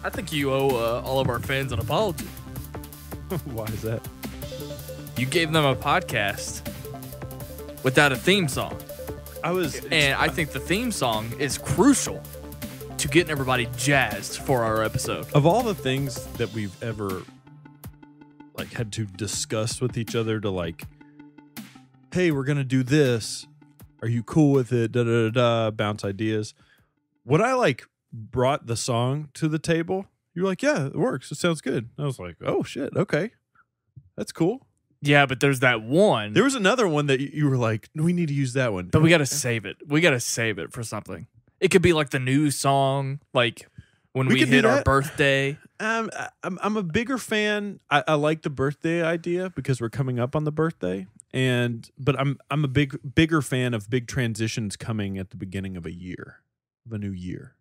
I think you owe all of our fans an apology. Why is that? You gave them a podcast without a theme song. I think the theme song is crucial to getting everybody jazzed for our episode. Of all the things that we've ever like had to discuss with each other to like, hey, we're gonna do this. Are you cool with it? Da da da da. Bounce ideas. When I like brought the song to the table, you were like, yeah, it works. It sounds good. I was like, oh shit, okay, that's cool. Yeah, but there's that one. There was another one that you were like, we need to use that one. But we got to save it. We got to save it for something. It could be like the new song, like when we hit our birthday. I'm a bigger fan. I like the birthday idea because we're coming up on the birthday. But I'm a bigger fan of big transitions coming at the beginning of a year, of a new year.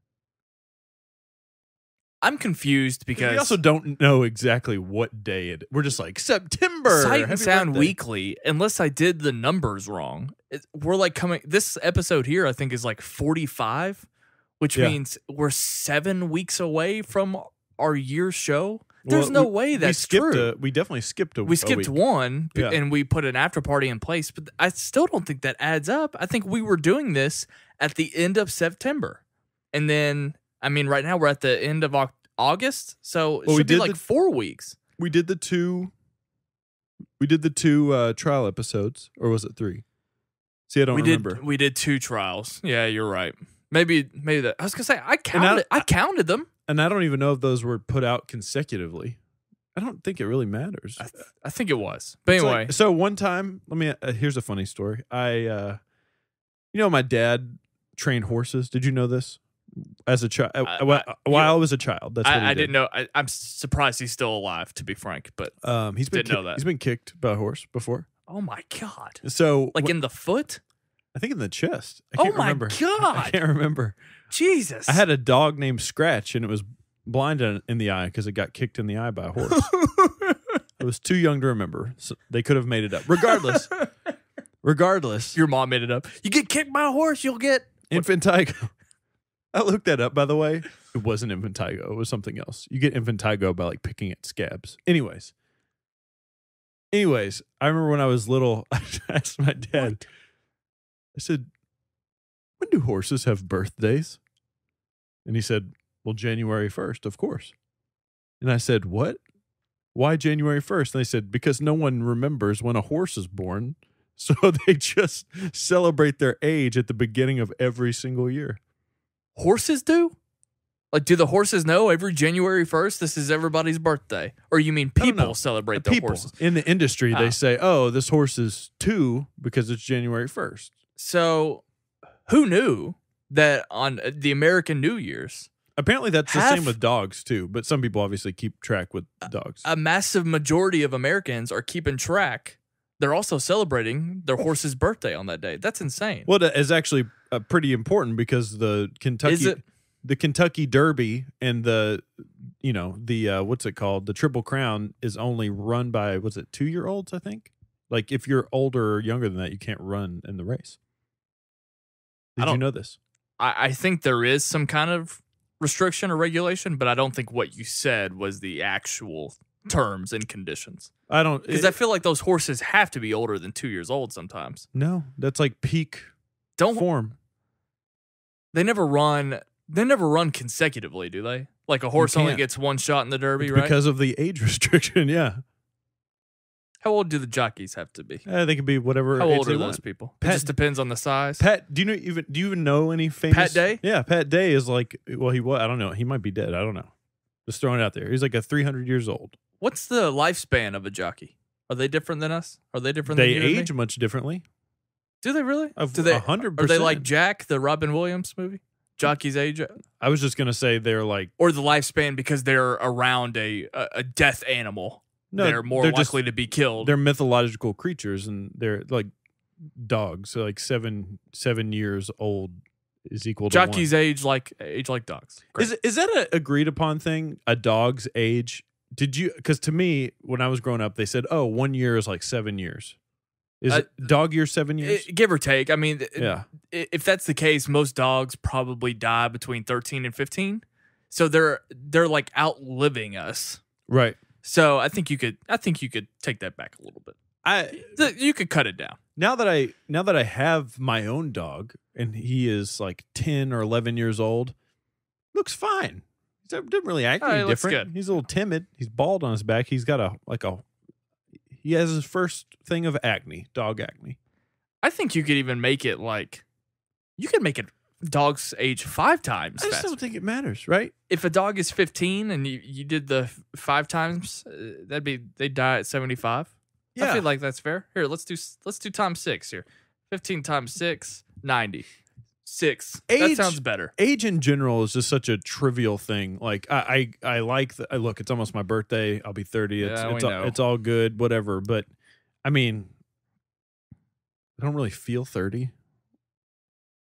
I'm confused because we also don't know exactly what day we're just like September. Sight and Sound Weekly, unless I did the numbers wrong. We're like this episode here, I think, is like 45, which means we're 7 weeks away from our year show. There's no way that's true. We definitely skipped a week. We skipped one, and we put an after party in place, but I still don't think that adds up. I think we were doing this at the end of September, and then I mean, right now we're at the end of August, so it should be like 4 weeks. We did the two trial episodes, or was it 3? See, I don't remember. We did 2 trials. Yeah, you're right. Maybe that. I was gonna say I counted them, and I don't even know if those were put out consecutively. I don't think it really matters. I think it was, but anyway. Like, so one time, here's a funny story. My dad trained horses. Did you know this? As a child, while I was a child, that's what he did. Didn't know. I'm surprised he's still alive, to be frank. But didn't know that he's been kicked by a horse before. Oh my god! So in the foot? I think in the chest. I can't remember. Oh my god! I can't remember. Jesus! I had a dog named Scratch, and it was blind in the eye because it got kicked in the eye by a horse. I was too young to remember. So they could have made it up. Regardless, your mom made it up. You get kicked by a horse, you'll get infantigo. I looked that up, by the way. It wasn't infantigo. It was something else. You get infantigo by like picking at scabs. Anyways, I remember when I was little, I asked my dad, I said, when do horses have birthdays? And he said, well, January 1st, of course. And I said, what? Why January 1st? And they said, because no one remembers when a horse is born. So they just celebrate their age at the beginning of every single year. Horses do? Like, do the horses know every January 1st this is everybody's birthday? Or you mean people celebrate their horses? In the industry, they say, oh, this horse is 2 because it's January 1st. So who knew that on the American New Year's? Apparently that's the same with dogs, too. But some people obviously keep track with dogs. A massive majority of Americans are keeping track. They're also celebrating their horse's birthday on that day. That's insane. Well, that is actually pretty important because the Kentucky Derby and the what's it called? The Triple Crown is only run by, 2-year-olds, I think? Like if you're older or younger than that, you can't run in the race. Did you know this? I think there is some kind of restriction or regulation, but I don't think what you said was the actual terms and conditions. I don't, because I feel like those horses have to be older than 2 years old sometimes. No, that's like peak form. They never run consecutively, do they? Like a horse only gets one shot in the Derby, right? Because of the age restriction, yeah. How old do the jockeys have to be? They can be whatever. How old are those people? It just depends on the size. Pat, do you even know any famous? Pat Day? Yeah, Pat Day is like, well, I don't know. He might be dead. I don't know. Just throwing it out there. He's like 300 years old. What's the lifespan of a jockey? Are they different than us? Are they different than you? They age much differently. Do they really? Do they 100%? Are they like Jack, the Robin Williams movie? Jockey's age? I was just going to say they're like... Or the lifespan because they're around a death animal. No, they're more likely to be killed. They're mythological creatures, and they're like dogs. So like 7 years old is equal to Jockey's 1. age like dogs. Great. Is that an agreed upon thing? A dog's age? Did you? Because to me, when I was growing up, they said, "Oh, 1 year is like 7 years." Is it dog year 7 years? Give or take. I mean, if that's the case, most dogs probably die between 13 and 15. So they're like outliving us. Right. So I think you could take that back a little bit. You could cut it down. Now that I have my own dog and he is like 10 or 11 years old, looks fine. He doesn't really act any different. He's a little timid. He's bald on his back. He's got he has his first thing of acne, dog acne. I think you could even make it dogs age 5 times I just faster. don't think it matters, right? If a dog is 15 and you did the 5 times, they'd die at 75. Yeah. I feel like that's fair. Here, let's do times 6 here. 15 times 6, 90. 6. That sounds better. Age in general is just such a trivial thing. Like I like look, it's almost my birthday. I'll be 30. It's all good, whatever. But I mean, I don't really feel 30.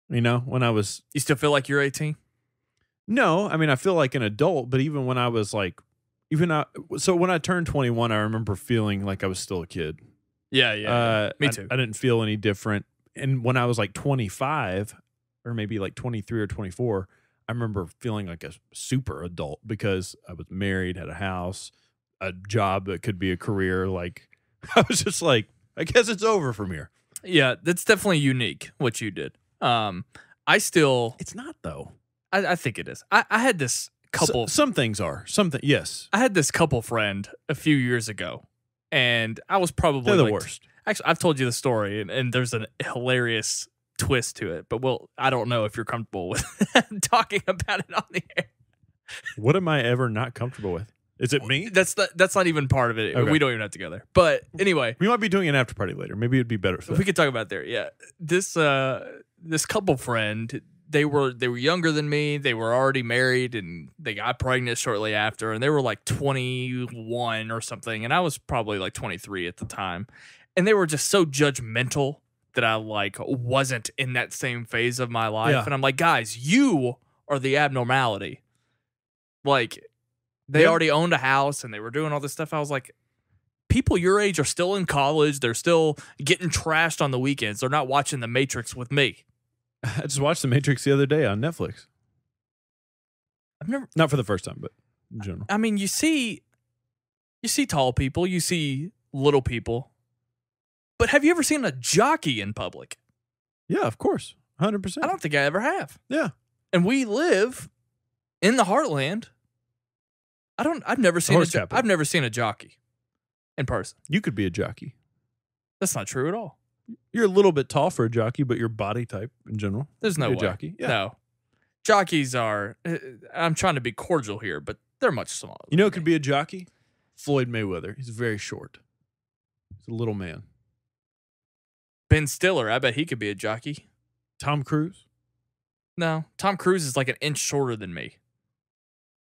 You know, when I was... You still feel like you're 18? No, I mean, I feel like an adult, but even when I was like... So when I turned 21, I remember feeling like I was still a kid. Yeah. Me too. I didn't feel any different. And when I was like 25, or maybe like 23 or 24, I remember feeling like a super adult because I was married, had a house, a job that could be a career. Like, I was just like, I guess it's over from here. Yeah, that's definitely unique, what you did. It's not though. I think it is. I had this couple. Some things are. Yes. I had this couple friend a few years ago, and I was probably They're the worst. Actually, I've told you the story, and there's a hilarious twist to it. But I don't know if you're comfortable with talking about it on the air. What am I ever not comfortable with? Is it me? That's not even part of it. Okay. We don't even have to go there. But anyway, we might be doing an after party later. Maybe it'd be better. We could talk about it there. Yeah, this couple friend, they were younger than me. They were already married, and they got pregnant shortly after. And they were like 21 or something, and I was probably like 23 at the time. And they were just so judgmental that I like wasn't in that same phase of my life. Yeah. And I'm like, guys, you are the abnormality. Like. They already owned a house and they were doing all this stuff. I was like, people your age are still in college. They're still getting trashed on the weekends. They're not watching The Matrix with me. I just watched The Matrix the other day on Netflix. Not for the first time, but in general. I mean, you see tall people, you see little people. But have you ever seen a jockey in public? Yeah, of course. 100%. I don't think I ever have. Yeah. And we live in the heartland. I've never seen a jockey in person. You could be a jockey. That's not true at all. You're a little bit tall for a jockey, but your body type in general. There's no way. Jockey. Yeah. No. Jockeys are, I'm trying to be cordial here, but they're much smaller. You know who could be a jockey? Floyd Mayweather. He's very short. He's a little man. Ben Stiller, I bet he could be a jockey. Tom Cruise? No. Tom Cruise is like an inch shorter than me.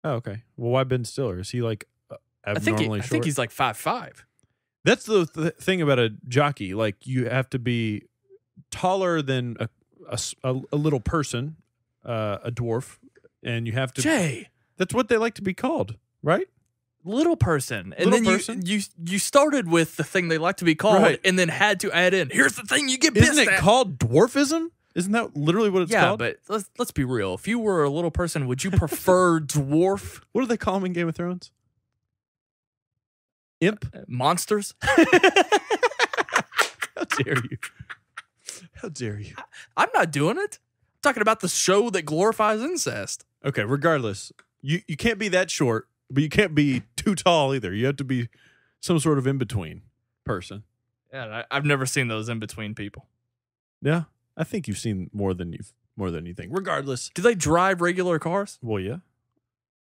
Oh, okay. Well, why Ben Stiller? Is he like abnormally short? I think he's like 5'5". That's the thing about a jockey. Like, you have to be taller than a little person, a dwarf, and you have to... Jay! That's what they like to be called, right? Little person. And little then person? you started with the thing they like to be called, right. And then had to add in, here's the thing you get pissed at. Isn't it called dwarfism? Isn't that literally what it's called? Yeah, but let's be real. If you were a little person, would you prefer dwarf? What do they call them in Game of Thrones? Imp? Monsters? How dare you? How dare you? I'm not doing it. I'm talking about the show that glorifies incest. Okay, regardless, you can't be that short, but you can't be too tall either. You have to be some sort of in-between person. Yeah, I've never seen those in-between people. Yeah. I think you've seen more than you think. Regardless, do they drive regular cars? Well, yeah.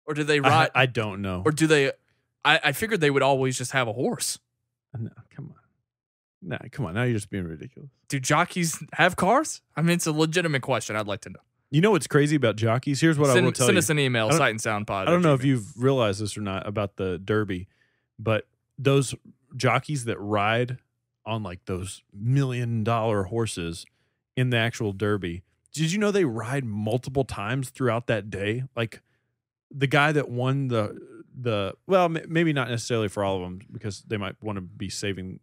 Or do they ride? I don't know. Or do they? I figured they would always just have a horse. No, come on. Now you're just being ridiculous. Do jockeys have cars? I mean, it's a legitimate question. I'd like to know. You know what's crazy about jockeys? Here's what I will tell you. Send us an email, Sight and Sound Pod. I don't know if you've realized this or not about the Derby, but those jockeys that ride on like those $1 million horses in the actual Derby, did you know they ride multiple times throughout that day? Like the guy that won the well, maybe not necessarily for all of them because they might want to be saving,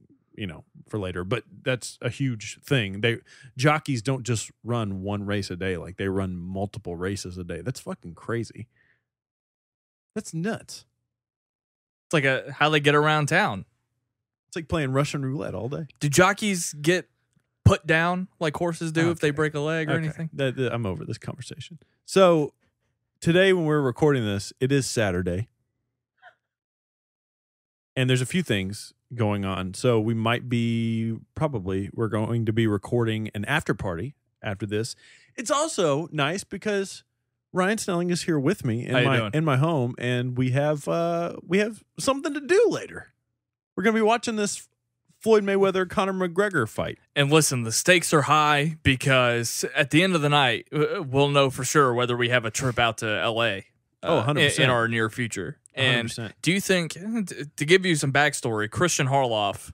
for later, but that's a huge thing. Jockeys don't just run one race a day. Like they run multiple races a day. That's fucking crazy. That's nuts. It's like how they get around town. It's like playing Russian roulette all day. Do jockeys get put down like horses do if they break a leg or anything? I'm over this conversation. So today when we're recording this, it is Saturday. And there's a few things going on. So we're going to be recording an after party after this. It's also nice because Ryan Snelling is here with me in my home, and we have something to do later. We're going to be watching this Floyd Mayweather Conor McGregor fight. And listen, the stakes are high because at the end of the night, we'll know for sure whether we have a trip out to LA. 100%. In our near future. And 100%. Do you think, to give you some backstory, Christian Harloff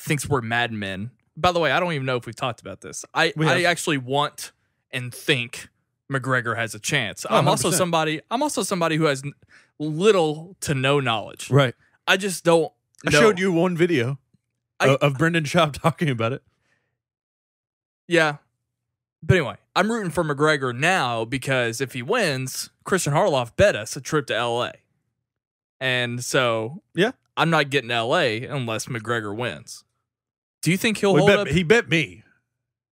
thinks we're madmen. By the way, I don't even know if we've talked about this. I actually want and think McGregor has a chance. I'm also somebody who has little to no knowledge. Right. I just don't know. I showed you one video of Brendan Schaub talking about it. Yeah. But anyway, I'm rooting for McGregor now because if he wins, Christian Harloff bet us a trip to L.A. And so I'm not getting to L.A. unless McGregor wins. Do you think he'll hold up? He bet me.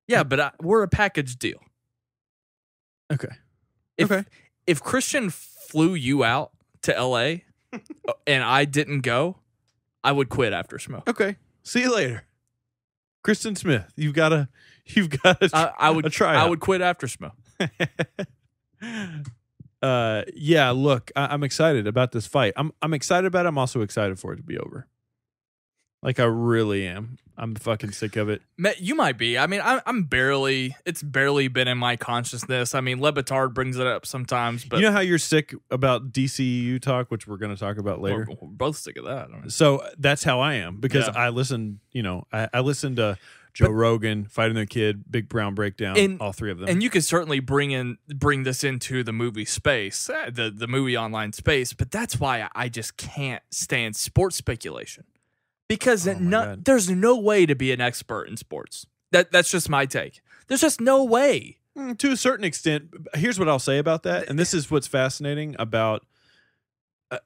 Yeah, but we're a package deal. Okay. If Christian flew you out to L.A. and I didn't go, I would quit after Smoke. Okay. See you later. Kristen Smith, you've got to I would try. I would quit after Smoke. Yeah, look, I'm excited about this fight. I'm excited about it. I'm also excited for it to be over. Like I really am. I'm fucking sick of it. You might be. I mean, it's barely been in my consciousness. I mean, Le Batard brings it up sometimes, but you know how you're sick about DCEU talk, which we're going to talk about later. We're both sick of that. I mean. So that's how I am because I listen. I listen to Joe Rogan, Fighting the Kid, Big Brown Breakdown, all three of them. And you could certainly bring this into the movie space, the movie online space. But that's why I just can't stand sports speculation. Because there's no way to be an expert in sports. That's just my take. There's just no way. To a certain extent, here's what I'll say about that. And this is what's fascinating about,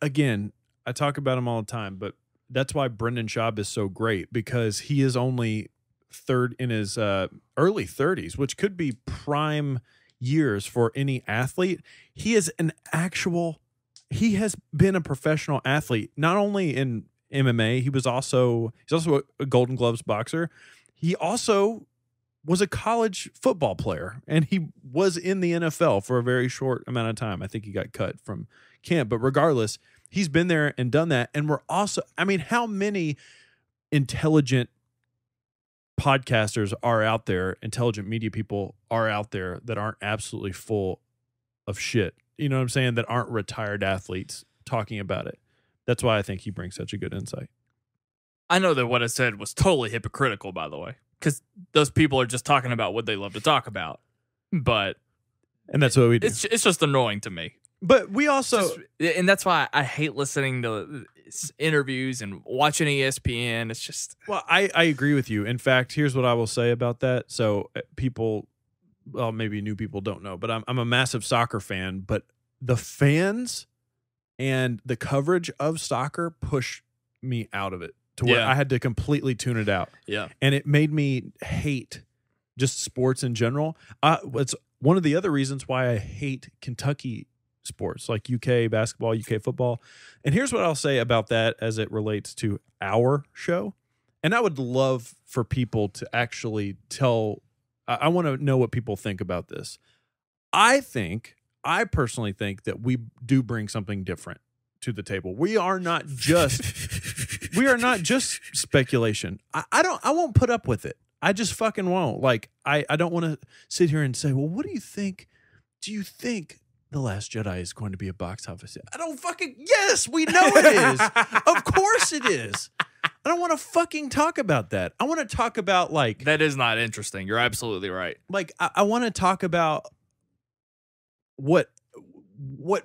again, I talk about him all the time, but that's why Brendan Schaub is so great because he is only third in his early 30s, which could be prime years for any athlete. He has been a professional athlete, not only in MMA. He's also a Golden Gloves boxer. He also was a college football player, and he was in the NFL for a very short amount of time. I think he got cut from camp, but regardless, he's been there and done that. And how many intelligent podcasters are out there, intelligent media people are out there that aren't absolutely full of shit? You know what I'm saying? That aren't retired athletes talking about it. That's why I think he brings such a good insight. I know that what I said was totally hypocritical, by the way, because those people are just talking about what they love to talk about. And that's what we do. It's just annoying to me. But we also... and that's why I hate listening to interviews and watching ESPN. It's just... Well, I agree with you. In fact, here's what I will say about that. So people... Well, maybe new people don't know, but I'm a massive soccer fan. But the fans... and the coverage of soccer pushed me out of it to where I had to completely tune it out. Yeah. And it made me hate just sports in general. It's one of the other reasons why I hate Kentucky sports, like UK basketball, UK football. And here's what I'll say about that as it relates to our show. And I would love for people to actually I want to know what people think about this. I personally think that we do bring something different to the table. We are not just speculation. I won't put up with it. I just fucking won't. Like I don't want to sit here and say, well, what do you think? Do you think The Last Jedi is going to be a box office hit? Yes, we know it is. Of course it is. I don't want to fucking talk about that. I want to talk about that is not interesting. You're absolutely right. I want to talk about what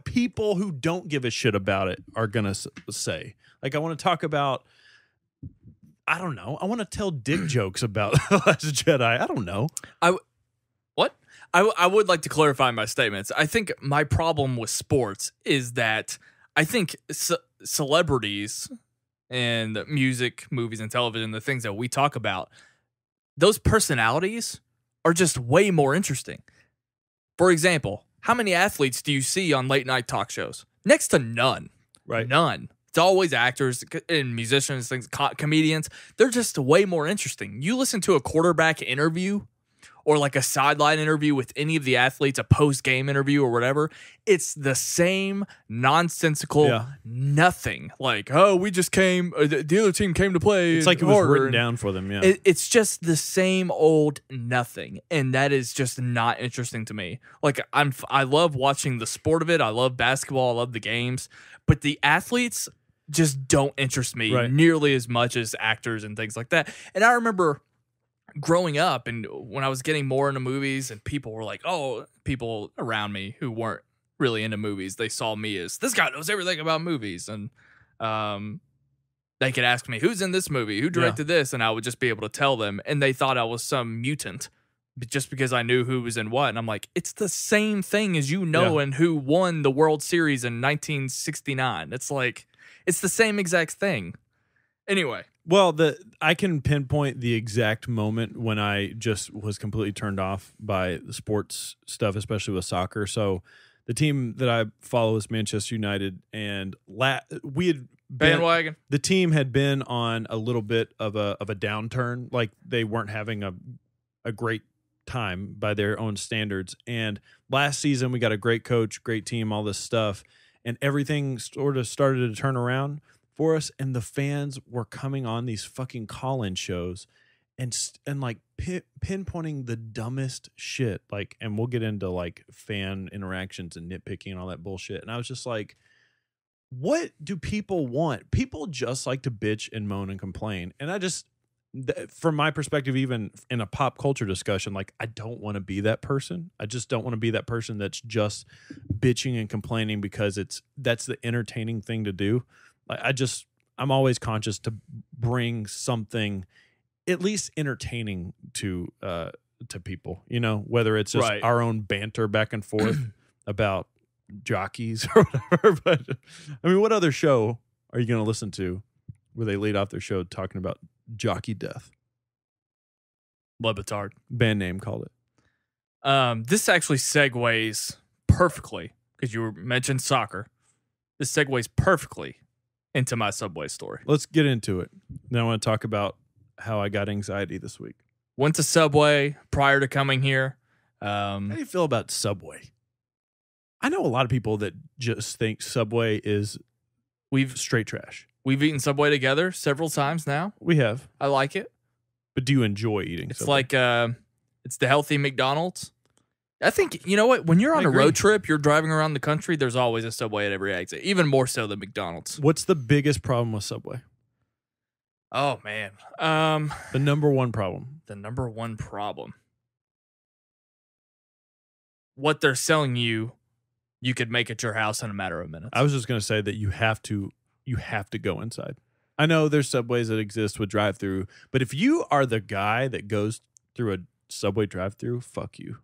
people who don't give a shit about it are gonna say. I want to talk about, I don't know. I want to tell dick jokes about The Last Jedi. I don't know. I would like to clarify my statements. I think my problem with sports is that I think celebrities and music, movies, and television, the things that we talk about, those personalities are just way more interesting. For example, how many athletes do you see on late night talk shows? Next to none. Right. None. It's always actors and musicians, things, comedians. They're just way more interesting. You listen to a quarterback interview or like a sideline interview with any of the athletes, a post-game interview or whatever, it's the same nonsensical nothing. Like, oh, we just came, the other team came to play. It's like it was written down for them, yeah. It's just the same old nothing, and that is just not interesting to me. Like, I love watching the sport of it. I love basketball. I love the games. But the athletes just don't interest me nearly as much as actors and things like that. And I remember growing up and when I was getting more into movies and people were like, oh, people around me who weren't really into movies, they saw me as this guy knows everything about movies. And they could ask me, who's in this movie? Who directed this? And I would just be able to tell them. And they thought I was some mutant just because I knew who was in what. And I'm like, it's the same thing as and who won the World Series in 1969. It's like, it's the same exact thing. Anyway. Well, I can pinpoint the exact moment when I just was completely turned off by the sports stuff, especially with soccer. So the team that I follow is Manchester United, and we had bandwagon. The team had been on a little bit of a downturn, like they weren't having a great time by their own standards. And last season we got a great coach, great team, all this stuff, and everything sort of started to turn around for us, and the fans were coming on these fucking call-in shows and like pinpointing the dumbest shit, like, and we'll get into like fan interactions and nitpicking and all that bullshit. And I was just like, what do people want? People just like to bitch and moan and complain. And I just, from my perspective, even in a pop culture discussion, like, I don't want to be that person. I just don't want to be that person that's just bitching and complaining because that's the entertaining thing to do. I'm always conscious to bring something at least entertaining to people, whether it's just our own banter back and forth about jockeys or whatever. But I mean, what other show are you going to listen to where they lead off their show talking about jockey death? Le Batard. Band name called it. This actually segues perfectly because you mentioned soccer. This segues perfectly into my Subway story. Let's get into it. Then I want to talk about how I got anxiety this week. Went to Subway prior to coming here. How do you feel about Subway? I know a lot of people that just think Subway is straight trash. We've eaten Subway together several times now. We have. I like it. But do you enjoy eating It's Subway? like it's the healthy McDonald's. I think, you know what? When you're on a road trip, you're driving around the country, there's always a Subway at every exit, even more so than McDonald's. What's the biggest problem with Subway? Oh, man. The number one problem. The number one problem. What they're selling you could make at your house in a matter of minutes. I was just going to say that you have to go inside. I know there's Subways that exist with drive-through, but if you are the guy that goes through a Subway drive-through, fuck you.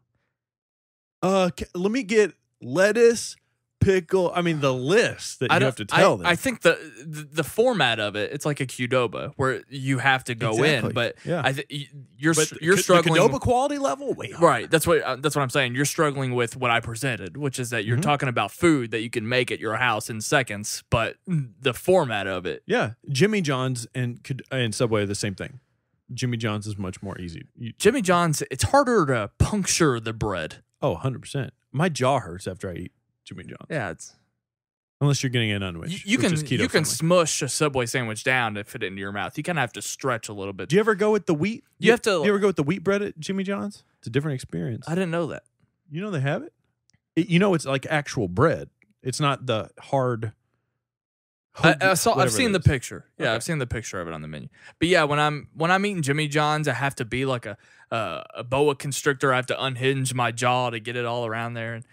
Let me get lettuce, pickle. I mean, the list that you have to tell them. I think the format of it, it's like a Qdoba where you have to go in, but you're struggling. The Qdoba quality level, right? That's what I'm saying. You're struggling with what I presented, which is that you're talking about food that you can make at your house in seconds, but the format of it. Yeah, Jimmy John's and Subway are the same thing. Jimmy John's is much more easy. Jimmy John's, it's harder to puncture the bread. Oh, 100%. My jaw hurts after I eat Jimmy John's. Yeah, it's unless you're getting an unwich. You can smush a Subway sandwich down to fit it into your mouth. You kind of have to stretch a little bit. Do you ever go with the wheat? Do you ever go with the wheat bread at Jimmy John's? It's a different experience. I didn't know that. You know they have it? It's like actual bread. It's not the hard. I've seen the picture. Yeah, okay. I've seen the picture of it on the menu. But yeah, when I'm eating Jimmy John's, I have to be like a boa constrictor. I have to unhinge my jaw to get it all around there. And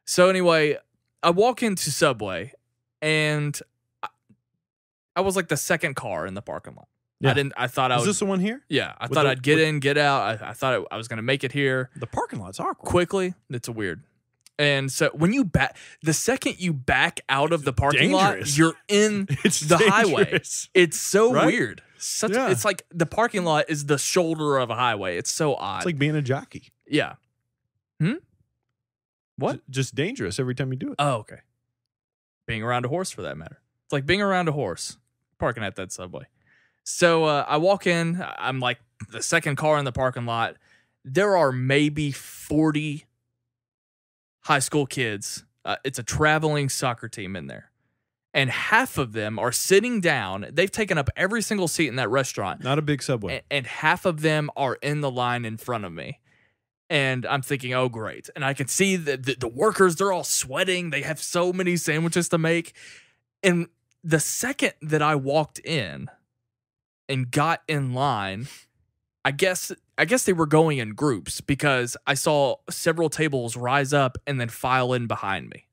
so anyway, I walk into Subway, and I was like the second car in the parking lot. Yeah. Was this the one here? Yeah, I thought I'd get in, get out. I thought I was going to make it here. The parking lot's awkward. Quickly. It's weird. And so when you the second you back out of the parking dangerous. lot, you're in the highway. It's so right? weird. It's like the parking lot is the shoulder of a highway. It's so odd. It's like being a jockey. Yeah. What? Just dangerous every time you do it. Oh, okay. Being around a horse, for that matter. It's like being around a horse, parking at that Subway. So I walk in. I'm like the second car in the parking lot. There are maybe 40 high school kids. It's a traveling soccer team in there. And half of them are sitting down. They've taken up every single seat in that restaurant. Not a big Subway. And half of them are in the line in front of me. And I'm thinking, oh, great. And I can see the workers, they're all sweating. They have so many sandwiches to make. And the second that I walked in and got in line, I guess they were going in groups because I saw several tables rise up and then file in behind me.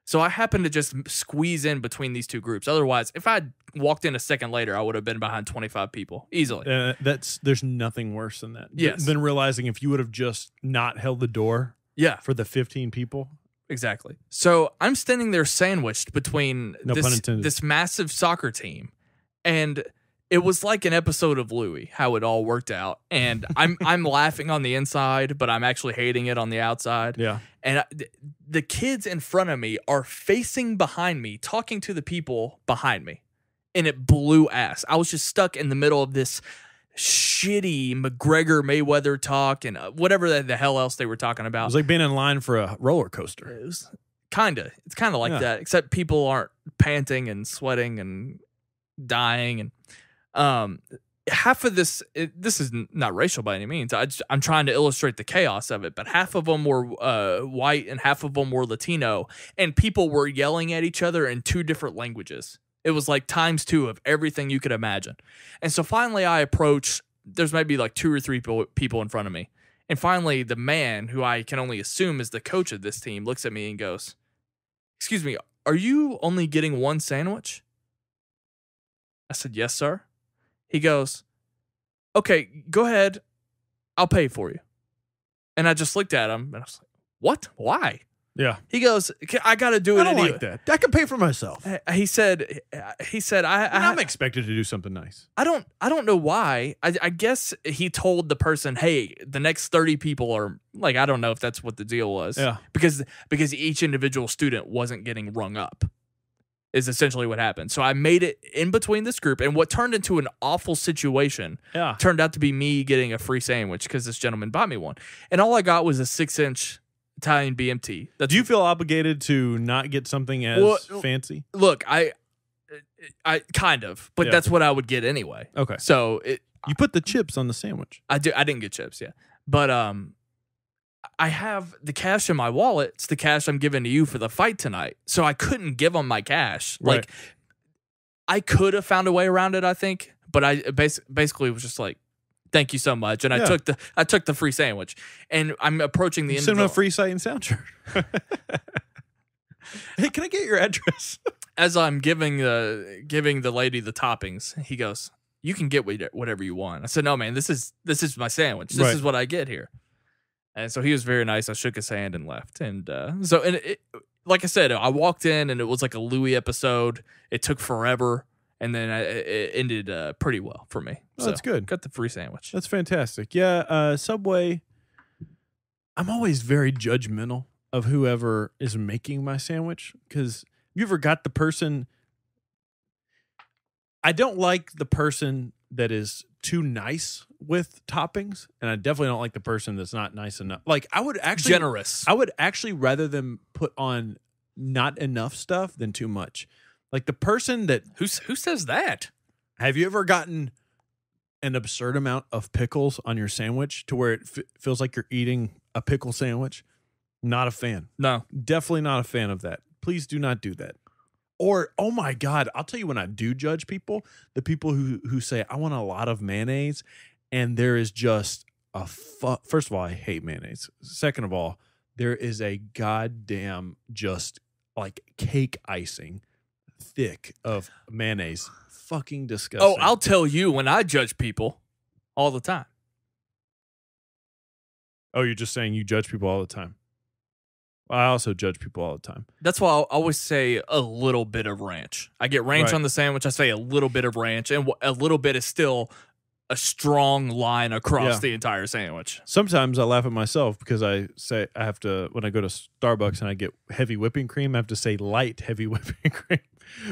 So I happened to just squeeze in between these two groups. Otherwise, if I'd walked in a second later, I would have been behind 25 people easily. There's nothing worse than that. Yes. Than realizing if you would have just not held the door for the 15 people. Exactly. So I'm standing there sandwiched between No pun intended. this massive soccer team, and it was like an episode of Louie, how it all worked out. And I'm laughing on the inside, but I'm actually hating it on the outside. Yeah. And the kids in front of me are facing behind me, talking to the people behind me. And it blew ass. I was just stuck in the middle of this shitty McGregor Mayweather talk and whatever the hell else they were talking about. It was like being in line for a roller coaster. It's kind of like that, except people aren't panting and sweating and dying. And half of this is not racial by any means. I'm trying to illustrate the chaos of it, but half of them were white and half of them were Latino, and people were yelling at each other in two different languages. It was like times two of everything you could imagine. And so finally I approach, there's maybe like two or three people in front of me. And finally the man, who I can only assume is the coach of this team, looks at me and goes, "Excuse me, are you only getting one sandwich?" I said, "Yes, sir." He goes, "Okay, go ahead. I'll pay for you." And I just looked at him and I was like, "What? Why?" Yeah. He goes, "I got to do it I don't anyway." like that. I can pay for myself. He said, I'm expected to do something nice. I don't know why. I guess he told the person, "Hey, the next 30 people are," like, I don't know if that's what the deal was. Yeah. Because each individual student wasn't getting rung up, is essentially what happened. So I made it in between this group, and what turned into an awful situation turned out to be me getting a free sandwich because this gentleman bought me one. And all I got was a 6-inch Italian BMT. Do you feel obligated to not get something as fancy? Look, I kind of, but that's what I would get anyway. Okay. So you put the chips on the sandwich. I didn't get chips, yeah. But I have the cash in my wallet. It's the cash I'm giving to you for the fight tonight. So I couldn't give them my cash. Right. Like, I could have found a way around it, I think, but I basically was just like, "Thank you so much," and I took the free sandwich. And I'm approaching the end of a free sight and sound chart. Hey, can I get your address? As I'm giving the lady the toppings, he goes, "You can get whatever you want." I said, "No, man, this is my sandwich. This is what I get here." And so he was very nice. I shook his hand and left. And like I said, I walked in and it was like a Louis episode. It took forever. And then it ended pretty well for me. Oh, that's good. Got the free sandwich. That's fantastic. Yeah, Subway, I'm always very judgmental of whoever is making my sandwich, because you ever got the person, I don't like the person that is too nice with toppings, and I definitely don't like the person that's not nice enough. Like, I would actually generous. I would actually rather them put on not enough stuff than too much. Like the person that who says that? Have you ever gotten an absurd amount of pickles on your sandwich to where it feels like you're eating a pickle sandwich? Not a fan. No, definitely not a fan of that. Please do not do that. Or, oh my God, I'll tell you when I do judge people, the people who say, "I want a lot of mayonnaise," and there is just first of all, I hate mayonnaise. Second of all, there is a goddamn just like cake icing thick of mayonnaise. Fucking disgusting. Oh, I'll tell you when I judge people all the time. Oh, you're just saying you judge people all the time. I also judge people all the time. That's why I'll always say a little bit of ranch. I get ranch Right. on the sandwich. I say a little bit of ranch, and a little bit is still a strong line across the entire sandwich. Sometimes I laugh at myself because I say I have to, when I go to Starbucks and I get heavy whipping cream, I have to say light heavy whipping cream.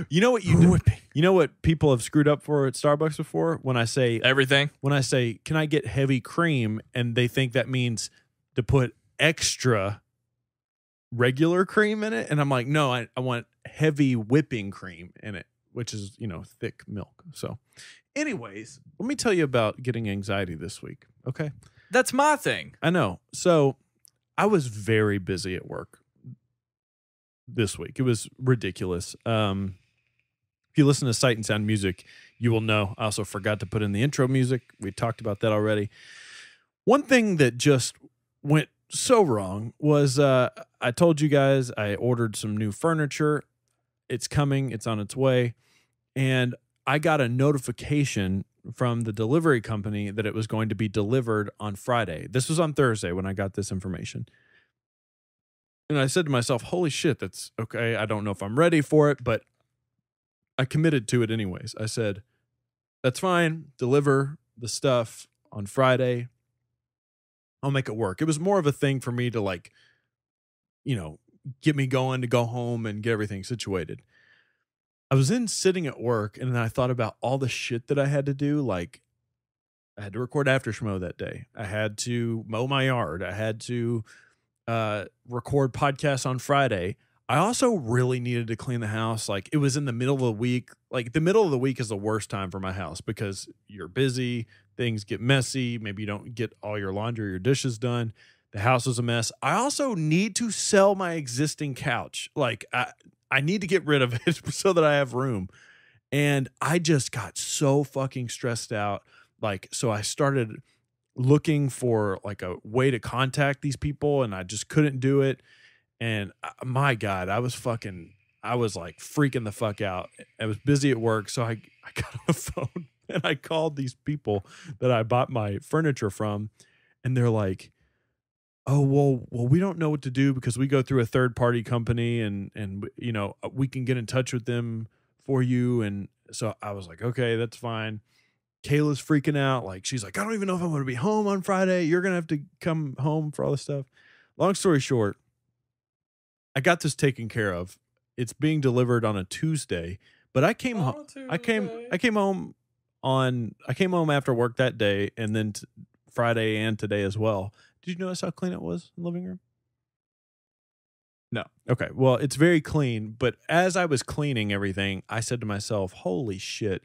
You know what you do? You know what people have screwed up for at Starbucks before? When I say everything. When I say, can I get heavy cream? And they think that means to put extra regular cream in it. And I'm like, no, I want heavy whipping cream in it, which is, thick milk. So anyways, let me tell you about getting anxiety this week. Okay. That's my thing. I know. So I was very busy at work this week. It was ridiculous. If you listen to Sight and Sound Music, you will know. I also forgot to put in the intro music. We talked about that already. One thing that just went so wrong was I told you guys I ordered some new furniture. It's coming. It's on its way. And I got a notification from the delivery company that it was going to be delivered on Friday. This was on Thursday when I got this information. And I said to myself, holy shit, that's okay. I don't know if I'm ready for it, but I committed to it anyways. I said, that's fine. Deliver the stuff on Friday. I'll make it work. It was more of a thing for me to get me going to go home and get everything situated. I was sitting at work and then I thought about all the shit that I had to do. Like I had to record After Schmo that day. I had to mow my yard. I had to record podcasts on Friday. I also really needed to clean the house. Like it was in the middle of the week. Like the middle of the week is the worst time for my house because you're busy. Things get messy. Maybe you don't get all your laundry or your dishes done. The house was a mess. I also need to sell my existing couch. Like I need to get rid of it so that I have room. And I just got so fucking stressed out. Like, so I started looking for like a way to contact these people and I just couldn't do it. And my God, I was like freaking the fuck out. I was busy at work. So I got on the phone and I called these people that I bought my furniture from. And they're like, oh, well, we don't know what to do because we go through a third party company and we can get in touch with them for you. And so I was like, okay, that's fine. Kayla's freaking out. Like, she's like, I don't even know if I'm going to be home on Friday. You're going to have to come home for all this stuff. Long story short, I got this taken care of. It's being delivered on a Tuesday, but I came home. I came home after work that day and then Friday and today as well. Did you notice how clean it was in the living room? No. Okay. Well, it's very clean, but as I was cleaning everything, I said to myself, holy shit,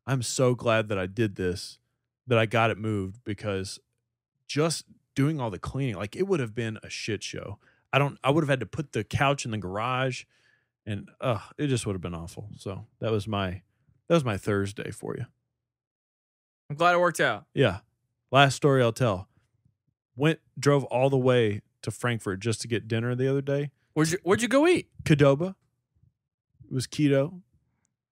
I'm so glad that I did this, that I got it moved, because just doing all the cleaning, like it would have been a shit show. I would have had to put the couch in the garage and it just would have been awful. So that was my Thursday for you. I'm glad it worked out. Yeah. Last story I'll tell. Drove all the way to Frankfurt just to get dinner the other day. Where'd you go eat? Qdoba. It was keto.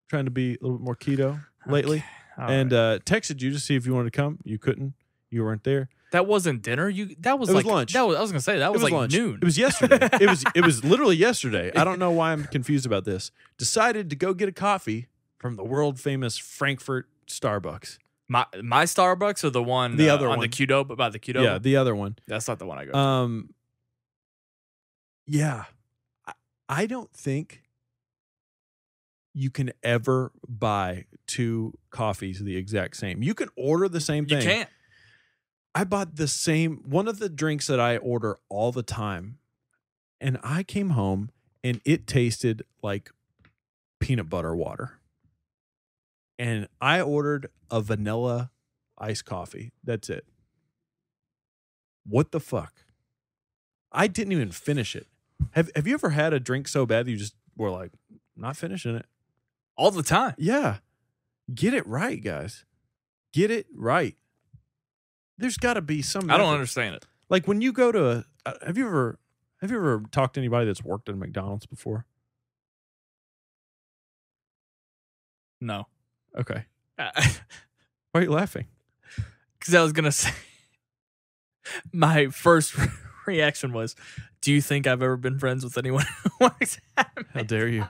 Trying to be a little bit more keto lately. Okay. And texted you to see if you wanted to come. You couldn't. You weren't there. That wasn't dinner. That was it like was lunch. I was gonna say that was like lunch. noon. It was yesterday. It was literally yesterday. I don't know why I'm confused about this. Decided to go get a coffee from the world famous Frankfurt Starbucks. My Starbucks or the one the other on one. the Qdoba, by the Qdoba? Yeah, the other one. That's not the one I go to. Yeah. I don't think you can ever buy two coffees the exact same. You can order the same thing. You can't. I bought the same, one of the drinks that I order all the time, and I came home and it tasted like peanut butter water. And I ordered a vanilla iced coffee. That's it. What the fuck? I didn't even finish it. Have you ever had a drink so bad that you just were like, not finishing it? All the time. Yeah. Get it right, guys. Get it right. There's got to be some. I don't understand it. Like when you go to have you ever talked to anybody that's worked at McDonald's before? No. Okay. Why are you laughing? Because I was gonna say, my first reaction was, Do you think I've ever been friends with anyone who works at How dare you?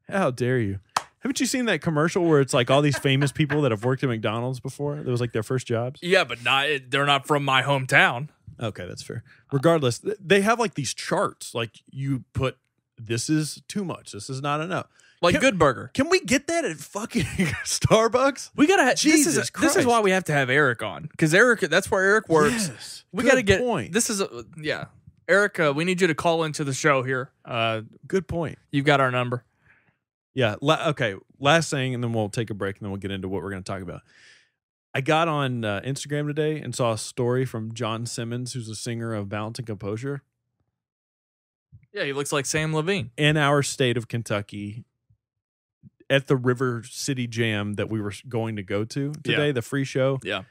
How dare you? Haven't you seen that commercial where it's like all these famous people that have worked at McDonald's before? That was like their first jobs. Yeah, but they're not from my hometown. Okay, that's fair. Regardless, they have like these charts. Like you put, this is too much. This is not enough. Like Good Burger. Can we get that at fucking Starbucks? We gotta have Jesus Christ. This is why we have to have Eric on, because Eric, that's where Eric works. Yes. We gotta get point. This is yeah, Eric. We need you to call into the show here. Good point. You've got our number. Yeah. Okay. Last thing, and then we'll take a break, and then we'll get into what we're going to talk about. I got on Instagram today and saw a story from John Simmons, who's a singer of Balance and Composure. Yeah, he looks like Sam Levine. In our state of Kentucky, at the River City Jam that we were going to go to today, the free show. Yeah.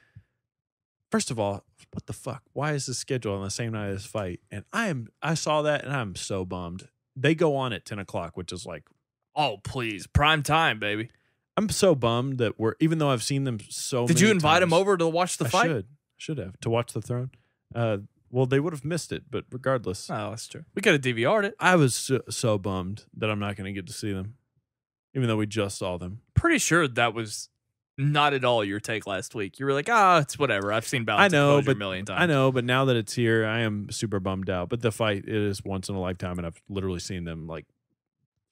First of all, what the fuck? Why is this scheduled on the same night as this fight? And I saw that and I'm so bummed. They go on at 10 o'clock, which is like, oh, please. Prime time, baby. I'm so bummed that even though I've seen them so many Did you invite times, them over to watch the fight? I should have, to watch the throne. Well, they would have missed it, but regardless. Oh, that's true. We could have DVR'd it. I was so bummed that I'm not going to get to see them, even though we just saw them. Pretty sure that was not at all your take last week. You were like, it's whatever. I've seen Balance a million times. I know, but now that it's here, I am super bummed out. But the fight, it is once in a lifetime, and I've literally seen them like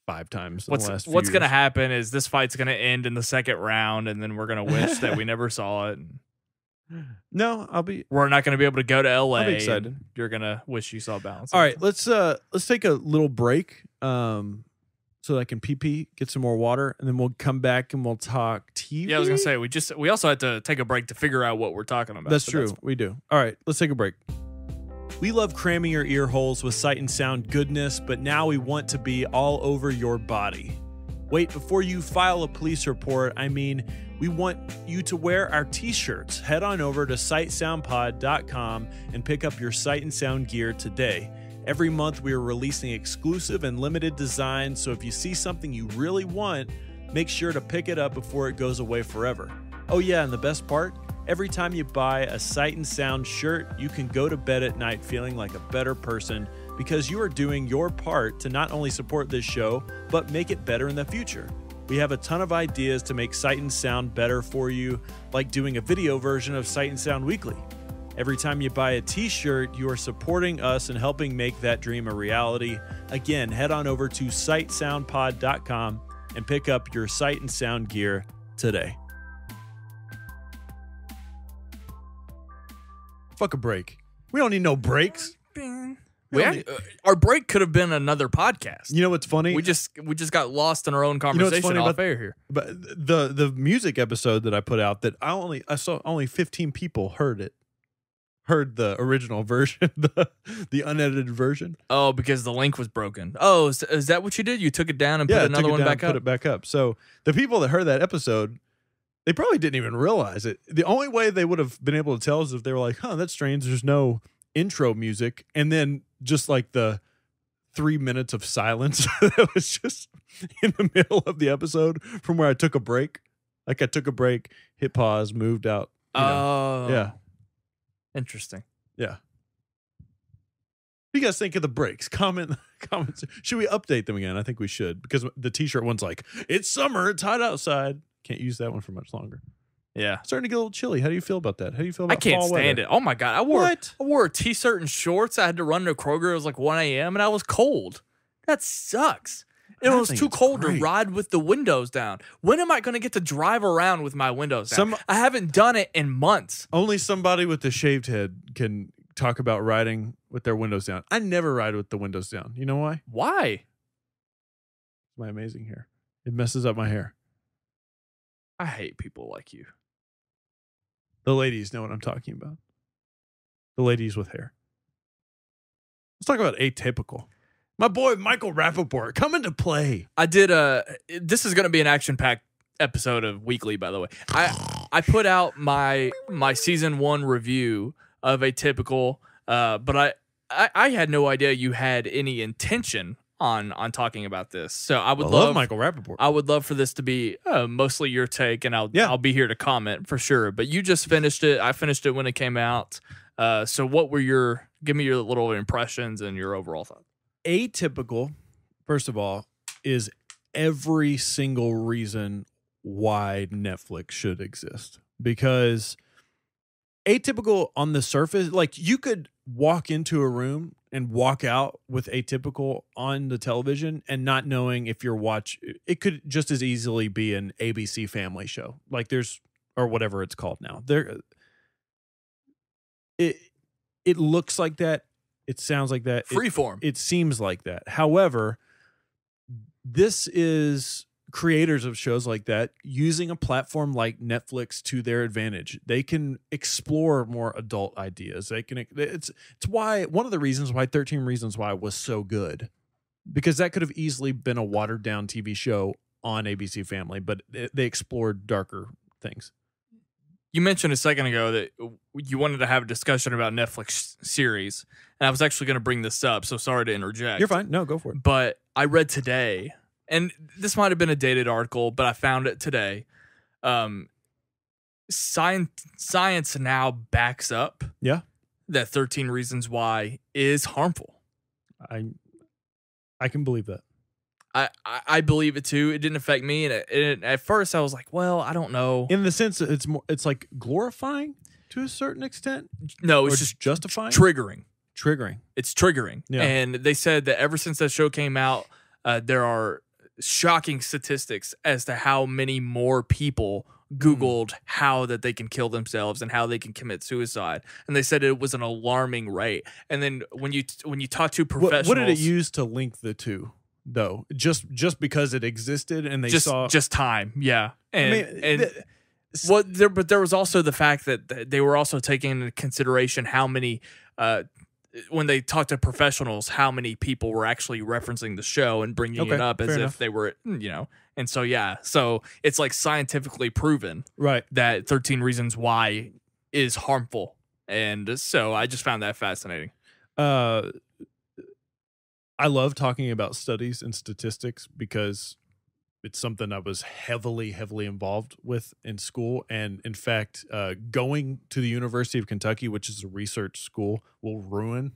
5 times in the last few What's going to years. happen is this fight's going to end in the second round, and then we're going to wish that we never saw it. No, We're not going to be able to go to LA. I'll be excited. You're going to wish you saw Balance. All right, let's take a little break so that I can pee, get some more water, and then we'll come back and we'll talk TV. Yeah, I was going to say, we also had to take a break to figure out what we're talking about. That's true. We do. All right, let's take a break. We love cramming your ear holes with sight and sound goodness, but now we want to be all over your body. Wait, before you file a police report, we want you to wear our t-shirts. Head on over to sightsoundpod.com and pick up your sight and sound gear today. Every month we are releasing exclusive and limited designs, so if you see something you really want, make sure to pick it up before it goes away forever. Oh yeah, and the best part? Every time you buy a Sight and Sound shirt, you can go to bed at night feeling like a better person because you are doing your part to not only support this show, but make it better in the future. We have a ton of ideas to make Sight and Sound better for you, like doing a video version of Sight and Sound Weekly. Every time you buy a t-shirt, you are supporting us and helping make that dream a reality. Again, head on over to sightsoundpod.com and pick up your Sight and Sound gear today. Fuck a break. We don't need no breaks. Our break could have been another podcast. You know what's funny? We just got lost in our own conversation off air here. But the music episode that I put out, that I saw only 15 people heard the original version, the unedited version. Oh, because the link was broken. Oh, is that what you did? You took it down and put another one back up? Put it back up. So the people that heard that episode, they probably didn't even realize it. The only way they would have been able to tell is if they were like, that's strange. There's no intro music. And then just like the 3 minutes of silence that was just in the middle of the episode from where I took a break. Like I took a break, hit pause, moved out. Yeah. Interesting. Yeah. What do you guys think of the breaks? Comments. Should we update them again? I think we should, because the t-shirt one's like, it's summer, it's hot outside. Can't use that one for much longer. Yeah. Starting to get a little chilly. How do you feel about that? How do you feel about I can't fall stand weather? it. Oh my God. I wore a t-shirt and shorts. I had to run to Kroger. It was like 1 a.m. and I was cold. That sucks. It was too cold to ride with the windows down. When am I going to get to drive around with my windows down? I haven't done it in months. Only somebody with a shaved head can talk about riding with their windows down. I never ride with the windows down. You know why? Why? My amazing hair. It messes up my hair. I hate people like you. The ladies know what I'm talking about. The ladies with hair. Let's talk about Atypical. My boy Michael Rappaport coming to play. I did this is going to be an action-packed episode of Weekly, by the way. I put out my season 1 review of Atypical, but I had no idea you had any intention on talking about this. So I love Michael Rappaport. I would love for this to be mostly your take, and I'll be here to comment for sure. But you just finished it. I finished it when it came out. So what were your Give me your little impressions and your overall thought. Atypical, first of all, is every single reason why Netflix should exist. Because Atypical on the surface, like you could walk into a room and walk out with Atypical on the television and not knowing if you're it could just as easily be an ABC family show. Like or whatever it's called now. It looks like that. It sounds like that. Freeform. It seems like that. However, this is creators of shows like that using a platform like Netflix to their advantage. They can explore more adult ideas. It's why one of the reasons why 13 Reasons Why was so good, because that could have easily been a watered down TV show on ABC Family, but they explored darker things. You mentioned a second ago that you wanted to have a discussion about Netflix series, and I was actually going to bring this up, so sorry to interject. You're fine. No, go for it. But I read today, and this might have been a dated article, but I found it today. Science now backs up that 13 Reasons Why is harmful. I can believe that. I believe it too. It didn't affect me, and at first I was like, "Well, I don't know." In the sense that it's like glorifying to a certain extent. No, it's just justifying, triggering. It's triggering, yeah. And they said that ever since that show came out, there are shocking statistics as to how many more people Googled how that they can kill themselves and how they can commit suicide, and they said it was an alarming rate. And then when you talk to professionals, what did it use to link the two? Though just because it existed and they saw just time, yeah, but there was also the fact that they were also taking into consideration how many when they talked to professionals, how many people were actually referencing the show and bringing it up as if they were, and so it's like scientifically proven, right, that 13 Reasons Why is harmful, and so I just found that fascinating. I love talking about studies and statistics because it's something I was heavily involved with in school. And in fact, going to the University of Kentucky, which is a research school, will ruin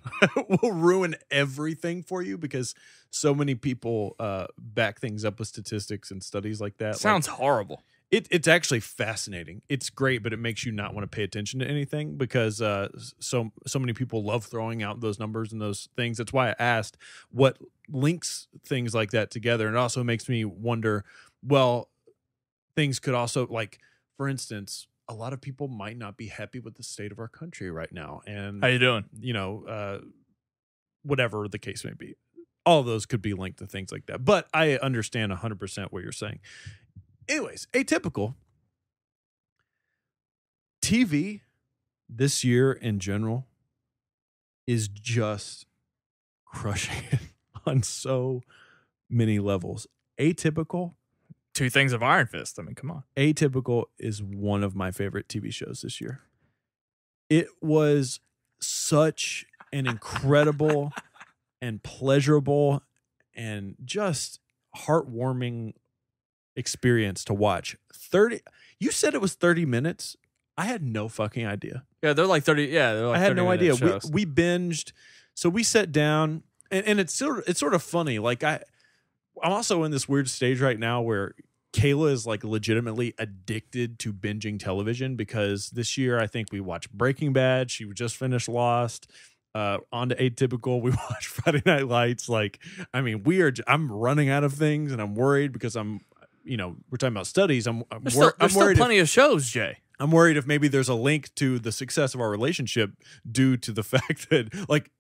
everything for you because so many people back things up with statistics and studies like that. Sounds horrible. It's actually fascinating. It's great, but it makes you not want to pay attention to anything because so many people love throwing out those numbers and those things. That's why I asked what links things like that together. And it also makes me wonder, well, things could also, like, for instance, a lot of people might not be happy with the state of our country right now. And how you doing? Whatever the case may be. All of those could be linked to things like that. But I understand 100% what you're saying. Anyways, Atypical. TV this year in general is just crushing it on so many levels. Atypical. Two things of Iron Fist. I mean, come on. Atypical is one of my favorite TV shows this year. It was such an incredible and pleasurable and just heartwarming experience to watch. You said it was 30 minutes. I had no fucking idea. Yeah, they're like 30. Yeah, they're like I had no idea. Shows. We binged. So we sat down, and it's sort of funny. Like I'm also in this weird stage right now where Kayla is like legitimately addicted to binging television because this year I think we watched Breaking Bad. She just finished Lost. On to Atypical. We watched Friday Night Lights. Like, I mean, I'm running out of things, and I'm worried because we're talking about studies. I'm worried. Still plenty of shows, Jay. I'm worried if maybe there's a link to the success of our relationship due to the fact that, like,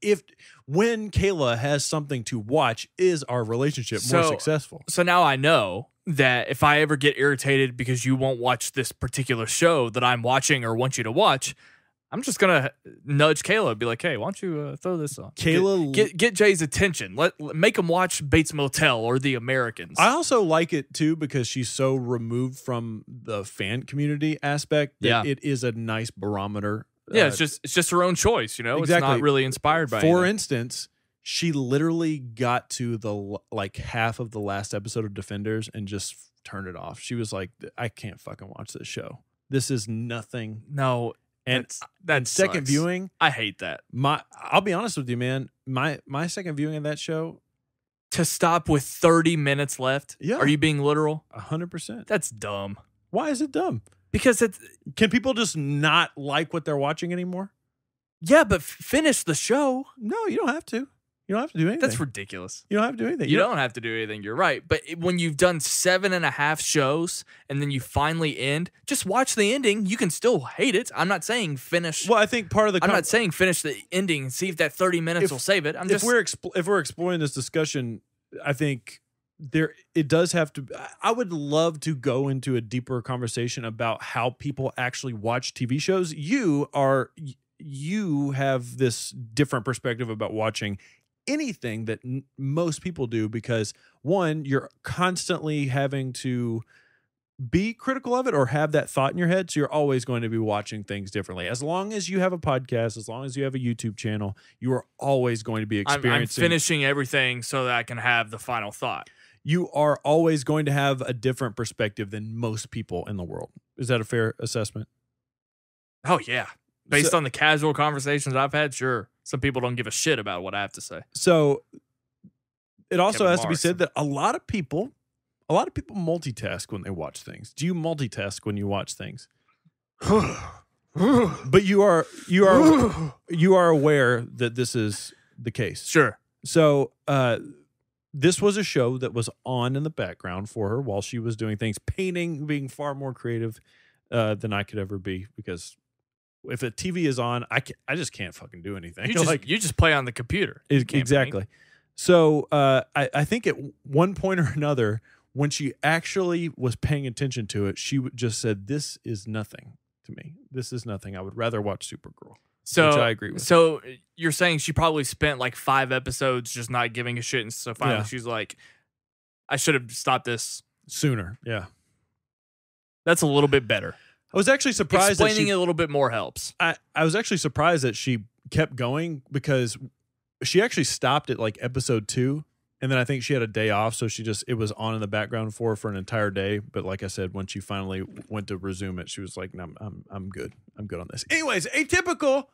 when Kayla has something to watch, is our relationship more successful? So now I know that if I ever get irritated because you won't watch this particular show that I'm watching or want you to watch, I'm just gonna nudge Kayla and be like, "Hey, why don't you throw this on?" Kayla, get Jay's attention. Make him watch Bates Motel or The Americans. I also like it too because she's so removed from the fan community aspect that it is a nice barometer. Yeah, it's just her own choice. Exactly. It's not really inspired by. For instance, she literally got to the half of the last episode of Defenders and just turned it off. She was like, "I can't fucking watch this show. This is nothing." No. And that second sucks. viewing, I hate that. I'll be honest with you, man. My second viewing of that show, To stop with 30 minutes left? Yeah. Are you being literal? 100%. That's dumb. Why is it dumb? Because Can people just not like what they're watching anymore? Yeah, but finish the show. No, you don't have to. You don't have to do anything. That's ridiculous. You don't have to do anything. You don't have to do anything. You're right. But when you've done 7.5 shows and then you finally end, just watch the ending. You can still hate it. I'm not saying finish. Well, I think part of the. I'm not saying finish the ending and see if that 30 minutes will save it. If we're exploring this discussion, I think it does have to. I would love to go into a deeper conversation about how people actually watch TV shows. You have this different perspective about watching anything that most people do, because one, you're constantly having to be critical of it or have that thought in your head, so you're always going to be watching things differently. As long as you have a podcast, as long as you have a YouTube channel, you are always going to be experiencing. I'm finishing everything so that I can have the final thought. You are always going to have a different perspective than most people in the world. Is that a fair assessment? Oh yeah, based on the casual conversations I've had, sure. Some people don't give a shit about what I have to say. So it also has to be said that a lot of people multitask when they watch things. Do you multitask when you watch things? But you are aware that this is the case. Sure. So this was a show that was on in the background for her while she was doing things, painting, being far more creative than I could ever be, because if a TV is on, I just can't fucking do anything. You just play on the computer. Exactly. So I think at one point or another, when she actually was paying attention to it, she just said, "This is nothing to me. This is nothing. I would rather watch Supergirl." So, which I agree with. So you're saying she probably spent like 5 episodes just not giving a shit, and so finally she's like, "I should have stopped this sooner." Yeah, that's a little bit better. I was actually surprised. Explaining it a little bit more helps. I was actually surprised that she kept going, because she actually stopped at like episode 2, and then I think she had a day off, so it was on in the background for an entire day. But like I said, when she finally went to resume it, she was like, "No, I'm good. I'm good on this." Anyways, Atypical.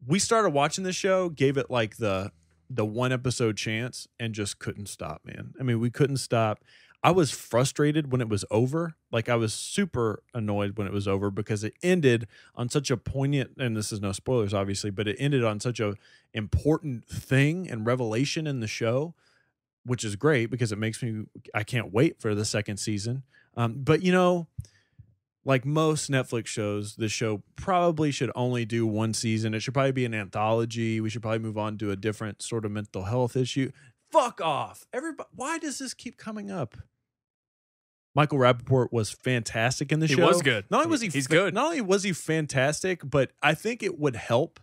We started watching this show, gave it like the 1 episode chance, and just couldn't stop, man. I mean, we couldn't stop. I was frustrated when it was over. Like, I was super annoyed when it was over, because it ended on such a poignant, and this is no spoilers, obviously, but it ended on such a important thing and revelation in the show, which is great because it makes I can't wait for the second season. But, like most Netflix shows, this show probably should only do 1 season. It should probably be an anthology. We should probably move on to a different sort of mental health issue. Fuck off. Everybody, why does this keep coming up? Michael Rappaport was fantastic in the show. He was good. Not only was he's good. Not only was he fantastic, but I think it would help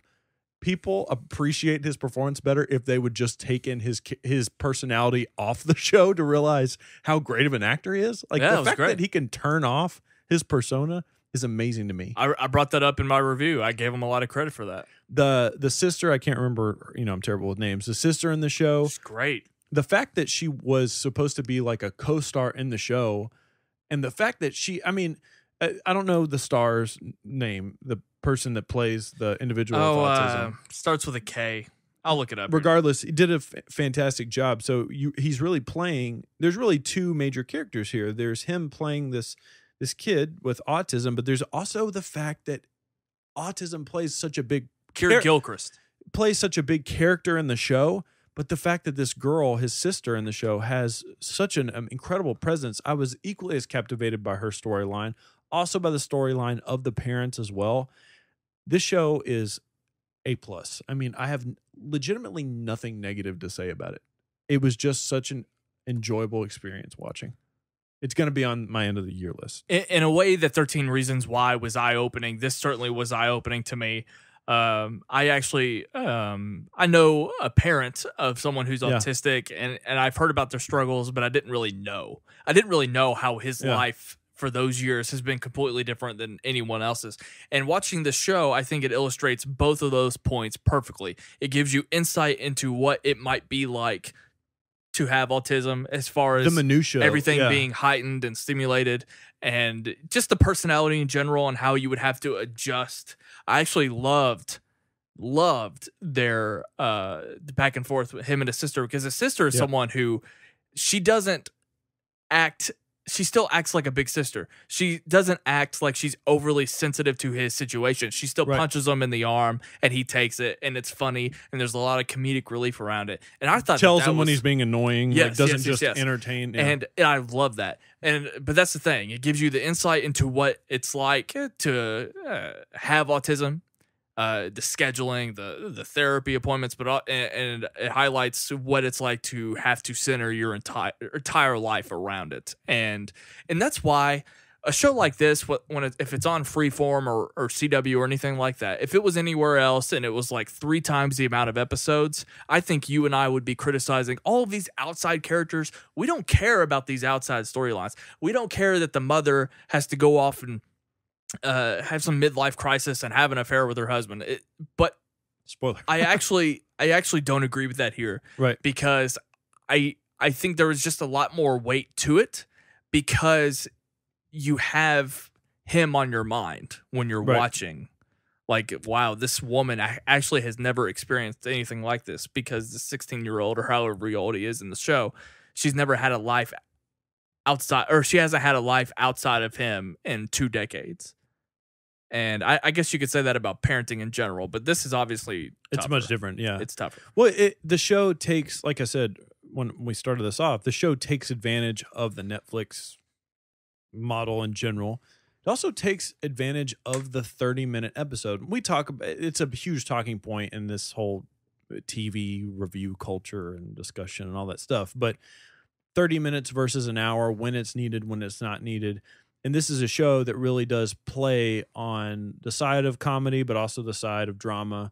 people appreciate his performance better if they would just take in his personality off the show to realize how great of an actor he is. Like, the fact that he can turn off his persona is amazing to me. I brought that up in my review. I gave him a lot of credit for that. The sister, I can't remember, I'm terrible with names. The sister in the show. She's great. The fact that she was supposed to be like a co-star in the show, and the fact that I don't know the star's name, the person that plays the individual with autism. Starts with a K. I'll look it up. Regardless, he did a fantastic job. So he's really playing. There's really 2 major characters here. There's him playing this kid with autism, but there's also the fact that autism plays such a big Gilchrist plays such a big character in the show. But the fact that this girl, his sister in the show, has such an incredible presence, I was equally as captivated by her storyline, also by the storyline of the parents as well. This show is A+. I mean, I have legitimately nothing negative to say about it. It was just such an enjoyable experience watching. It's going to be on my end of the year list. In a way that 13 Reasons Why was eye-opening, this certainly was eye-opening to me. I actually I know a parent of someone who's autistic, and I've heard about their struggles, but I didn't really know how his life for those years has been completely different than anyone else's. And watching the show, I think it illustrates both of those points perfectly. It gives you insight into what it might be like to have autism, as far as the minutia, everything being heightened and stimulated, and just the personality in general and how you would have to adjust. I actually loved their back and forth with him and his sister, because his sister is someone who she still acts like a big sister. She doesn't act like she's overly sensitive to his situation. She still punches him in the arm, and he takes it, and it's funny, and there's a lot of comedic relief around it. And I thought tells him when he's being annoying, doesn't just entertain. And I love that. But that's the thing; it gives you the insight into what it's like to have autism. The scheduling, the therapy appointments, and it highlights what it's like to have to center your entire life around it, and that's why a show like this, if it's on Freeform or CW or anything like that, if it was anywhere else and it was like 3 times the amount of episodes, I think you and I would be criticizing all of these outside characters. We don't care about these outside storylines. We don't care that the mother has to go off and have some midlife crisis and have an affair with her husband. But spoiler. I actually don't agree with that here. Right. Because I think there was just a lot more weight to it, because you have him on your mind when you're watching. Like, wow, this woman actually has never experienced anything like this, because the 16-year-old or however old he is in the show, she's never had a life outside, or she hasn't had a life outside of him in 2 decades. And I guess you could say that about parenting in general, but this is obviously tougher. It's much different, yeah. It's tougher. Well, the show takes, like I said when we started this off, the show takes advantage of the Netflix model in general. It also takes advantage of the 30-minute episode. We talk about, it's a huge talking point in this whole TV review culture and discussion and all that stuff, but 30 minutes versus an hour, when it's needed, when it's not needed. And this is a show that really does play on the side of comedy, but also the side of drama.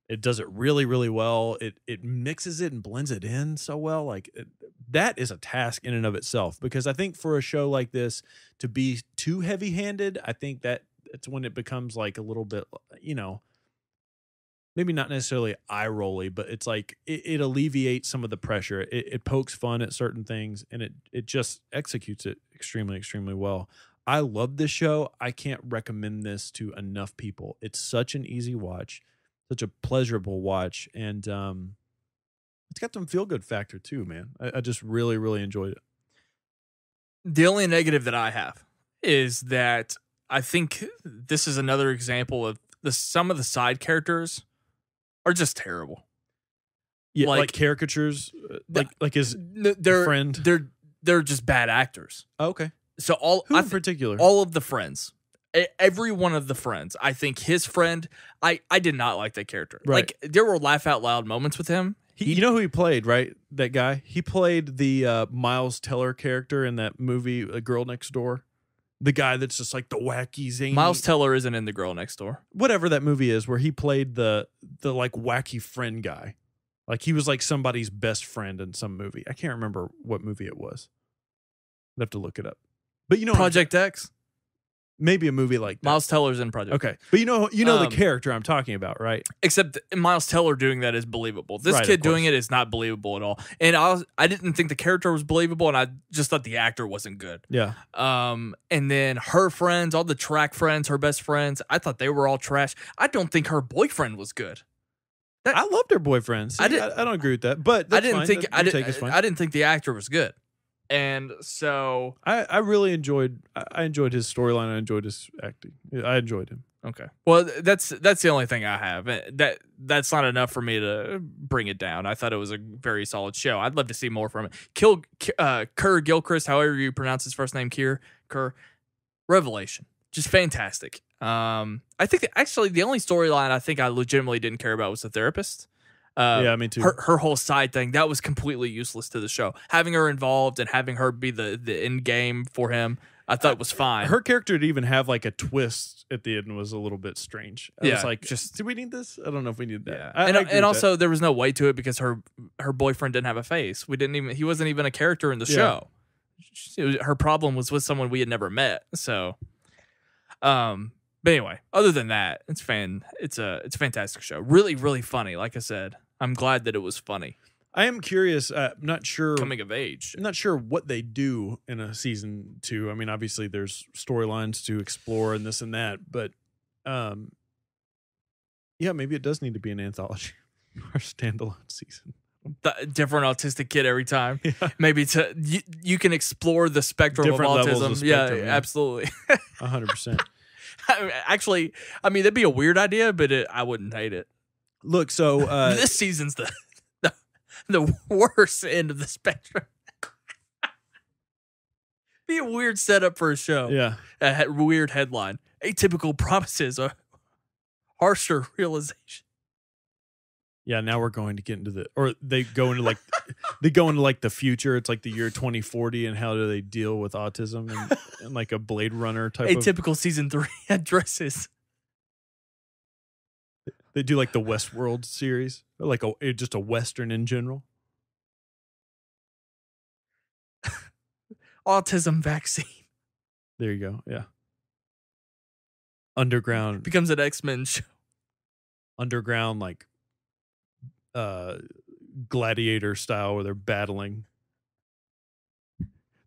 It does it really, really well. It mixes it and blends it in so well. Like, that is a task in and of itself, because I think for a show like this to be too heavy-handed, I think that's when it becomes like a little bit, maybe not necessarily eye-rolly, but it's like it alleviates some of the pressure. It pokes fun at certain things, and it just executes it extremely, extremely well. I love this show. I can't recommend this to enough people. It's such an easy watch, such a pleasurable watch, and it's got some feel-good factor too, man. I just really, really enjoyed it. The only negative that I have is that I think this is another example of some of the side characters are just terrible. Yeah, like caricatures, like his friend. They're just bad actors. Oh, okay. So Who in particular? All of the friends, every one of the friends. I think his friend, I did not like that character. Right. Like, there were laugh out loud moments with him. You know who he played, right? That guy. He played the Miles Teller character in that movie, A Girl Next Door. The guy that's just like the wacky zany. Miles Teller isn't in The Girl Next Door. Whatever that movie is, where he played the like wacky friend guy. Like, he was like somebody's best friend in some movie. I can't remember what movie it was. I'd have to look it up. But Project X? Maybe a movie like that. Miles Teller's in Project X. Okay. But you know the character I'm talking about, right? Except Miles Teller doing that is believable. This kid doing it is not believable at all. And I didn't think the character was believable, and I just thought the actor wasn't good. Yeah. And then her friends, all the track friends, her best friends, I thought they were all trash. I don't think her boyfriend was good. I loved her boyfriend. See, I don't agree with that, but I didn't think the actor was good. And so I really enjoyed his storyline. I enjoyed his acting. I enjoyed him. Okay. Well, that's the only thing I have. That's not enough for me to bring it down. I thought it was a very solid show. I'd love to see more from it. Kerr Gilchrist, however you pronounce his first name, Kerr, revelation. Just fantastic. I think actually the only storyline I think I legitimately didn't care about was the therapist. Yeah, me too. Her whole side thing, that was completely useless to the show. Having her involved and having her be the end game for him, I thought was fine. Her character to even have like a twist at the end was a little bit strange. I was like, do we need this? I don't know if we need that. Yeah. And also there was no weight to it because her boyfriend didn't have a face. He wasn't even a character in the show. Her problem was with someone we had never met. So, but anyway, other than that, it's a fantastic show. Really, really funny. Like I said, I'm glad that it was funny. I am curious. I'm not sure. Coming of age. I'm not sure what they do in a season 2. I mean, obviously there's storylines to explore and this and that, but yeah, maybe it does need to be an anthology or standalone season. Different autistic kid every time. Yeah. Maybe you can explore the spectrum Different of autism. levels of spectrum, yeah, yeah. absolutely. 100%. Actually, I mean, that'd be a weird idea, but I wouldn't hate it. Look, so this season's the worst end of the spectrum. Be a weird setup for a show. yeah. A weird headline. Atypical promises a harsher realization. Yeah, now we're going to get into they go into like the future. It's like the year 2040, and how do they deal with autism and like a Blade Runner type of. Atypical season 3 addresses. They do like the Westworld series, or like just a Western in general. Autism vaccine. There you go. Yeah. Underground Becomes an X-Men show. Underground, like gladiator style, where they're battling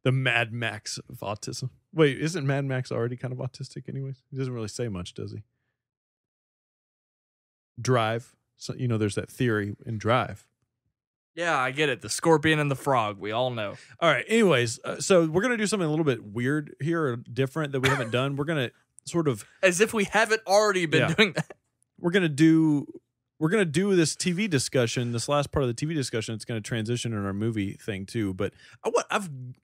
the Mad Max of autism. Wait, isn't Mad Max already kind of autistic anyways? He doesn't really say much, does he? Drive. So, there's that theory in Drive. Yeah, I get it. The scorpion and the frog. We all know. All right. Anyways, so we're going to do something a little bit weird here, or different that we haven't done. We're going to sort of. As if we haven't already been doing that. We're going to do this TV discussion, this last part of the TV discussion. It's going to transition in our movie thing too. But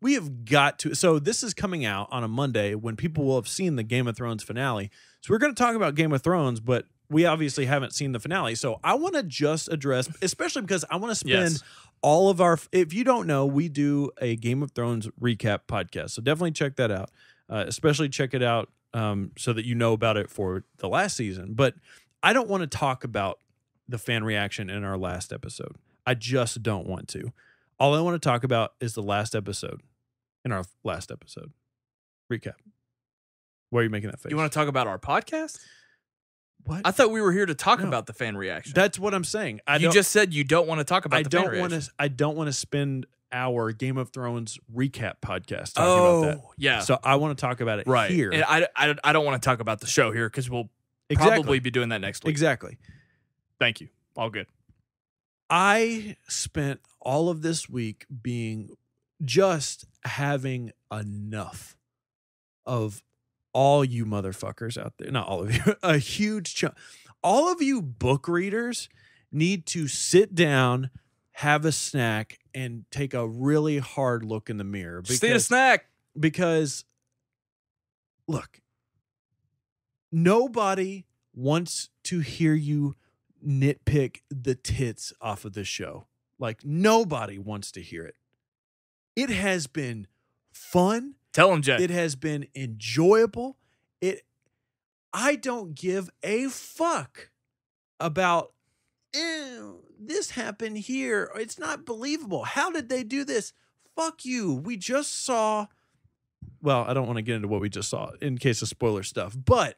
we have got to. So this is coming out on a Monday when people will have seen the Game of Thrones finale. So we're going to talk about Game of Thrones, but we obviously haven't seen the finale. So I want to just address, especially because I want to spend all of our. If you don't know, we do a Game of Thrones recap podcast. So definitely check that out. Especially check it out so that you know about it for the last season. But I don't want to talk about the fan reaction in our last episode. I just don't want to. All I want to talk about is the last episode. In our last episode. Recap. Why are you making that face? You want to talk about our podcast? What? I thought we were here to talk about the fan reaction. That's what I'm saying. You just said you don't want to talk about the fan reaction. I don't want to spend our Game of Thrones recap podcast talking about that. Yeah. So I want to talk about it here. And I don't want to talk about the show here because we'll probably be doing that next week. Exactly. Thank you. All good. I spent all of this week just having enough of all you motherfuckers out there. Not all of you. A huge chunk. All of you book readers need to sit down, have a snack, and take a really hard look in the mirror. Just eat a snack. Because, look, nobody wants to hear you nitpick the tits off of this show. Like, nobody wants to hear it. It has been fun. Tell him, Jay. It has been enjoyable. I don't give a fuck about this happened here. It's not believable. How did they do this? Fuck you. We just saw. Well, I don't want to get into what we just saw in case of spoiler stuff, but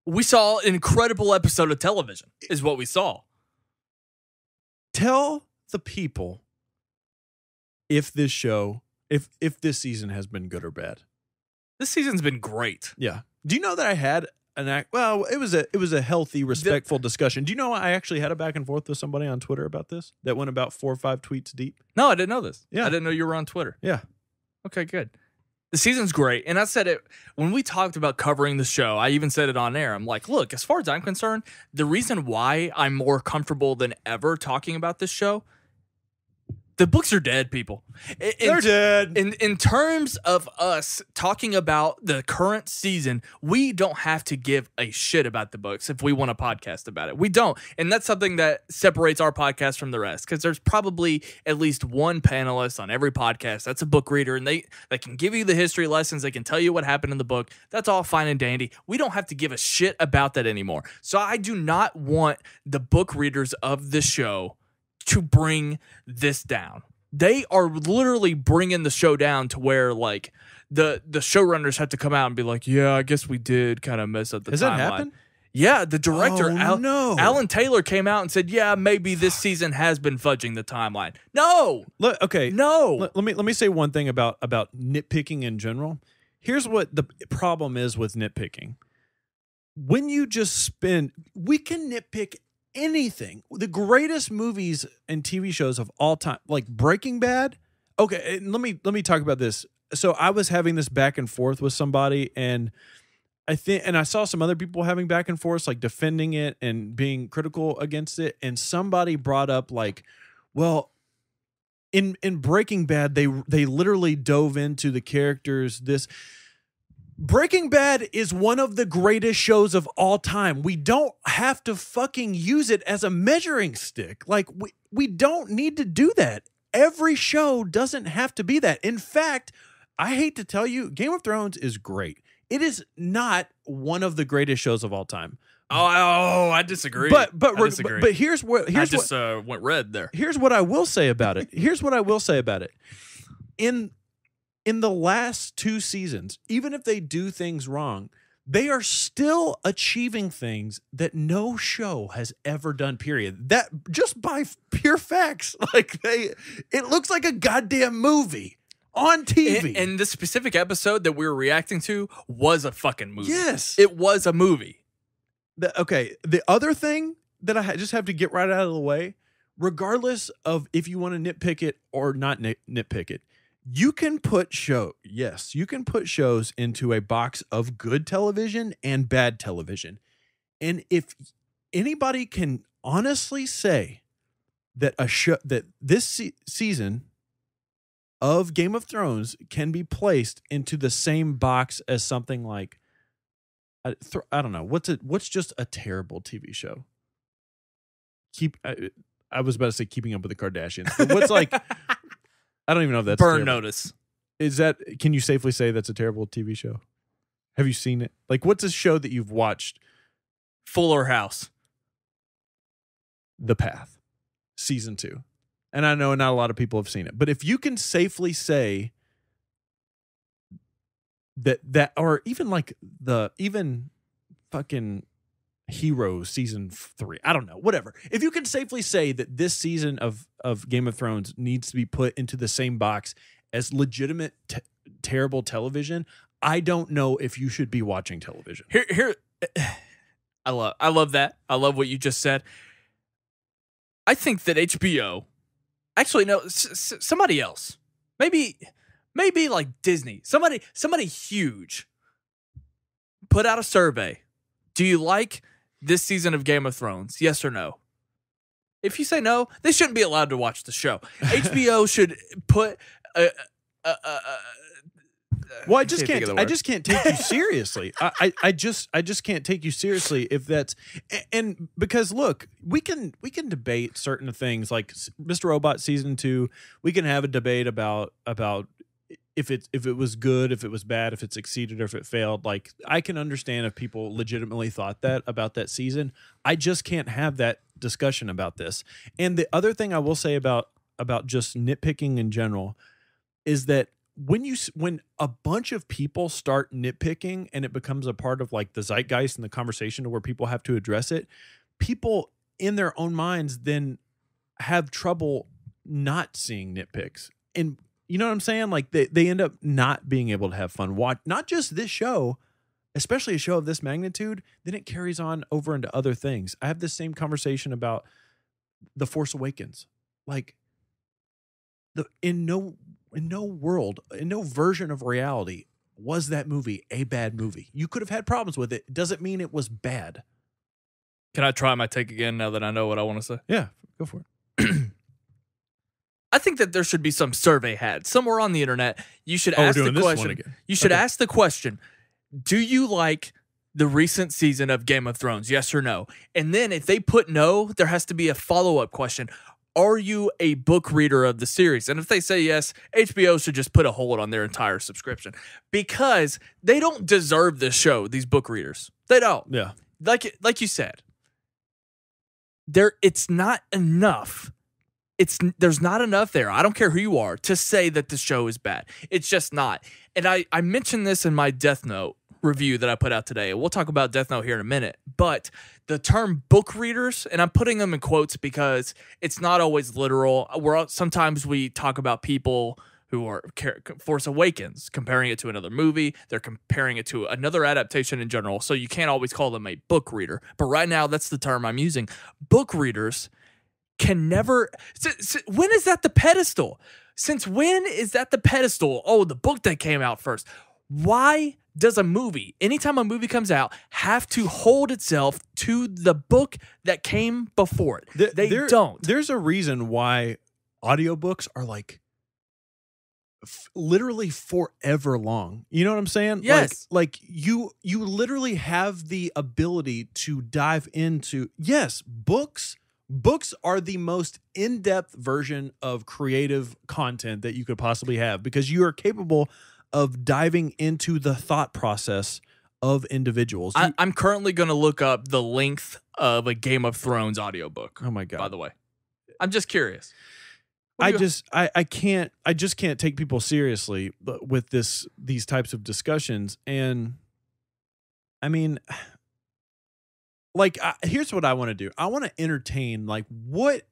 we saw an incredible episode of television is what we saw. Tell the people if this show, if this season has been good or bad. This season's been great. Yeah. Do you know that I had well, it was a healthy, respectful discussion. Do you know I actually had a back and forth with somebody on Twitter about this that went about 4 or 5 tweets deep? No, I didn't know this. Yeah. I didn't know you were on Twitter. Yeah. Okay, good. The season's great. And I said it when we talked about covering the show. I even said it on air. I'm like, look, as far as I'm concerned, the reason why I'm more comfortable than ever talking about this show, the books are dead, people. They're dead. In terms of us talking about the current season, we don't have to give a shit about the books if we want a podcast about it. We don't. And that's something that separates our podcast from the rest, because there's probably at least one panelist on every podcast that's a book reader, and they can give you the history lessons. They can tell you what happened in the book. That's all fine and dandy. We don't have to give a shit about that anymore. So I do not want the book readers of the show to bring this down. They are literally bringing the show down to where, like, the showrunners have to come out and be like, yeah, I guess we did kind of mess up the timeline. Has that happened? Yeah, the director, Alan Taylor, came out and said, yeah, maybe this season has been fudging the timeline. No. Okay. No. Let me say one thing about nitpicking in general. Here's what the problem is with nitpicking. When you just we can nitpick anything. The greatest movies and TV shows of all time, like Breaking Bad. Okay, let me talk about this. So I was having this back and forth with somebody, and I saw some other people having back and forth, like defending it and being critical against it. And somebody brought up like, well, in Breaking Bad, they literally dove into the characters. Breaking Bad is one of the greatest shows of all time. We don't have to fucking use it as a measuring stick. Like we don't need to do that. Every show doesn't have to be that. In fact, I hate to tell you, Game of Thrones is great. It is not one of the greatest shows of all time. Oh, I disagree. But here's what went red there. Here's what I will say about it. In the last 2 seasons, even if they do things wrong, they are still achieving things that no show has ever done, period. That just by pure facts. Like it looks like a goddamn movie on TV. And the specific episode that we were reacting to was a fucking movie. Yes. It was a movie. The other thing that I just have to get right out of the way, regardless of if you want to nitpick it or not nitpick it, you can put shows into a box of good television and bad television. And if anybody can honestly say that this season of Game of Thrones can be placed into the same box as something like, I don't know, what's just a terrible TV show? I was about to say Keeping Up with the Kardashians. But what's like, I don't even know if that's Burn terrible. Notice. Can you safely say that's a terrible TV show? Have you seen it? Like, what's a show that you've watched? Fuller House. The Path, season 2. And I know not a lot of people have seen it, but if you can safely say that, or even like even fucking Heroes season 3, I don't know, whatever. If you can safely say that this season of Game of Thrones needs to be put into the same box as legitimate terrible television, I don't know if you should be watching television. Here, I love that. I love what you just said. I think that HBO. Actually, no, somebody else. Maybe like Disney. Somebody huge put out a survey. Do you like this season of Game of Thrones? Yes or no? If you say no, they shouldn't be allowed to watch the show. HBO should put well, I just can't take you seriously. I just can't take you seriously if that's and because look, we can debate certain things like Mr. Robot season 2. We can have a debate about if it was good, if it was bad, if it succeeded or if it failed. Like I can understand if people legitimately thought that about that season. I just can't have that discussion about this. And the other thing I will say about just nitpicking in general is that when a bunch of people start nitpicking and it becomes a part of like the zeitgeist and the conversation to where people have to address it, people in their own minds then have trouble not seeing nitpicks. And you know what I'm saying? Like they end up not being able to have fun. Watch not just this show, especially a show of this magnitude, then it carries on over into other things. I have this same conversation about The Force Awakens. Like in no world, in no version of reality was that movie a bad movie. You could have had problems with it. It doesn't mean it was bad. Can I try my take again now that I know what I want to say? Yeah, go for it. I think that there should be some survey had somewhere on the internet. You should ask the question. You should ask the question, do you like the recent season of Game of Thrones? Yes or no? And then if they put no, there has to be a follow-up question. Are you a book reader of the series? And if they say yes, HBO should just put a hold on their entire subscription because they don't deserve this show, these book readers. They don't. Yeah. Like you said, it's not enough. There's not enough there. I don't care who you are to say that the show is bad. It's just not. And I mentioned this in my Death Note review that I put out today. We'll talk about Death Note here in a minute. But the term book readers, and I'm putting them in quotes because it's not always literal. Sometimes we talk about people who are Force Awakens, comparing it to another movie. They're comparing it to another adaptation in general. So you can't always call them a book reader. But right now, that's the term I'm using. Book readers can never... When is that the pedestal? Since when is that the pedestal? Oh, the book that came out first. Why does a movie, anytime a movie comes out, have to hold itself to the book that came before it? They don't. There's a reason why audiobooks are like literally forever long. You know what I'm saying? Yes. Like you literally have the ability to dive into, yes, books are the most in-depth version of creative content that you could possibly have because you are capable of diving into the thought process of individuals. I'm currently going to look up the length of a Game of Thrones audiobook. Oh my God. By the way, I'm just curious. I just can't take people seriously with these types of discussions. And I mean, like, here's what I want to do. I want to entertain, like, what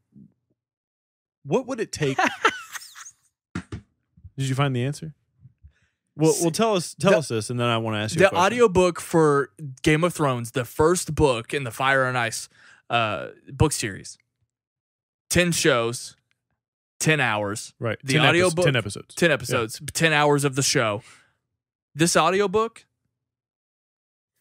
would it take? Did you find the answer? Well, tell us this, and then I want to ask you a question. The audiobook for Game of Thrones, the first book in the Fire and Ice book series, 10 shows, 10 hours. Right. The audiobook, 10 episodes. 10 episodes, yeah. 10 hours of the show. This audiobook,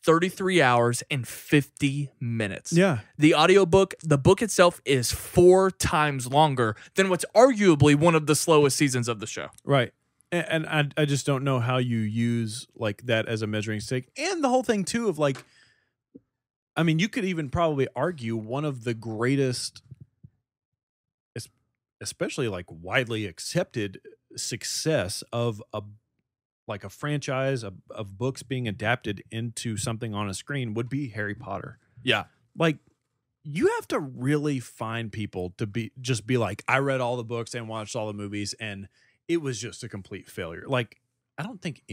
33 hours and 50 minutes. Yeah. The audiobook, the book itself is 4 times longer than what's arguably one of the slowest seasons of the show. Right. And I just don't know how you use like that as a measuring stick. And the whole thing too of like, I mean, you could even probably argue one of the greatest, especially like widely accepted success of a franchise of books being adapted into something on a screen would be Harry Potter. Yeah. Like, you have to really find people to be like, I read all the books and watched all the movies and it was just a complete failure. Like, I don't think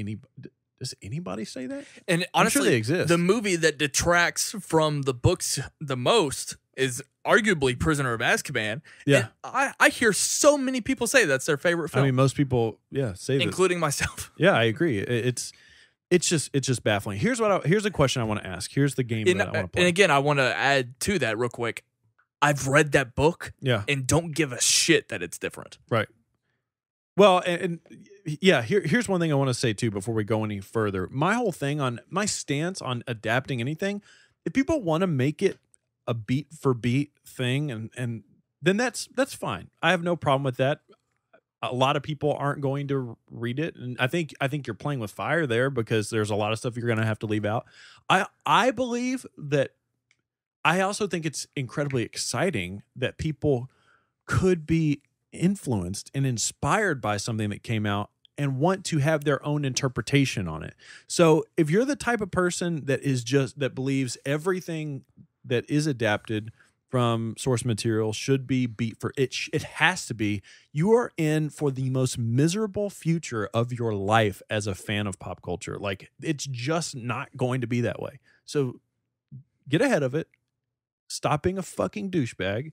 does anybody say that? And honestly, I'm sure they exist. The movie that detracts from the books the most is arguably Prisoner of Azkaban. Yeah. And I hear so many people say that's their favorite film. I mean, most people, say that. Including myself. Yeah, I agree. It's just baffling. Here's a question I want to ask. Here's the game that I want to play. And again, I want to add to that real quick. I've read that book. Yeah. And don't give a shit that it's different. Right. Well, and yeah, here's one thing I want to say too before we go any further. My stance on adapting anything, if people want to make it a beat for beat thing, and then that's fine. I have no problem with that. A lot of people aren't going to read it, and I think you're playing with fire there because there's a lot of stuff you're going to have to leave out. I believe that. I also think it's incredibly exciting that people could be influenced and inspired by something that came out and want to have their own interpretation on it. So if you're the type of person that believes everything that is adapted from source material should be beat for it, it has to be, you are in for the most miserable future of your life as a fan of pop culture. Like, it's just not going to be that way. So get ahead of it. Stop being a fucking douchebag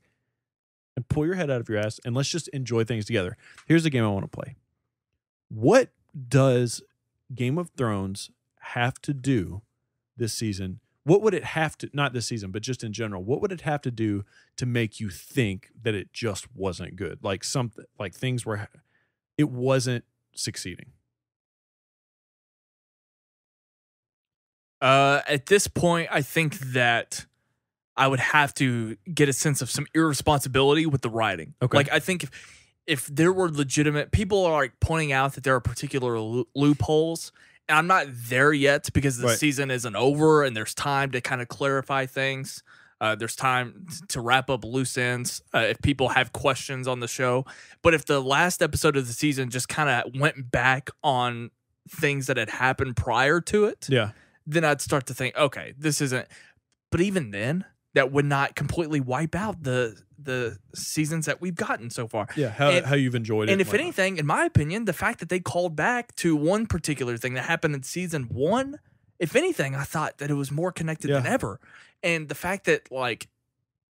and pull your head out of your ass, and let's just enjoy things together. Here's the game I want to play. What does Game of Thrones have to do this season? What would it have to, not this season, but just in general, what would it have to do to make you think that it just wasn't good? Like things were, it wasn't succeeding. At this point, I think that I would have to get a sense of some irresponsibility with the writing. Okay. Like, I think if there were legitimate people are like pointing out that there are particular loopholes, and I'm not there yet because the season isn't over and there's time to kind of clarify things. There's time to wrap up loose ends if people have questions on the show. But if the last episode of the season just kind of went back on things that had happened prior to it, then I'd start to think, okay, this isn't. But even then, that would not completely wipe out the seasons that we've gotten so far. Yeah, how you've enjoyed it. And if anything, in my opinion, the fact that they called back to one particular thing that happened in season 1 If anything, I thought that it was more connected than ever. And the fact that like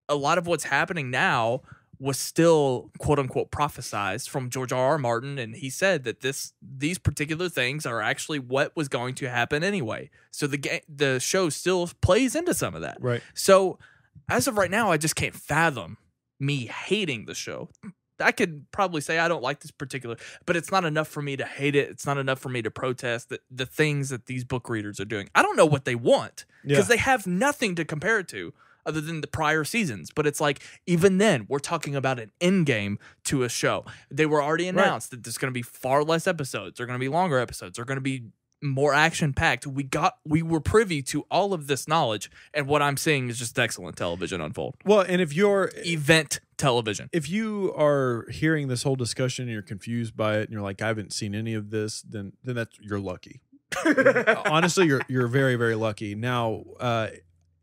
a lot of what's happening now was still quote unquote prophesized from George R.R. Martin, and he said that these particular things are actually what was going to happen anyway. So the show still plays into some of that. Right. So as of right now, I just can't fathom me hating the show. I could probably say I don't like this particular, but it's not enough for me to hate it. It's not enough for me to protest the things that these book readers are doing. I don't know what they want because they have nothing to compare it to other than the prior seasons. But it's like, even then, we're talking about an end game to a show. They were already announced that there's going to be far less episodes. They're going to be longer episodes. They're going to be more action-packed. We were privy to all of this knowledge, and what I'm seeing is just excellent television unfold. Well, and if you're event television, if you are hearing this whole discussion and you're confused by it, and you're like, I haven't seen any of this, then you're lucky. Honestly, you're very, very lucky. Now,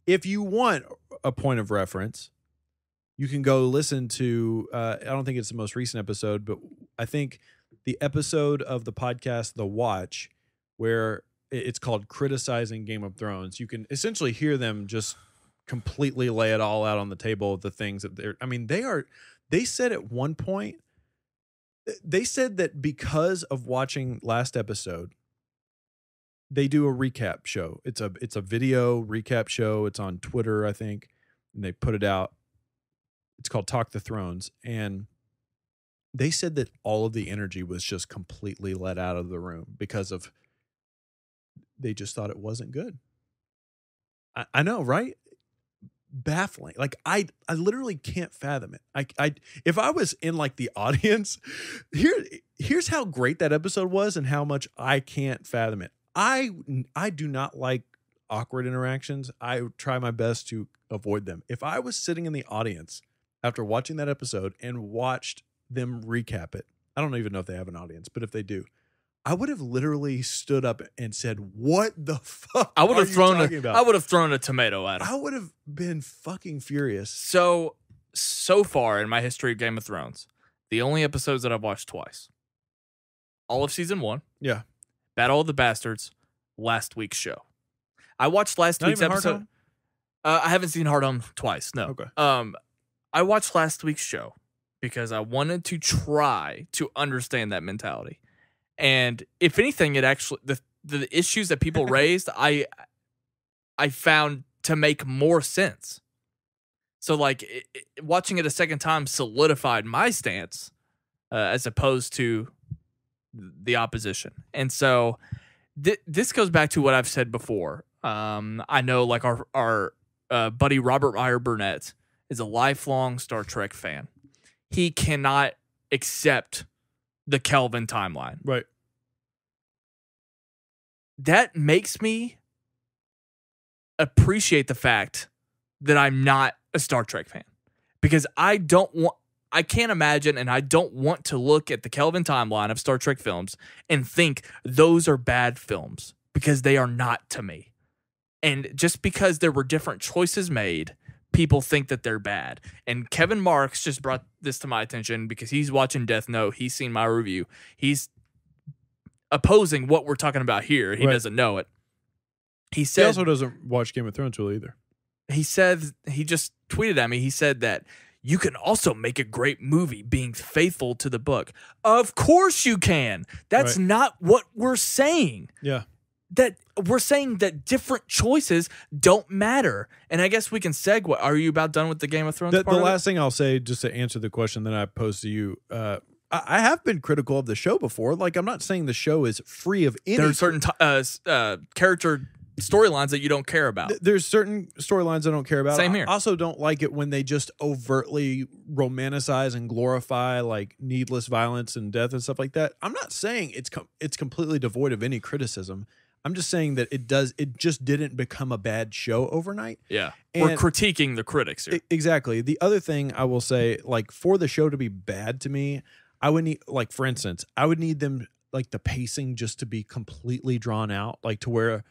if you want a point of reference, you can go listen to. I don't think it's the most recent episode, but I think the episode of the podcast, The Watch, where it's called Criticizing Game of Thrones. You can essentially hear them just completely lay it all out on the table of the things that they said at one point, they said that because of watching last episode, they do a recap show. It's a video recap show. It's on Twitter, I think, and they put it out. It's called Talk the Thrones. And they said that all of the energy was just completely let out of the room because of they just thought it wasn't good. I know, right? Baffling. Like I literally can't fathom it. I if I was in like the audience, here's how great that episode was and how much I can't fathom it. I do not like awkward interactions. I try my best to avoid them. If I was sitting in the audience after watching that episode and watched them recap it, I don't even know if they have an audience, but if they do, I would have literally stood up and said, "What the fuck?" I would have thrown a tomato at him. I would have been fucking furious. So far in my history of Game of Thrones, the only episodes that I've watched twice, all of season 1, Battle of the Bastards, last week's show. I watched last week's episode. I haven't seen Hard Home twice. No. Okay. I watched last week's show because I wanted to try to understand that mentality. And if anything, it actually the issues that people raised, I found to make more sense. So like watching it a second time solidified my stance as opposed to the opposition. And so this goes back to what I've said before. I know like our buddy Robert Meyer Burnett is a lifelong Star Trek fan. He cannot accept the Kelvin timeline. Right. That makes me appreciate the fact that I'm not a Star Trek fan, because I can't imagine, and I don't want to look at the Kelvin timeline of Star Trek films and think those are bad films, because they are not to me. And just because there were different choices made, people think that they're bad. And Kevin Marks just brought this to my attention because he's watching Death Note. He's seen my review. He's opposing what we're talking about here. He doesn't know it. He also doesn't watch Game of Thrones really either. He said, he just tweeted at me. He said that you can also make a great movie being faithful to the book. Of course you can. That's not what we're saying. Yeah. That we're saying that different choices don't matter. And I guess we can segue. Are you about done with the Game of Thrones part? The last thing I'll say, just to answer the question that I posed to you, I have been critical of the show before. Like, I'm not saying the show is free of any. There are certain character storylines that you don't care about. There's certain storylines I don't care about. Same here. I also don't like it when they just overtly romanticize and glorify like needless violence and death and stuff like that. I'm not saying it's completely devoid of any criticism. I'm just saying that it just didn't become a bad show overnight. Yeah. We're critiquing the critics here. Exactly. The other thing I will say, like, for the show to be bad to me, I would need, like, for instance, I would need them, like, the pacing just to be completely drawn out, like, to where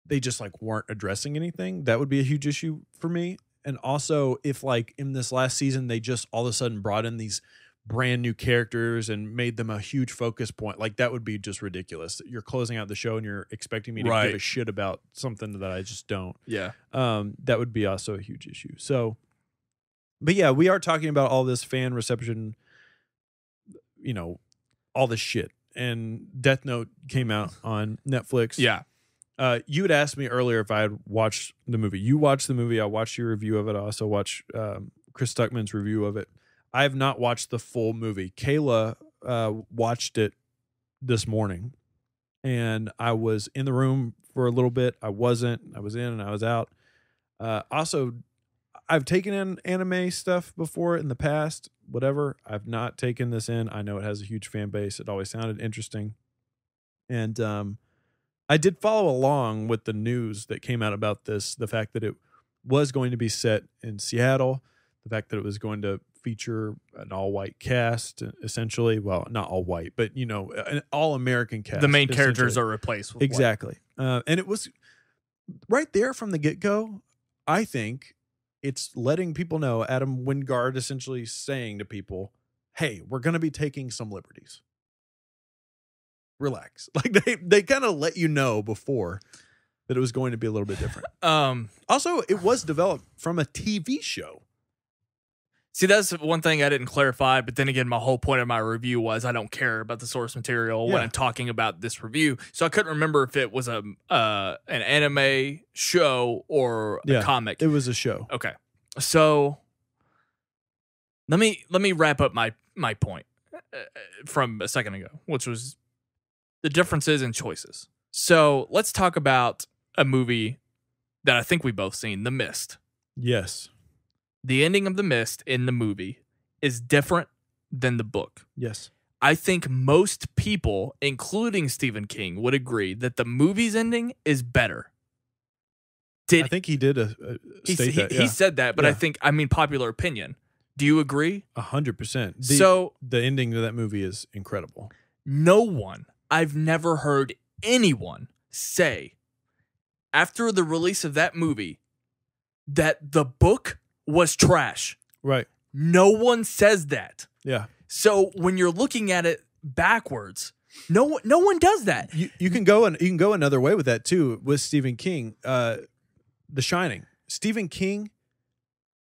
they just, like, weren't addressing anything. That would be a huge issue for me. And also, if, like, in this last season, they just all of a sudden brought in these brand new characters and made them a huge focus point. Like that would be just ridiculous. You're closing out the show and you're expecting me to give a shit about something that I just don't. Yeah. That would be also a huge issue. So, but yeah, we are talking about all this fan reception, you know, all this shit. And Death Note came out on Netflix. Yeah. You had asked me earlier if I had watched the movie. You watched the movie. I watched your review of it. I also watched Chris Stuckman's review of it. I have not watched the full movie. Kayla watched it this morning, and I was in the room for a little bit. I wasn't. I was in and I was out. Also, I've taken in anime stuff before in the past, whatever. I've not taken this in. I know it has a huge fan base. It always sounded interesting. And I did follow along with the news that came out about this, the fact that it was going to be set in Seattle, the fact that it was going to feature an all-white cast, essentially. Well, not all white, but, you know, an all-American cast. The main characters are replaced with exactly. And it was right there from the get-go. I think it's letting people know, Adam Wingard essentially saying to people, hey, we're going to be taking some liberties. Relax. Like they kind of let you know before that it was going to be a little bit different. Also, it was developed from a TV show. See, that's one thing I didn't clarify, but then again, my whole point of my review was I don't care about the source material when I'm talking about this review. So I couldn't remember if it was an anime show or a comic. It was a show. Okay. So let me wrap up my point from a second ago, which was the differences in choices. So let's talk about a movie that I think we both seen, The Mist. Yes. The ending of The Mist in the movie is different than the book. Yes. I think most people, including Stephen King, would agree that the movie's ending is better. I think he did state that. He said that, but I mean popular opinion. Do you agree? 100%. So the ending of that movie is incredible. I've never heard anyone say after the release of that movie that the book was trash. Right. No one says that. Yeah. So when you're looking at it backwards, no one does that. You can go another way with that too with Stephen King. The Shining. Stephen King,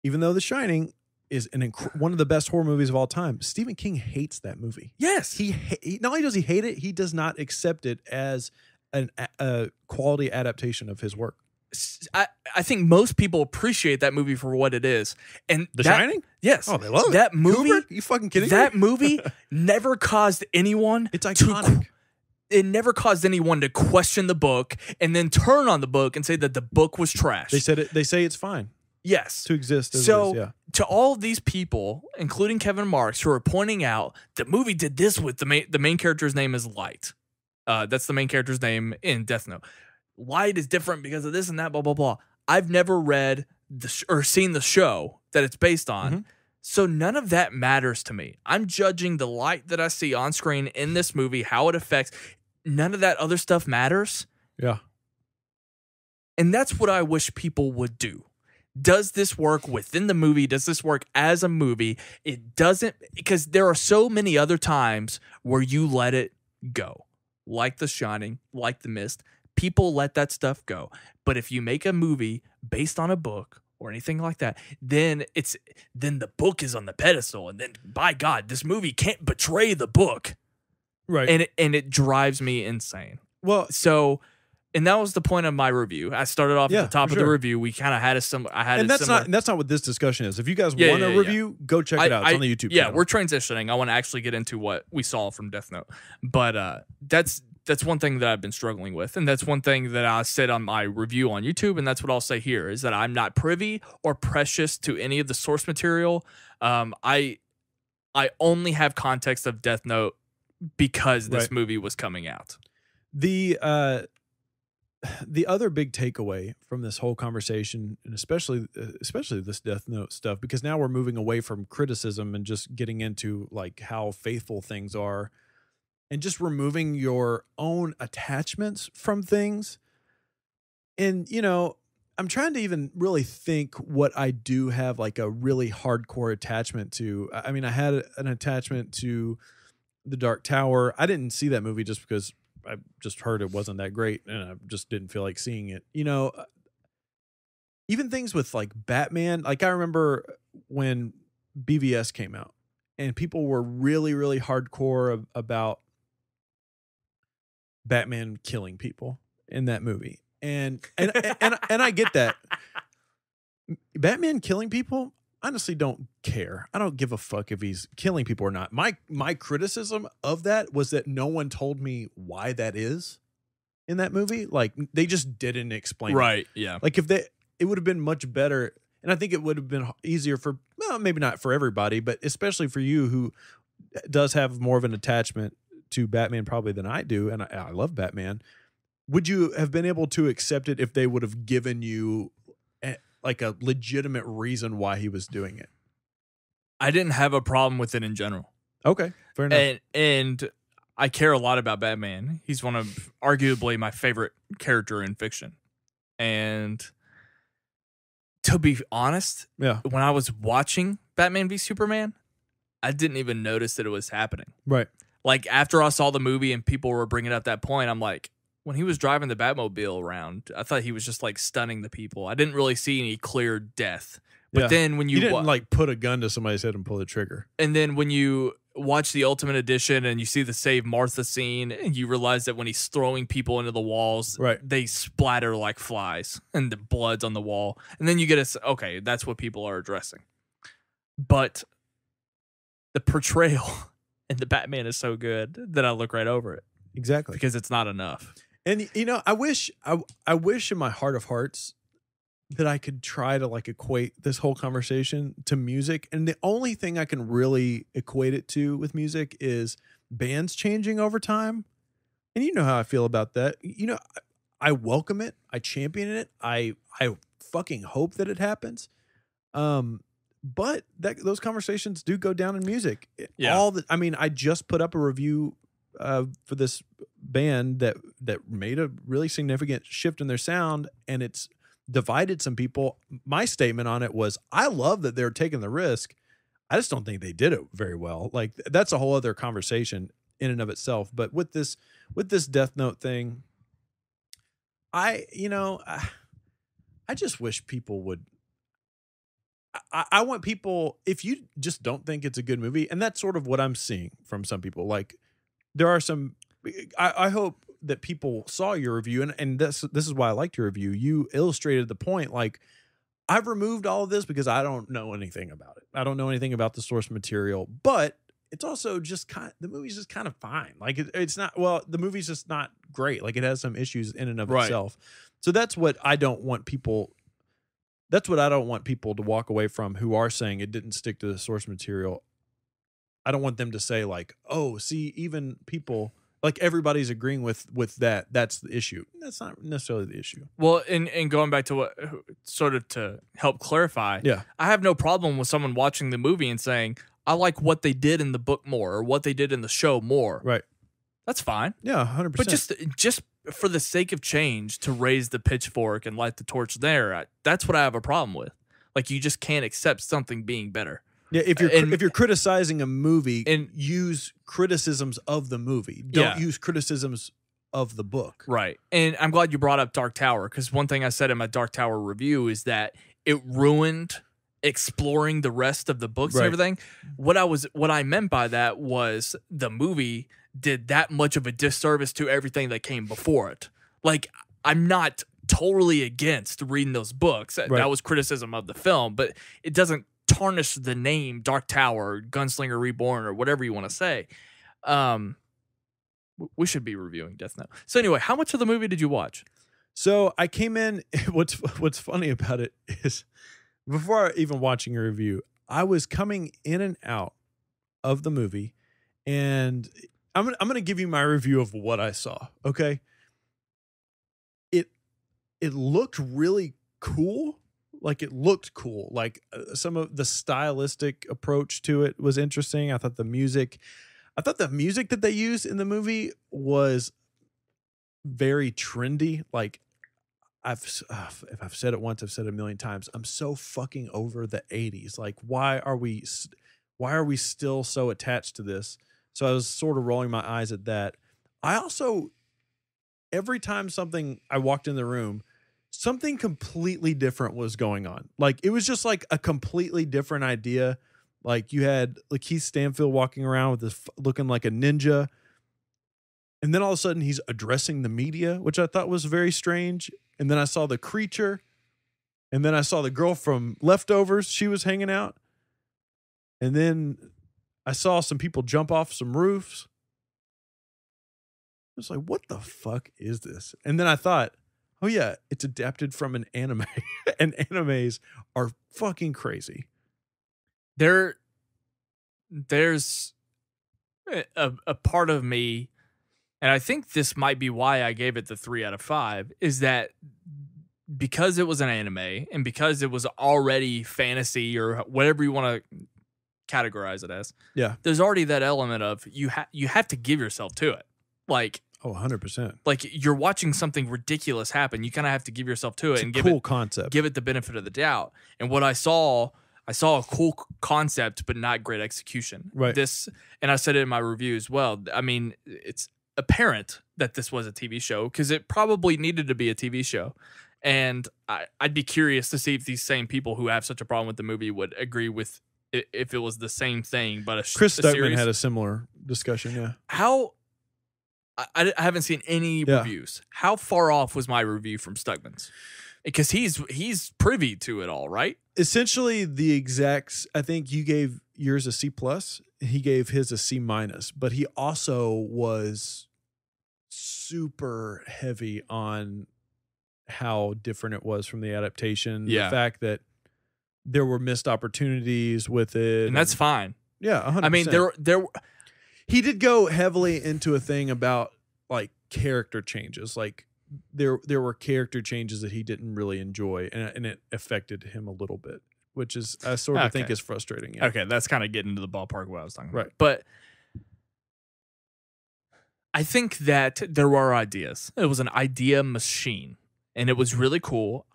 even though The Shining is one of the best horror movies of all time, Stephen King hates that movie. Yes. He not only does he hate it, he does not accept it as a quality adaptation of his work. I think most people appreciate that movie for what it is. And The Shining? Yes. Oh, they love it. That movie, Kubrick? You fucking kidding me? That movie never caused anyone It's iconic. It never caused anyone to question the book and then turn on the book and say that the book was trash. They say it's fine. Yes. To exist as so, it is, yeah. To all of these people, including Kevin Marks, who are pointing out the movie did this with the main character's name is Light. That's the main character's name in Death Note. Light is different because of this and that, blah, blah, blah. I've never read or seen the show that it's based on. Mm-hmm. So none of that matters to me. I'm judging the light that I see on screen in this movie, how it affects. None of that other stuff matters. Yeah. And that's what I wish people would do. Does this work within the movie? Does this work as a movie? It doesn't, because there are so many other times where you let it go. Like The Shining, like The Mist. People let that stuff go. But if you make a movie based on a book or anything like that, then the book is on the pedestal. And then, by God, this movie can't betray the book. Right. And it drives me insane. Well, so, and that was the point of my review. I started off at the top of the review. We kind of had that's not what this discussion is. If you guys want a review, go check it out. It's on the YouTube channel. Yeah, we're transitioning. I want to actually get into what we saw from Death Note. But that's one thing that I've been struggling with. And that's one thing that I said on my review on YouTube. And that's what I'll say here is that I'm not privy or precious to any of the source material. I only have context of Death Note because this movie was coming out. The other big takeaway from this whole conversation, and especially this Death Note stuff, because now we're moving away from criticism and just getting into like how faithful things are and just removing your own attachments from things. And, you know, I'm trying to even really think what I do have like a really hardcore attachment to. I mean, I had an attachment to The Dark Tower. I didn't see that movie just because I just heard it wasn't that great and I just didn't feel like seeing it. You know, even things with like Batman, like I remember when BVS came out and people were really, really hardcore about Batman killing people in that movie. And I get that. Batman killing people, honestly don't care. I don't give a fuck if he's killing people or not. My criticism of that was that no one told me why that is in that movie. Like they just didn't explain right, it. yeah. Like it would have been much better, and I think it would have been easier for, well, maybe not for everybody, but especially for you who does have more of an attachment to Batman probably than I do, and I love Batman. Would you have been able to accept it if they would have given you like a legitimate reason why he was doing it? I didn't have a problem with it in general. Okay, fair enough. And I care a lot about Batman. He's one of arguably my favorite character in fiction. And to be honest, yeah, when I was watching Batman v Superman, I didn't even notice that it was happening. Right. Like after I saw the movie and people were bringing up that point, I'm like, when he was driving the Batmobile around, I thought he was just like stunning the people. I didn't really see any clear death. But then when you didn't like put a gun to somebody's head and pull the trigger. And then when you watch the Ultimate Edition and you see the Save Martha scene, and you realize that when he's throwing people into the walls, right, they splatter like flies and the blood's on the wall. And then you get okay, that's what people are addressing. But the portrayal in the Batman is so good that I look right over it. Exactly. Because it's not enough. And you know, I wish in my heart of hearts that I could try to like equate this whole conversation to music. And the only thing I can really equate it to with music is bands changing over time. And you know how I feel about that. You know, I welcome it. I champion it. I fucking hope that it happens. But those conversations do go down in music. Yeah. I mean, I just put up a review for this band that made a really significant shift in their sound, and it's divided some people. My statement on it was, I love that they're taking the risk. I just don't think they did it very well. Like that's a whole other conversation in and of itself. But with this Death Note thing, I just wish people would. I want people, if you just don't think it's a good movie, and that's sort of what I'm seeing from some people, like there are some, I hope that people saw your review, and this is why I liked your review. You illustrated the point, like, I've removed all of this because I don't know anything about it. I don't know anything about the source material, but it's also just the movie's just kind of fine. Like it's not, well, the movie's just not great. Like it has some issues in and of itself. So that's what I don't want people to walk away from who are saying it didn't stick to the source material. I don't want them to say like, oh, see, even people, like everybody's agreeing with that. That's the issue. That's not necessarily the issue. Well, and going back to what, sort of to help clarify, yeah, I have no problem with someone watching the movie and saying, I like what they did in the book more or what they did in the show more. Right. That's fine. Yeah, 100%. But just for the sake of change, to raise the pitchfork and light the torch there, that's what I have a problem with. Like, you just can't accept something being better. Yeah, if you're criticizing a movie, and use criticisms of the movie. Don't use criticisms of the book. Right. And I'm glad you brought up Dark Tower, because one thing I said in my Dark Tower review is that it ruined exploring the rest of the books and everything. What I meant by that was the movie did that much of a disservice to everything that came before it. Like, I'm not totally against reading those books. That was criticism of the film, but it doesn't tarnish the name Dark Tower, Gunslinger Reborn, or whatever you want to say. We should be reviewing Death Note. So anyway, how much of the movie did you watch? So I came in. What's funny about it is, before even watching a review, I was coming in and out of the movie, and I'm going to give you my review of what I saw. Okay. It looked really cool. Like it looked cool. Like some of the stylistic approach to it was interesting. I thought the music that they used in the movie was very trendy. Like if I've said it once, I've said it a million times. I'm so fucking over the 80s. Like, why are we still so attached to this? So I was sort of rolling my eyes at that. I also, every time I walked in the room, something completely different was going on. Like, it was just like a completely different idea. Like, you had Lakeith Stanfield walking around with this looking like a ninja. And then all of a sudden he's addressing the media, which I thought was very strange. And then I saw the creature. And then I saw the girl from Leftovers. She was hanging out. And then I saw some people jump off some roofs. I was like, what the fuck is this? And then I thought, oh yeah, it's adapted from an anime. And animes are fucking crazy. There's a part of me, and I think this might be why I gave it the 3 out of 5, is that because it was an anime and because it was already fantasy or whatever you want to categorize it as, yeah, there's already that element of you have to give yourself to it. Like, 100%. Like, you're watching something ridiculous happen. You kind of have to give yourself to it and give it the benefit of the doubt. And what I saw a cool concept, but not great execution. Right. And I said it in my review as well. I mean, it's apparent that this was a TV show because it probably needed to be a TV show. And I'd be curious to see if these same people who have such a problem with the movie would agree with if it was the same thing, but Chris Stuckman had a similar discussion. Yeah. How I haven't seen any reviews. How far off was my review from Stuckman's? Because he's privy to it all, right? Essentially the exact. I think you gave yours a C+. He gave his a C-, but he also was super heavy on how different it was from the adaptation. Yeah. The fact that there were missed opportunities with it. And that's fine. Yeah, 100%. I mean, there he did go heavily into a thing about like character changes. Like there were character changes that he didn't really enjoy, and it affected him a little bit, which is I sort of think is frustrating. Yeah. Okay, that's kind of getting into the ballpark of what I was talking about. Right. But I think that there were ideas. It was an idea machine, and it was really cool.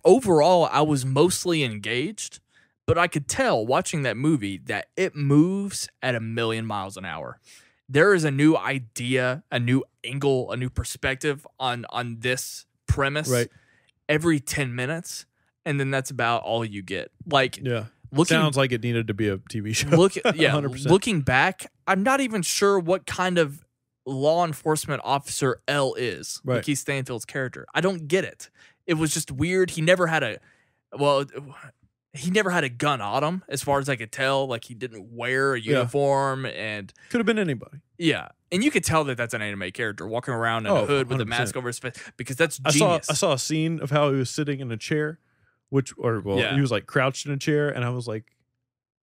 Overall, I was mostly engaged, but I could tell watching that movie that it moves at 1,000,000 miles an hour. There is a new idea, a new angle, a new perspective on this premise every 10 minutes, and then that's about all you get. Like, sounds like it needed to be a TV show. 100%. Looking back, I'm not even sure what kind of law enforcement officer L is. Right. Keith Stanfield's character. I don't get it. It was just weird. He never had a gun on him, as far as I could tell. Like, he didn't wear a uniform, and could have been anybody. Yeah, and you could tell that that's an anime character walking around in a hood with 100%. A mask over his face, because that's genius. I saw a scene of how he was sitting in a chair, he was like crouched in a chair, and I was like,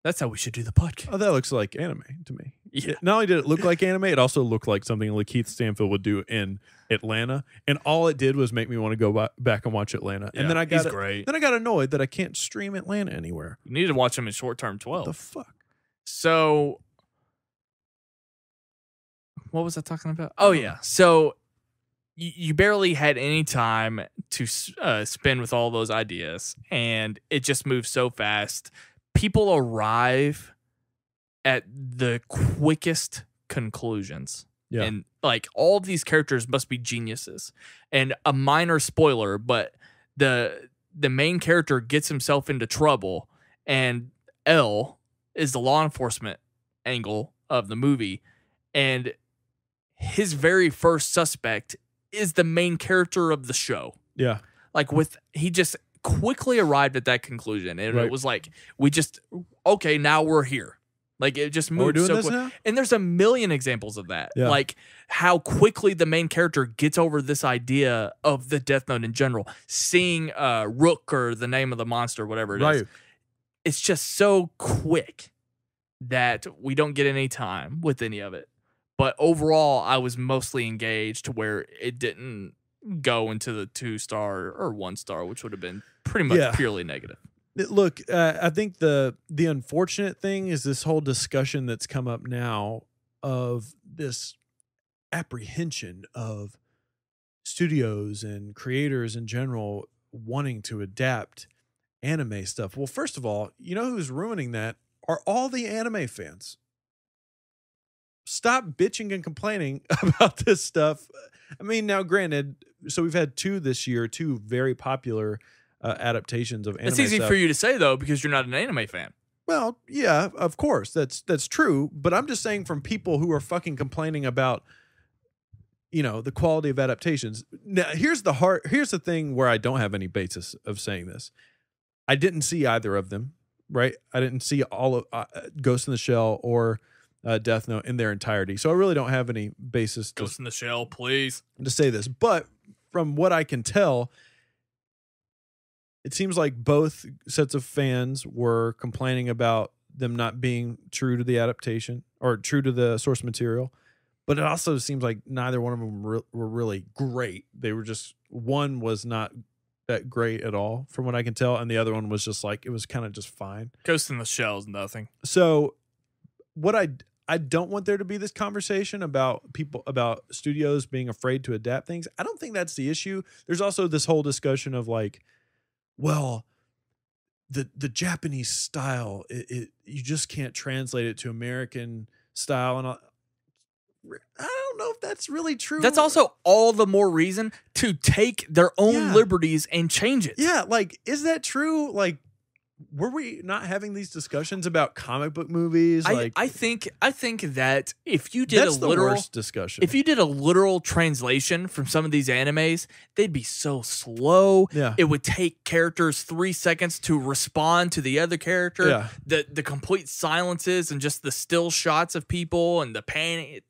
that's how we should do the podcast. Oh, that looks like anime to me. Yeah. Not only did it look like anime, it also looked like something Lakeith Stanfield would do in Atlanta. And all it did was make me want to go back and watch Atlanta. Yeah, and then he's great. Then I got annoyed that I can't stream Atlanta anywhere. You need to watch him in Short Term 12. What the fuck? So, what was I talking about? Oh, yeah. So, you barely had any time to spend with all those ideas, and it just moves so fast. People arrive at the quickest conclusions. Yeah. And like, all of these characters must be geniuses. And a minor spoiler, but the main character gets himself into trouble, and L is the law enforcement angle of the movie, and his very first suspect is the main character of the show. Yeah. Like, he just quickly arrived at that conclusion, and it was like, now we're here. Like, it just moved so quick. Now? And there's a million examples of that. Yeah. Like, how quickly the main character gets over this idea of the Death Note in general. Seeing Rook, or the name of the monster, whatever it is. It's just so quick that we don't get any time with any of it. But overall, I was mostly engaged to where it didn't go into the 2-star or 1-star, which would have been pretty much purely negative. Look, I think the unfortunate thing is this whole discussion that's come up now of this apprehension of studios and creators in general wanting to adapt anime stuff. Well, first of all, you know who's ruining that are all the anime fans. Stop bitching and complaining about this stuff. I mean, now granted, so we've had two this year, two very popular adaptations of anime. It's easy stuff. for you to say though because you're not an anime fan. Well, yeah, of course, that's true. But I'm just saying, from people who are fucking complaining about, you know, the quality of adaptations. Now, here's the thing where I don't have any basis of saying this. I didn't see either of them, right? I didn't see all of Ghost in the Shell or Death Note in their entirety, so I really don't have any basis Ghost in the Shell, please, to say this. But from what I can tell, it seems like both sets of fans were complaining about them not being true to the adaptation or true to the source material. But it also seems like neither one of them were really great. They were just, one was not that great at all from what I can tell, and the other one was just like, it was kind of just fine. Ghost in the Shell is nothing. So what I don't want there to be this conversation about studios being afraid to adapt things. I don't think that's the issue. There's also this whole discussion of like, well, the Japanese style, you just can't translate it to American style. And I don't know if that's really true. That's also all the more reason to take their own liberties and change it. Yeah, like, is that true? Like, were we not having these discussions about comic book movies? I think that if you did the worst discussion. If you did a literal translation from some of these animes, they'd be so slow. Yeah. It would take characters 3 seconds to respond to the other character. Yeah. The complete silences and just the still shots of people and the panic.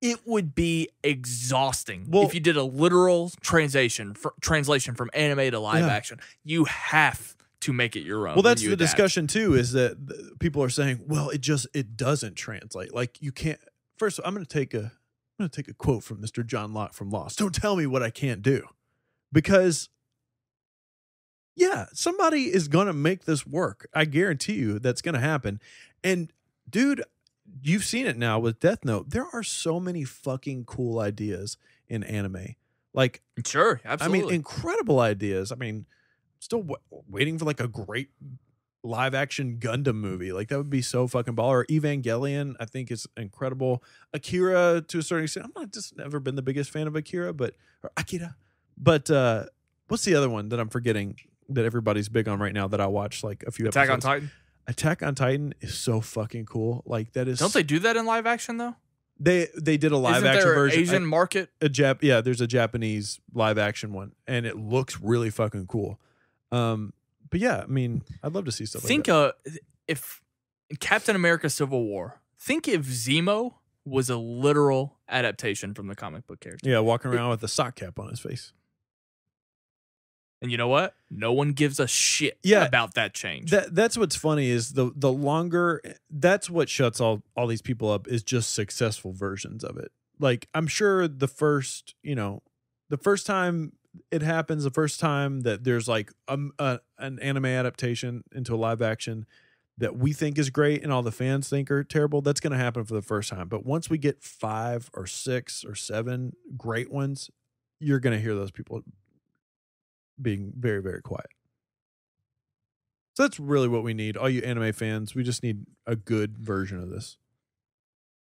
It would be exhausting if you did a literal translation from anime to live action. You have to make it your own. Well, that's the discussion too, is that people are saying, well, it doesn't translate. Like, you can't. First, I'm going to take a quote from Mr. John Locke from Lost. Don't tell me what I can't do, because somebody is going to make this work. I guarantee you that's going to happen. And dude, you've seen it now with Death Note. There are so many fucking cool ideas in anime. Like, sure, absolutely. I mean, incredible ideas. I mean, still waiting for like a great live action Gundam movie. Like, that would be so fucking baller. Or Evangelion, I think, is incredible. Akira, to a certain extent. I'm not just never been the biggest fan of Akira, or Akira. But what's the other one that I'm forgetting that everybody's big on right now that I watched like a few Attack episodes? on Titan. Attack on Titan is so fucking cool. Like, that is. Don't they do that in live action though? They did a live action version. Asian market? There's a Japanese live action one, and it looks really fucking cool. But yeah, I mean, I'd love to see stuff like that. If in Captain America Civil War, think if Zemo was a literal adaptation from the comic book character. Yeah, walking around with a sock cap on his face. And you know what? No one gives a shit about that change. That's what's funny is the longer, that's what shuts all these people up, is just successful versions of it. Like, I'm sure the first time it happens, the first time that there's like an anime adaptation into a live action that we think is great and all the fans think are terrible, that's going to happen for the first time. But once we get 5 or 6 or 7 great ones, you're going to hear those people being very, very quiet. So that's really what we need. All you anime fans, we just need a good version of this,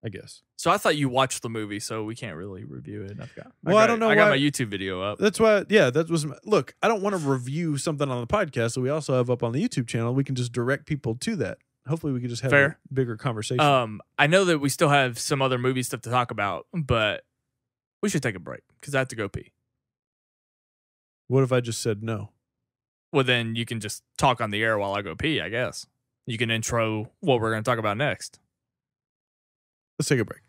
I guess. So I thought you watched the movie, so we can't really review it. I don't know. I got my YouTube video up. That's why. Yeah, that was. Look, I don't want to review something on the podcast, so we also have up on the YouTube channel. We can just direct people to that. Hopefully, we can just have a bigger conversation. I know that we still have some other movie stuff to talk about, but we should take a break because I have to go pee. What if I just said no? Well, then you can just talk on the air while I go pee, I guess. You can intro what we're going to talk about next. Let's take a break.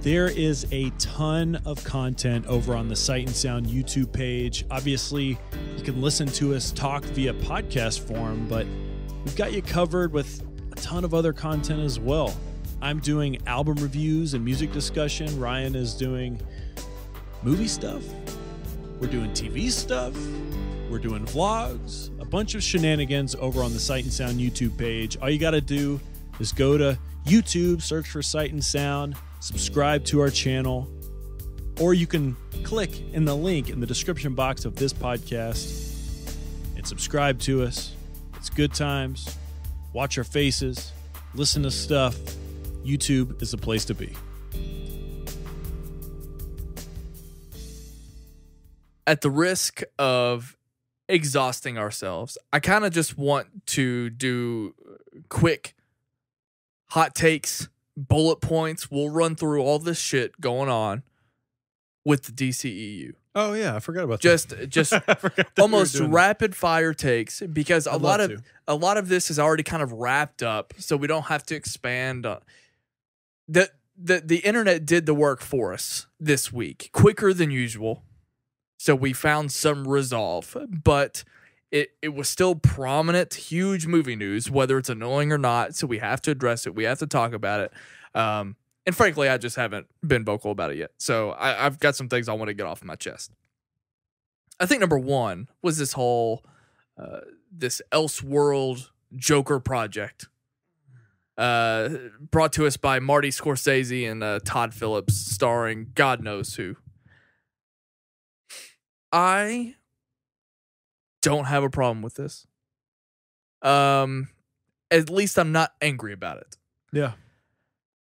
There is a ton of content over on the Sight and Sound YouTube page. Obviously, you can listen to us talk via podcast form, but we've got you covered with a ton of other content as well. I'm doing album reviews and music discussion. Ryan is doing movie stuff. We're doing TV stuff. We're doing vlogs. A bunch of shenanigans over on the Sight and Sound YouTube page. All you got to do is go to YouTube, search for Sight and Sound, subscribe to our channel, or you can click in the link in the description box of this podcast and subscribe to us. It's good times. Watch our faces. Listen to stuff. YouTube is the place to be. At the risk of exhausting ourselves, I kind of just want to do quick hot takes, bullet points. We'll run through all this shit going on with the DCEU. Oh yeah, I forgot about that. Just almost rapid fire takes, because a lot of this is already kind of wrapped up, so we don't have to expand on the internet did the work for us this week, quicker than usual. So we found some resolve, but it was still prominent, huge movie news, whether it's annoying or not. So we have to address it. We have to talk about it. And frankly, I just haven't been vocal about it yet. So I've got some things I want to get off my chest. I think number one was this whole this Elseworld Joker project brought to us by Marty Scorsese and Todd Phillips, starring God knows who. I don't have a problem with this. At least I'm not angry about it. Yeah.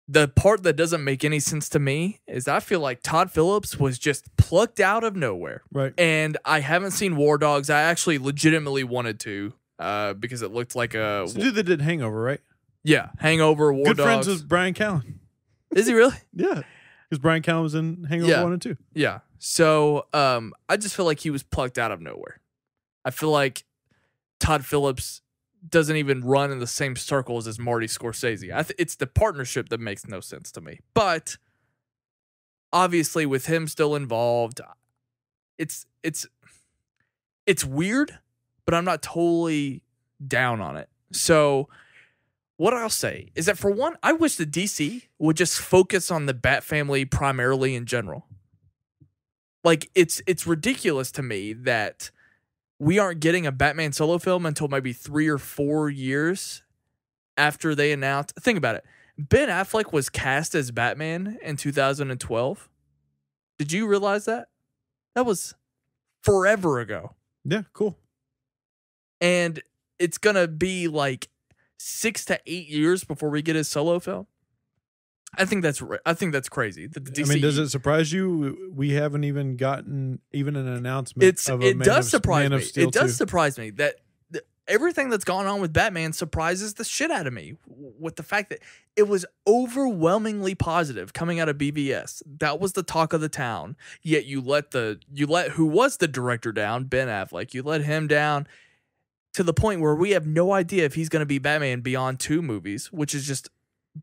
The part that doesn't make any sense to me is I feel like Todd Phillips was just plucked out of nowhere. Right. And I haven't seen War Dogs. I actually legitimately wanted to because it looked like a... It's the dude that did Hangover, right? Yeah. Hangover, War Dogs. Good friends with Brian Callen. Is he really? Yeah. Because Brian Callen was in Hangover 1 and 2. Yeah. So I just feel like he was plucked out of nowhere. I feel like Todd Phillips doesn't even run in the same circles as Marty Scorsese. It's the partnership that makes no sense to me. But obviously, with him still involved, it's weird, but I'm not totally down on it. So what I'll say is that, for one, I wish the DC would just focus on the Bat family primarily in general. Like, it's ridiculous to me that we aren't getting a Batman solo film until maybe 3 or 4 years after they announced. Think about it. Ben Affleck was cast as Batman in 2012. Did you realize that? That was forever ago. Yeah, cool. And it's going to be like 6 to 8 years before we get his solo film. I think that's crazy. The DC, I mean, does it surprise you? We haven't even gotten even an announcement. It does surprise me that everything that's gone on with Batman surprises the shit out of me. With the fact that it was overwhelmingly positive coming out of BVS, that was the talk of the town. Yet you let who was the director down, Ben Affleck. You let him down to the point where we have no idea if he's going to be Batman beyond 2 movies, which is just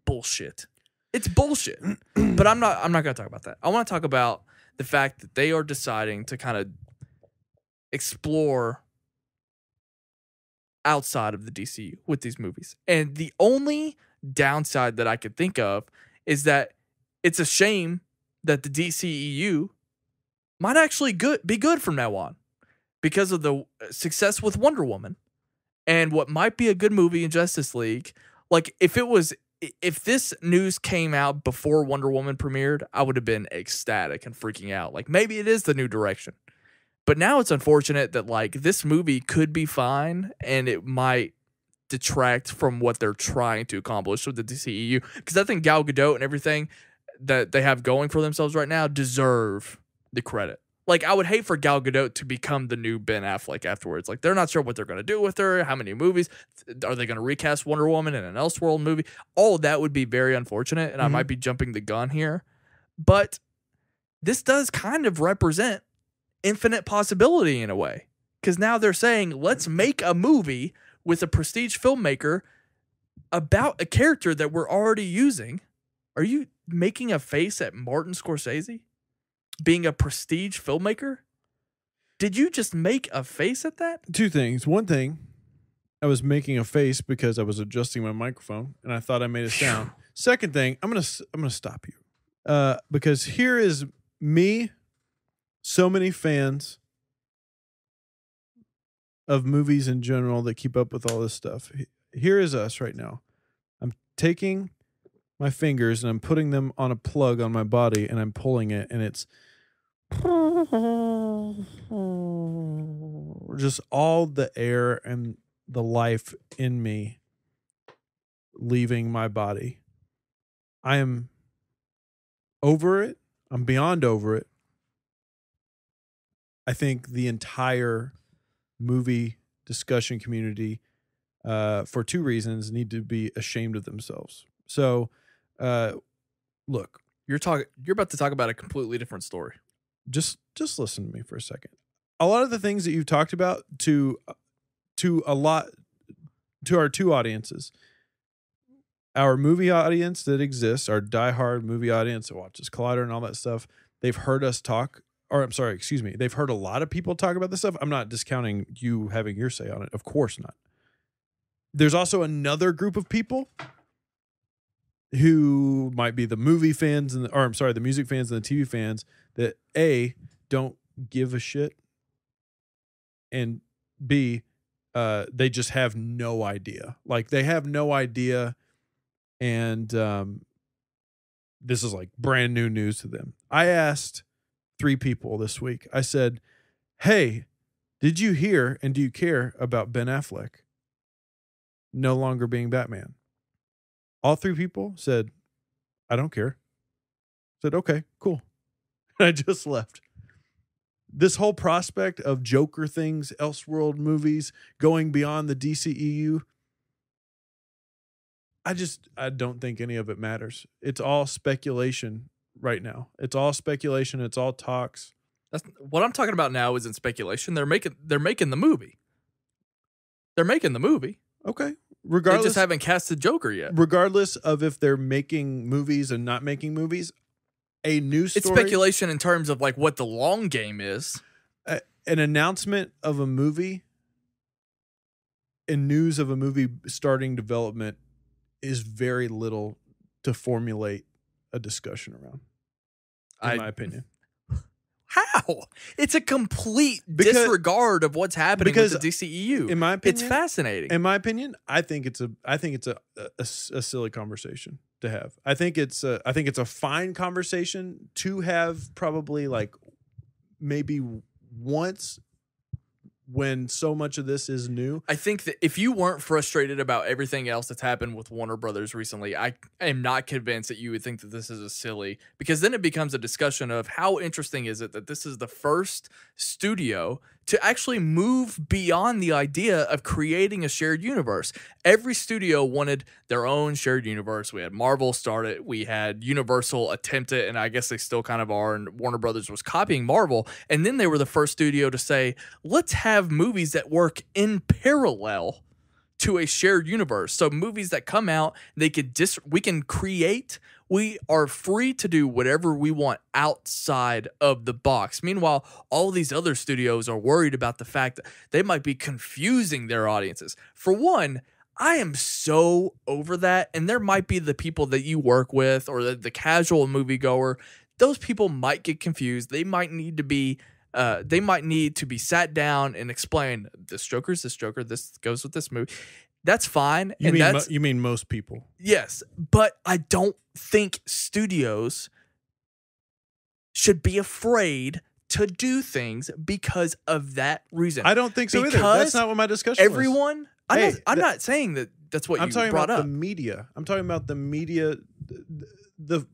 bullshit. It's bullshit. But I'm not going to talk about that. I want to talk about the fact that they are deciding to kind of explore outside of the DCU with these movies. And the only downside that I could think of is that it's a shame that the DCEU might actually be good from now on because of the success with Wonder Woman and what might be a good movie in Justice League. Like, if this news came out before Wonder Woman premiered, I would have been ecstatic and freaking out. Like, maybe it is the new direction. But now it's unfortunate that, like, this movie could be fine and it might detract from what they're trying to accomplish with the DCEU. Because I think Gal Gadot and everything that they have going for themselves right now deserve the credit. Like, I would hate for Gal Gadot to become the new Ben Affleck afterwards. Like, they're not sure what they're going to do with her. How many movies? Are they going to recast Wonder Woman in an Elseworld movie? All of that would be very unfortunate, and I might be jumping the gun here. But this does kind of represent infinite possibility in a way. Because now they're saying, let's make a movie with a prestige filmmaker about a character that we're already using. Are you making a face at Martin Scorsese being a prestige filmmaker? Did you just make a face at that? 2 things. One thing, I was making a face because I was adjusting my microphone and I thought I made a sound. Second thing, I'm gonna stop you because here is me, so many fans of movies in general that keep up with all this stuff. Here is us right now. I'm taking my fingers and I'm putting them on a plug on my body and I'm pulling it, and just all the air and the life in me leaving my body. I am over it. I'm beyond over it. I think the entire movie discussion community, for two reasons, need to be ashamed of themselves. So, look, You're about to talk about a completely different story. just listen to me for a second. A lot of the things that you've talked about to our two audiences, our movie audience that exists, our diehard movie audience that watches Collider and all that stuff, they've heard us talk, or I'm sorry, excuse me, they've heard a lot of people talk about this stuff. I'm not discounting you having your say on it. Of course not. There's also another group of people who might be the movie fans the music fans and the TV fans that A, don't give a shit, and B, they just have no idea. Like, they have no idea, and this is like brand new news to them. I asked 3 people this week. I said, hey, did you hear and do you care about Ben Affleck no longer being Batman? All 3 people said, I don't care. I said, okay, cool. And I just left. This whole prospect of Joker things, Elseworld movies, going beyond the DCEU, I don't think any of it matters. It's all speculation right now. It's all speculation. It's all talks. That's what I'm talking about now. Isn't speculation? They're making the movie. They're making the movie. Okay. They just haven't cast the Joker yet. Regardless of if they're making movies and not making movies, a news story. It's speculation in terms of like what the long game is. An announcement of a movie and news of a movie starting development is very little to formulate a discussion around, in my opinion. How? It's a complete disregard of what's happening with the DCEU. In my opinion, it's fascinating. In my opinion, I think it's a silly conversation to have. I think it's a fine conversation to have, probably like maybe once when so much of this is new. I think that if you weren't frustrated about everything else that's happened with Warner Brothers recently, I am not convinced that you would think that this is a silly, because then it becomes a discussion of how interesting is it that this is the first studio to actually move beyond the idea of creating a shared universe. Every studio wanted their own shared universe. We had Marvel start it. We had Universal attempt it, and I guess they still kind of are, and Warner Brothers was copying Marvel. And then they were the first studio to say, let's have movies that work in parallel to a shared universe. So movies that come out, we can create. We are free to do whatever we want outside of the box. Meanwhile, all these other studios are worried about the fact that they might be confusing their audiences. For one, I am so over that. And there might be the people that you work with or the casual moviegoer. Those people might get confused. They might need to be sat down and explain, this Joker's this Joker, this goes with this movie. That's fine. You mean most people? Yes, but I don't think studios should be afraid to do things because of that reason. I don't think so either. That's not what my discussion was. I'm not saying that that's what you brought up. I'm talking about the media. I'm talking about the media, the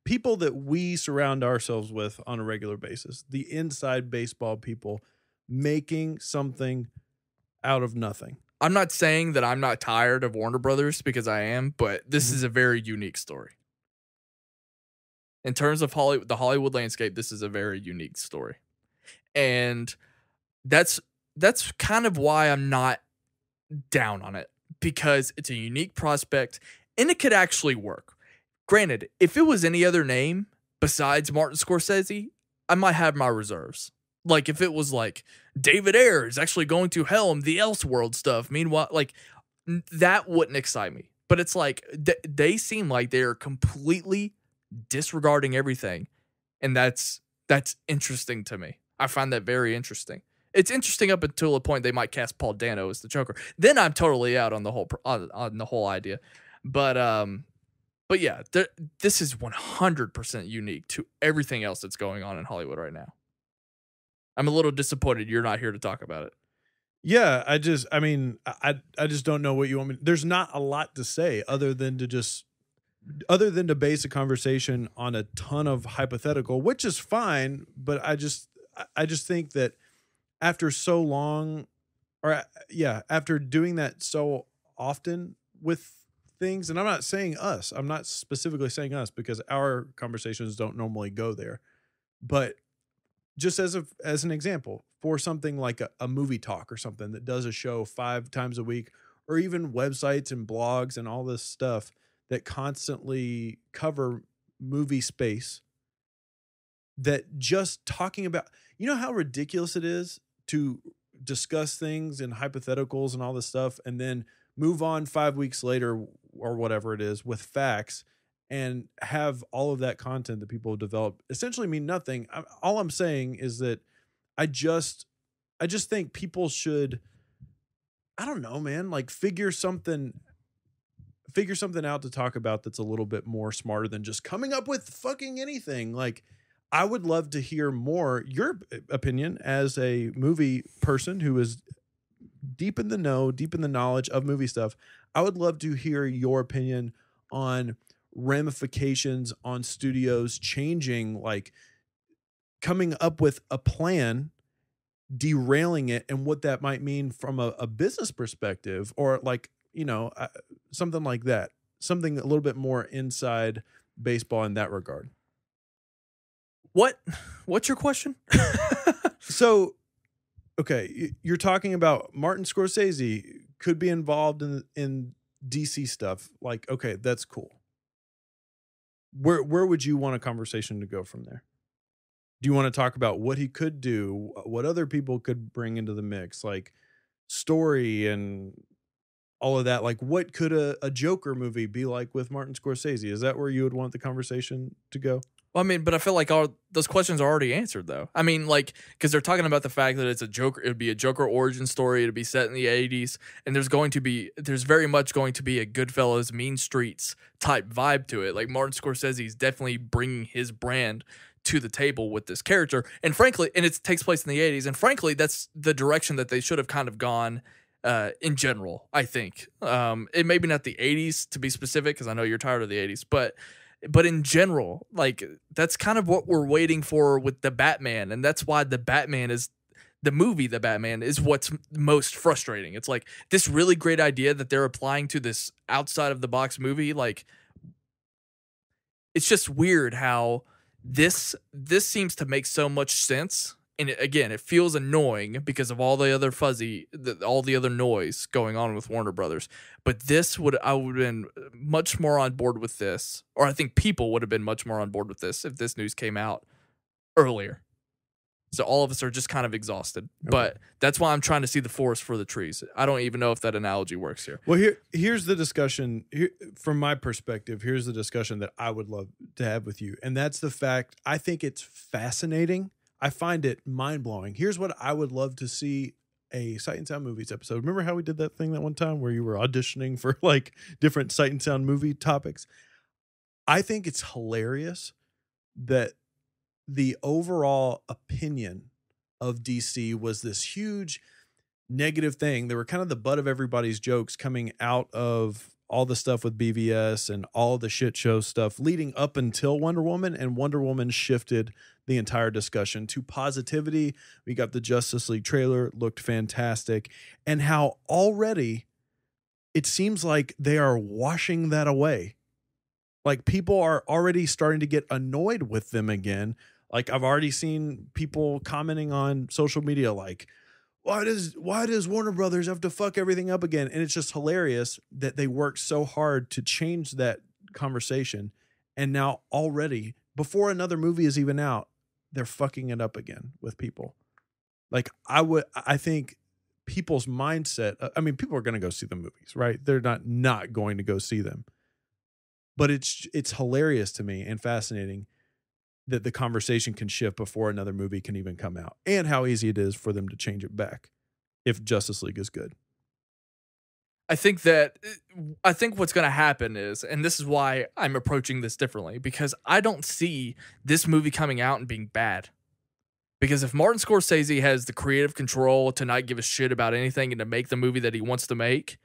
people that we surround ourselves with on a regular basis, the inside baseball people making something out of nothing. I'm not saying that I'm not tired of Warner Brothers, because I am, but this is a very unique story. In terms of the Hollywood landscape, this is a very unique story. And that's kind of why I'm not down on it, because it's a unique prospect and it could actually work. Granted, if it was any other name besides Martin Scorsese, I might have my reserves. Like if it was like David Ayer is actually going to helm the Elseworld stuff. Meanwhile, like that wouldn't excite me. But it's like they seem like they are completely disregarding everything, and that's interesting to me. I find that very interesting. It's interesting up until a point they might cast Paul Dano as the Joker. Then I'm totally out on the whole idea. But yeah, this is 100% unique to everything else that's going on in Hollywood right now. I'm a little disappointed you're not here to talk about it. Yeah, I just don't know what you want me. There's not a lot to say other than to base a conversation on a ton of hypothetical, which is fine. But I just think that after so long, after doing that so often with things, and I'm not saying us, I'm not specifically saying us because our conversations don't normally go there, but just as an example, for something like a movie talk or something that does a show 5 times a week, or even websites and blogs and all this stuff that constantly cover movie space, that just talking about, you know how ridiculous it is to discuss things and hypotheticals and all this stuff and then move on 5 weeks later or whatever it is with facts and have all of that content that people have developed essentially mean nothing. All I'm saying is that I just think people should, I don't know, man, like figure something out to talk about that's a little bit more smarter than just coming up with fucking anything. Like, I would love to hear more your opinion as a movie person who is deep in the know, deep in the knowledge of movie stuff. I would love to hear your opinion on ramifications on studios changing, like coming up with a plan, derailing it, and what that might mean from a business perspective, or like, you know, something like that, something a little bit more inside baseball in that regard. What's your question? So, okay, you're talking about Martin Scorsese could be involved in DC stuff. Like, okay, that's cool. Where would you want a conversation to go from there? Do you want to talk about what he could do, what other people could bring into the mix, like story and all of that? Like, what could a Joker movie be like with Martin Scorsese? Is that where you would want the conversation to go? Well, I mean, but I feel like all those questions are already answered, though. I mean, like, because they're talking about the fact that it's a Joker, it would be a Joker origin story, it'd be set in the 80s, and there's very much going to be a Goodfellas, Mean Streets type vibe to it. Like, Martin Scorsese is definitely bringing his brand to the table with this character, and frankly, and it takes place in the 80s, and frankly, that's the direction that they should have kind of gone in general, I think. It maybe not the 80s to be specific, because I know you're tired of the 80s, but in general, like, that's kind of what we're waiting for with the Batman. And that's why the Batman is what's most frustrating. It's like this really great idea that they're applying to this outside of the box movie. Like, it's just weird how this seems to make so much sense. And it feels annoying because of all the other all the other noise going on with Warner Brothers. But I would have been much more on board with this, or I think people would have been much more on board with this if this news came out earlier. So all of us are just kind of exhausted. Okay. But that's why I'm trying to see the forest for the trees. I don't even know if that analogy works here. Well, here's the discussion. From my perspective, here's the discussion that I would love to have with you. And that's the fact, I think it's fascinating. I find it mind-blowing. Here's what I would love to see a Sight and Sound Movies episode. Remember how we did that thing that one time where you were auditioning for like different Sight and Sound movie topics? I think it's hilarious that the overall opinion of DC was this huge negative thing. They were kind of the butt of everybody's jokes coming out of all the stuff with BVS and all the shit show stuff leading up until Wonder Woman, and Wonder Woman shifted the entire discussion to positivity. We got the Justice League trailer, looked fantastic, and how already it seems like they are washing that away. Like, people are already starting to get annoyed with them again. Like, I've already seen people commenting on social media like, why does Warner Brothers have to fuck everything up again? And it's just hilarious that they worked so hard to change that conversation. And now already, before another movie is even out, they're fucking it up again with people. Like, I think people's mindset, I mean, people are going to go see the movies, right? They're not going to go see them. But it's hilarious to me and fascinating that the conversation can shift before another movie can even come out, and how easy it is for them to change it back if Justice League is good. I think what's going to happen is, and this is why I'm approaching this differently, because I don't see this movie coming out and being bad. Because if Martin Scorsese has the creative control to not give a shit about anything and to make the movie that he wants to make,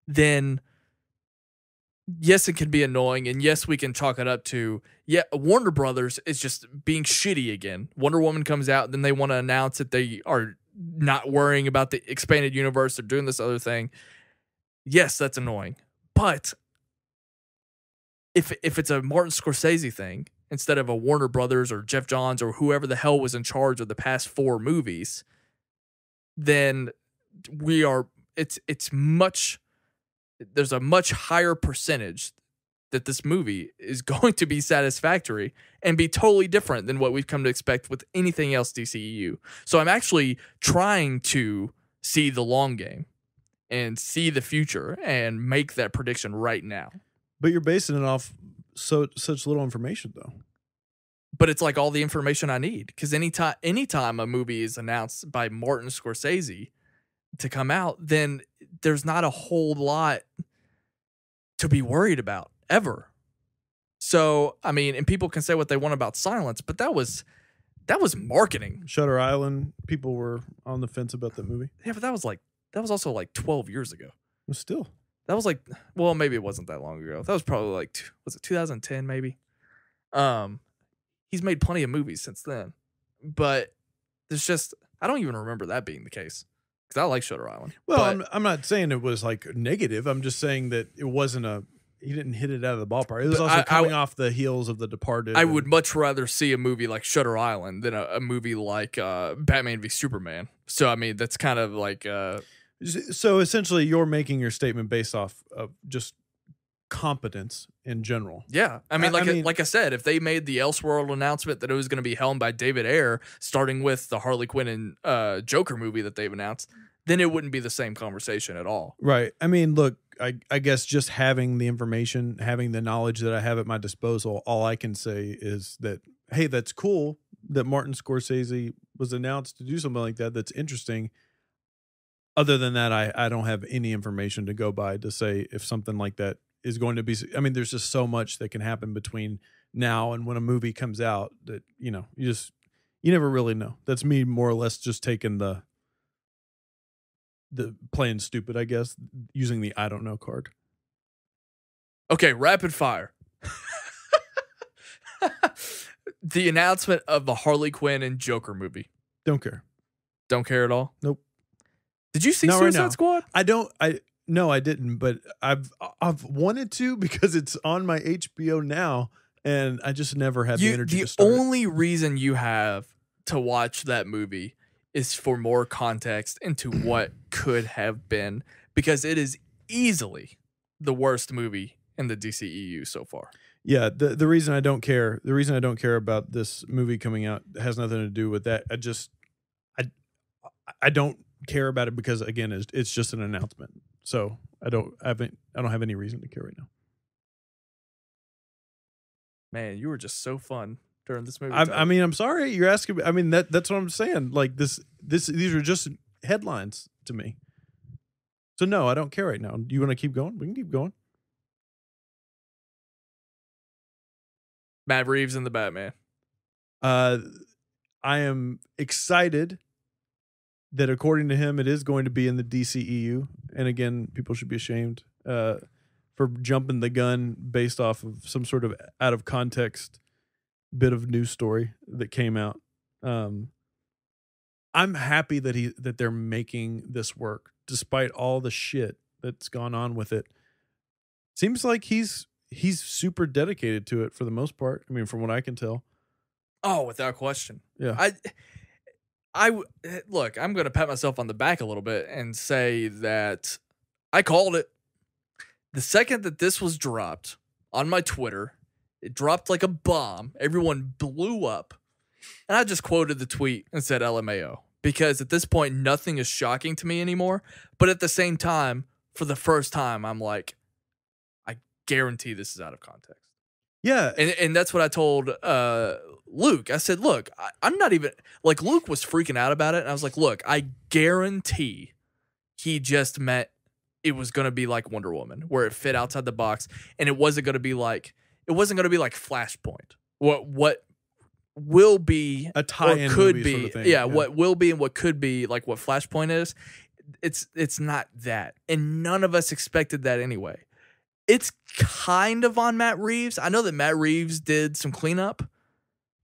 then yes, it can be annoying. And yes, we can chalk it up to, Warner Brothers is just being shitty again. Wonder Woman comes out, then they want to announce that they are not worrying about the expanded universe. They're doing this other thing. Yes, that's annoying. But if it's a Martin Scorsese thing, instead of a Warner Brothers or Geoff Johns or whoever the hell was in charge of the past 4 movies, then there's a much higher percentage that this movie is going to be satisfactory and be totally different than what we've come to expect with anything else DCEU. So I'm actually trying to see the long game and see the future and make that prediction right now. But you're basing it off such little information, though. But it's like all the information I need, because anytime a movie is announced by Martin Scorsese to come out, then there's not a whole lot to be worried about ever. So, I mean, and people can say what they want about Silence, but that was marketing. Shutter Island, people were on the fence about that movie. Yeah, but that was also like 12 years ago. Well, still. That was like, well, maybe it wasn't that long ago. That was probably like, was it 2010 maybe? He's made plenty of movies since then. But there's just, I don't even remember that being the case. Because I like Shutter Island. Well, I'm not saying it was like negative. I'm just saying that it wasn't he didn't hit it out of the ballpark. It was also coming off the heels of The Departed. I would much rather see a movie like Shutter Island than a movie like Batman v Superman. So, I mean, that's kind of like... So, essentially, you're making your statement based off of just competence in general. Yeah. I mean, like I said, if they made the Elseworld announcement that it was going to be helmed by David Ayer, starting with the Harley Quinn and Joker movie that they've announced, then it wouldn't be the same conversation at all. Right. I mean, look, I guess just having the information, having the knowledge that I have at my disposal, all I can say is that, hey, that's cool that Martin Scorsese was announced to do something like that. That's interesting. Other than that, I don't have any information to go by to say if something like that is going to be. I mean, there's just so much that can happen between now and when a movie comes out that, you never really know. That's me more or less just taking the playing stupid, I guess, using the I don't know card. Okay, rapid fire. The announcement of the Harley Quinn and Joker movie. Don't care. Don't care at all? Nope. Did you see Suicide Squad? No, I didn't, but I've wanted to because it's on my HBO now, and I just never had the energy to start. The only reason you have to watch that movie is for more context into what could have been, because it is easily the worst movie in the DCEU so far. Yeah, the reason I don't care about this movie coming out has nothing to do with that. I don't care about it because, again, it's just an announcement. So I don't have any reason to care right now. Man, you were just so fun during this movie. I mean, I'm sorry you're asking. I mean, that's what I'm saying. Like these are just headlines to me. So no, I don't care right now. Do you want to keep going? We can keep going. Matt Reeves and the Batman. I am excited that according to him, it is going to be in the DCEU. And again, people should be ashamed for jumping the gun based off of some sort of out of context bit of news story that came out. I'm happy that they're making this work despite all the shit that's gone on with it. Seems like he's super dedicated to it for the most part. I mean, from what I can tell. Oh, without question. Yeah. Look, I'm going to pat myself on the back a little bit and say that I called it. The second that this was dropped on my Twitter, it dropped like a bomb. Everyone blew up. And I just quoted the tweet and said LMAO. Because at this point, nothing is shocking to me anymore. But at the same time, for the first time, I'm like, I guarantee this is out of context. Yeah. And that's what I told Luke. I said, look, I'm not even, like, Luke was freaking out about it. And I was like, look, I guarantee he just meant it was going to be like Wonder Woman, where it fit outside the box. And it wasn't going to be like Flashpoint. What will be a tie-in could movie be sort of thing. yeah, what will be and what could be, like what Flashpoint is. It's not that, and none of us expected that anyway. It's kind of on Matt Reeves. I know that Matt Reeves did some cleanup,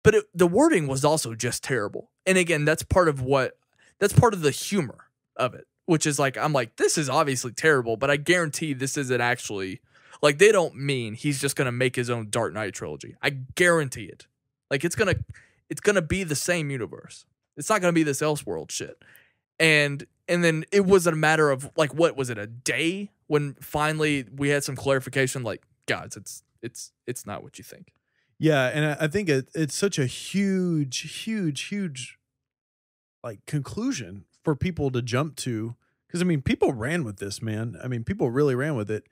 but the wording was also just terrible. And again, that's part of the humor of it, which is like, I'm like, this is obviously terrible, but I guarantee this isn't actually, like, they don't mean he's just going to make his own Dark Knight trilogy. I guarantee it. Like, it's going to be the same universe. It's not going to be this Elseworld shit. And then it was a matter of, like, what was it, a day when finally we had some clarification, like, guys, it's not what you think. Yeah, and I think it's such a huge like conclusion for people to jump to, because I mean, people ran with this, man. I mean, people really ran with it,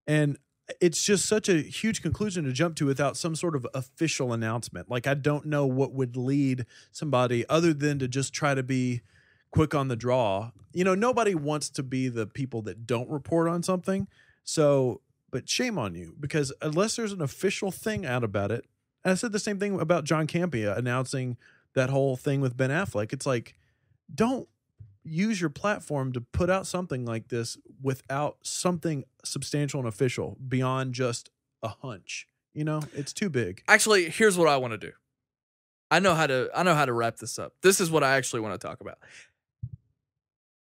and it's just such a huge conclusion to jump to without some sort of official announcement. Like, I don't know what would lead somebody other than to just try to be quick on the draw. You know, nobody wants to be the people that don't report on something. So, but shame on you, because unless there's an official thing out about it, and I said the same thing about John Campea announcing that whole thing with Ben Affleck. It's like, don't use your platform to put out something like this without something substantial and official beyond just a hunch. You know, it's too big. Actually, here's what I want to do. I know how to wrap this up. This is what I actually want to talk about.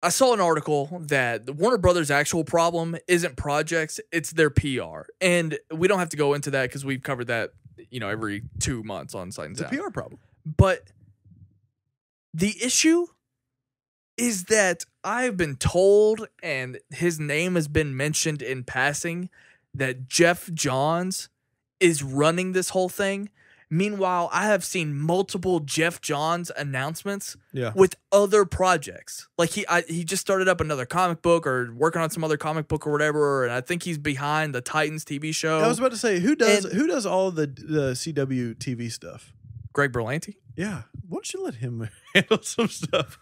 I saw an article that the Warner Brothers' actual problem isn't projects, it's their PR. And we don't have to go into that because we've covered that, you know, every 2 months on Sight and Sound. It's a PR problem. But the issue is that I've been told, and his name has been mentioned in passing, that Geoff Johns is running this whole thing. Meanwhile, I have seen multiple Geoff Johns announcements with other projects. Like he just started up another comic book or working on some other comic book or whatever, and I think he's behind the Titans TV show. I was about to say, who does all of the CW TV stuff? Greg Berlanti? Yeah. Why don't you let him handle some stuff?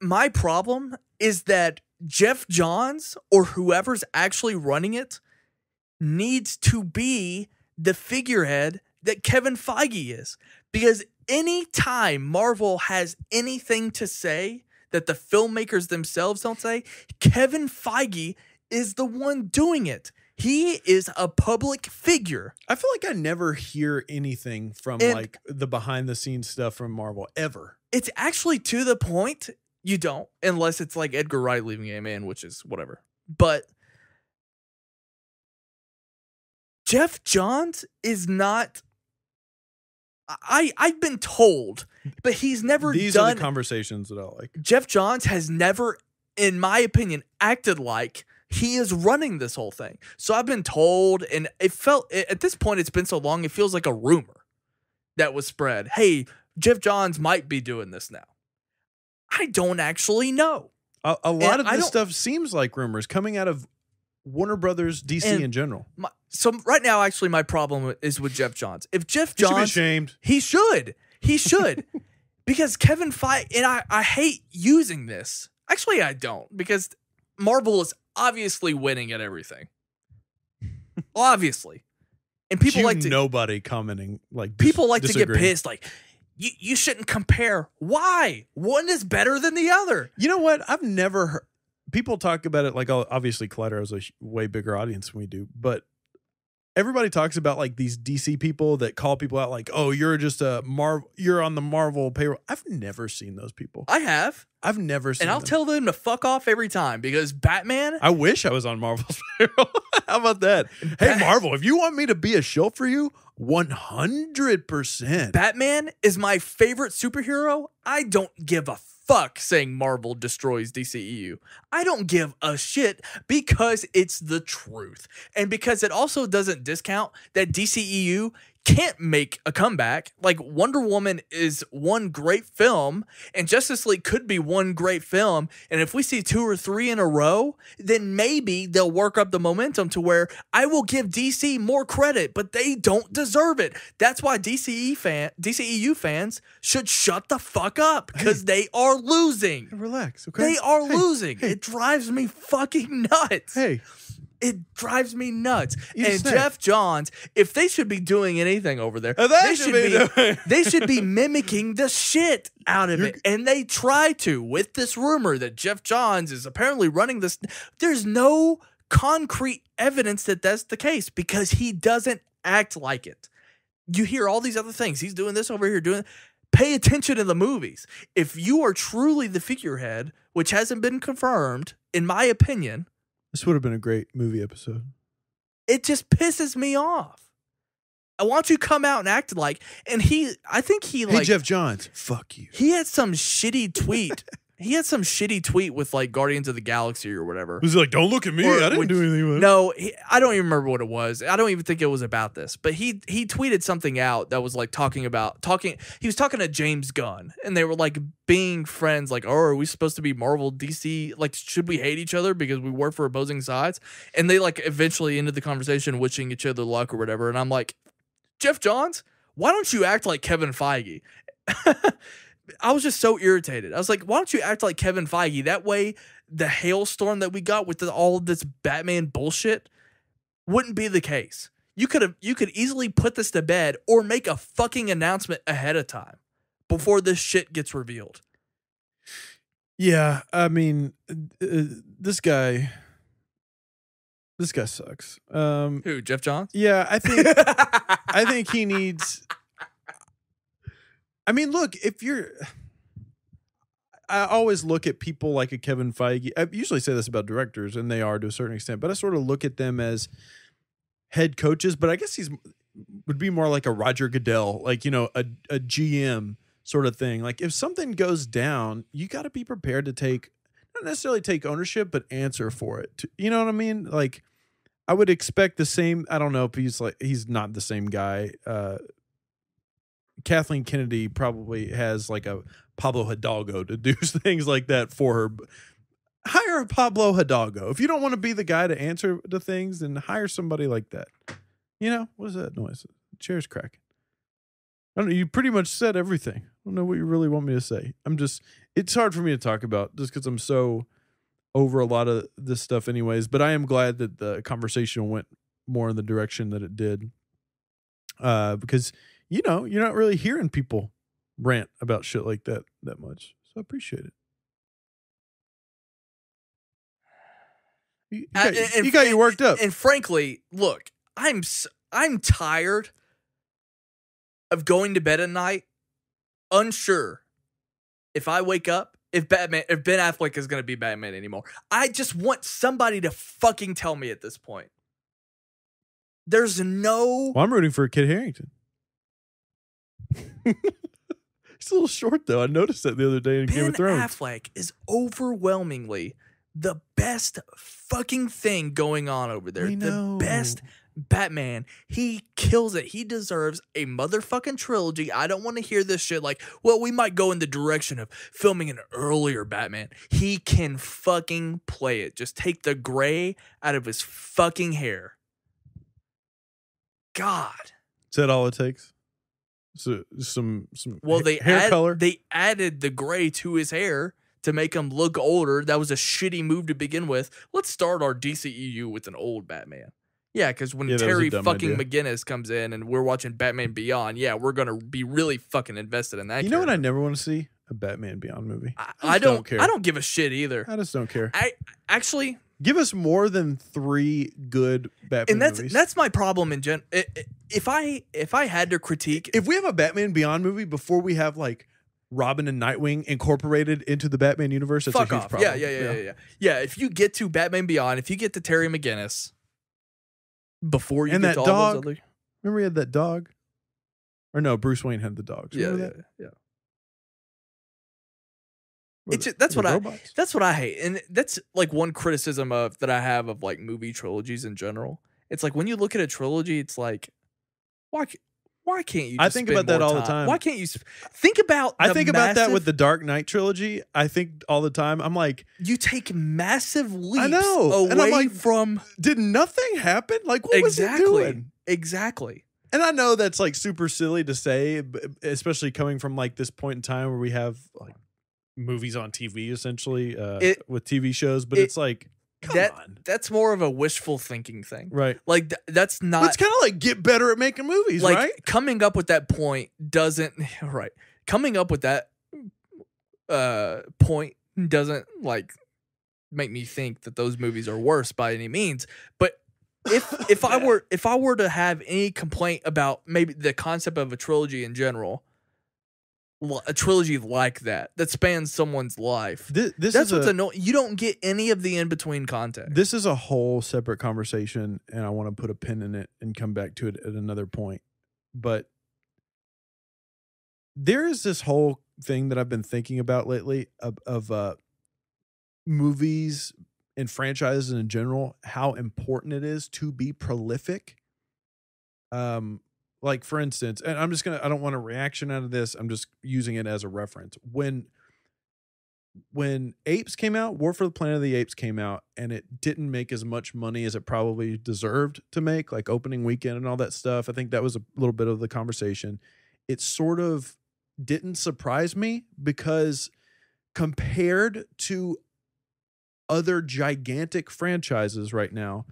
My problem is that Geoff Johns, or whoever's actually running it, needs to be the figurehead that Kevin Feige is. Because any time Marvel has anything to say that the filmmakers themselves don't say, Kevin Feige is the one doing it. He is a public figure. I feel like I never hear anything from like the behind the scenes stuff from Marvel ever. It's actually to the point you don't, unless it's like Edgar Wright leaving Ant-Man, which is whatever. But Geoff Johns is not. I've been told, but he's never done. These are the conversations that I like. Geoff Johns has never, in my opinion, acted like he is running this whole thing. So I've been told, and it felt, at this point, it's been so long, it feels like a rumor that was spread. Hey, Geoff Johns might be doing this now. I don't actually know. A lot of this stuff seems like rumors coming out of Warner Brothers, DC in general. So right now, actually, my problem is with Geoff Johns. If Geoff Johns, he should be ashamed. He should. He should. Because Kevin Feige, and I hate using this. Actually, I don't, because Marvel is obviously winning at everything. Obviously. And people nobody commenting like people like to get pissed, like, you shouldn't compare. Why? One is better than the other. You know what? I've never heard people talk about it, like, obviously Collider has a way bigger audience than we do, but everybody talks about like these DC people that call people out like, oh, you're just you're on the Marvel payroll. I've never seen those people. I have. I've never seen them. And I'll tell them to fuck off every time, because Batman. I wish I was on Marvel's payroll. How about that? Hey, Marvel, if you want me to be a shill for you, 100%. Batman is my favorite superhero. I don't give a fuck saying Marvel destroys DCEU. I don't give a shit, because it's the truth. And because it also doesn't discount that DCEU can't make a comeback. Like, Wonder Woman is one great film, and Justice League could be one great film, and if we see 2 or 3 in a row, then maybe they'll work up the momentum to where I will give DC more credit, but they don't deserve it. That's why DCEU fans should shut the fuck up, because they are losing. Relax, okay? They are losing. It drives me fucking nuts. Hey, It drives me nuts. Eat a and snack. Geoff Johns, if they should be doing anything over there, they should be mimicking the shit out of it. And they try to with this rumor that Geoff Johns is apparently running this. There's no concrete evidence that that's the case because he doesn't act like it. You hear all these other things. He's doing this over here, doing. Pay attention to the movies. If you are truly the figurehead, which hasn't been confirmed, in my opinion, this would have been a great movie episode. It just pisses me off. I want you to come out and act like, and I think he Hey, Geoff Johns, fuck you. He had some shitty tweet. He had some shitty tweet with like Guardians of the Galaxy or whatever. Was he like, don't look at me. I didn't do anything with it. No, I don't even remember what it was. I don't even think it was about this. But he tweeted something out that was like he was talking to James Gunn and they were like being friends, like, oh, are we supposed to be Marvel, DC? Like, should we hate each other because we work for opposing sides? And they like eventually ended the conversation wishing each other luck or whatever. And I'm like, Geoff Johns, why don't you act like Kevin Feige? I was just so irritated. I was like, why don't you act like Kevin Feige? That way, the hailstorm that we got with all of this Batman bullshit wouldn't be the case. You could easily put this to bed or make a fucking announcement ahead of time before this shit gets revealed. Yeah, I mean, this guy sucks. Who, Geoff Johns? Yeah, I think he needs. I mean, look, I always look at people like a Kevin Feige. I usually say this about directors, and they are to a certain extent, but I sort of look at them as head coaches, but I guess would be more like a Roger Goodell, like, a GM sort of thing. Like, if something goes down, you got to be prepared to not necessarily take ownership, but answer for it. You know what I mean? Like, I would expect the same. I don't know if he's not the same guy. Kathleen Kennedy probably has like a Pablo Hidalgo to do things like that for her. Hire a Pablo Hidalgo. If you don't want to be the guy to answer to things, then hire somebody like that. What is that noise? The chair's cracking. I don't know. You pretty much said everything. I don't know what you really want me to say. It's hard for me to talk about just because I'm so over a lot of this stuff anyways, but I am glad that the conversation went more in the direction that it did. Because you're not really hearing people rant about shit like that much. So I appreciate it. You got you worked up. And frankly, look, I'm tired of going to bed at night unsure if I wake up if Ben Affleck is going to be Batman anymore. I just want somebody to fucking tell me at this point. There's no. Well, I'm rooting for Kit Harington. He's a little short though. I noticed that the other day in Game of Thrones. Ben Affleck is overwhelmingly the best fucking thing going on over there. The best Batman. He kills it. He deserves a motherfucking trilogy. I don't want to hear this shit like, well, we might go in the direction of filming an earlier Batman. He can fucking play it. Just take the gray out of his fucking hair. God. Is that all it takes? So some hair color. They added the gray to his hair to make him look older. That was a shitty move to begin with. Let's start our DCEU with an old Batman. Yeah, because when Terry fucking McGinnis comes in and we're watching Batman Beyond, yeah, we're gonna be really fucking invested in that. You know what I never want to see? A Batman Beyond movie. I don't care. I don't give a shit either. I just don't care. I actually give us more than 3 good Batman movies. And that's my problem in general. If I had to critique, if we have a Batman Beyond movie before we have like Robin and Nightwing incorporated into the Batman universe, that's a huge problem. Yeah. If you get to Batman Beyond, if you get to Terry McGinnis before you and get that to all dog, those other, remember he had that dog, or no, Bruce Wayne had the dogs. Yeah. That's what I hate, and that's like one criticism that I have of like movie trilogies in general. It's like when you look at a trilogy, it's like, why can't you? Just I think about that all the time. Why can't you think about? I think about that with the Dark Knight trilogy. I think all the time. I'm like, you take massive leaps. I know, and I'm like, from did nothing happen? Like, what was he doing? Exactly. And I know that's like super silly to say, especially coming from like this point in time where we have like movies on TV essentially with TV shows, but it's like Come on. That's more of a wishful thinking thing. Right. Like that's not. It's kind of like get better at making movies, like, right? Coming up with that point doesn't right. Coming up with that point doesn't like make me think that those movies are worse by any means. But if I were to have any complaint about maybe the concept of a trilogy in general, a trilogy like that spans someone's life, that's what's annoying. You don't get any of the in between context. This is a whole separate conversation, and I want to put a pin in it and come back to it at another point. But there is this whole thing that I've been thinking about lately of movies and franchises in general, how important it is to be prolific. Like for instance, and I don't want a reaction out of this. I'm just using it as a reference. When Apes came out, War for the Planet of the Apes came out, and it didn't make as much money as it probably deserved to make, like opening weekend and all that stuff. I think that was a little bit of the conversation. It sort of didn't surprise me because compared to other gigantic franchises right now,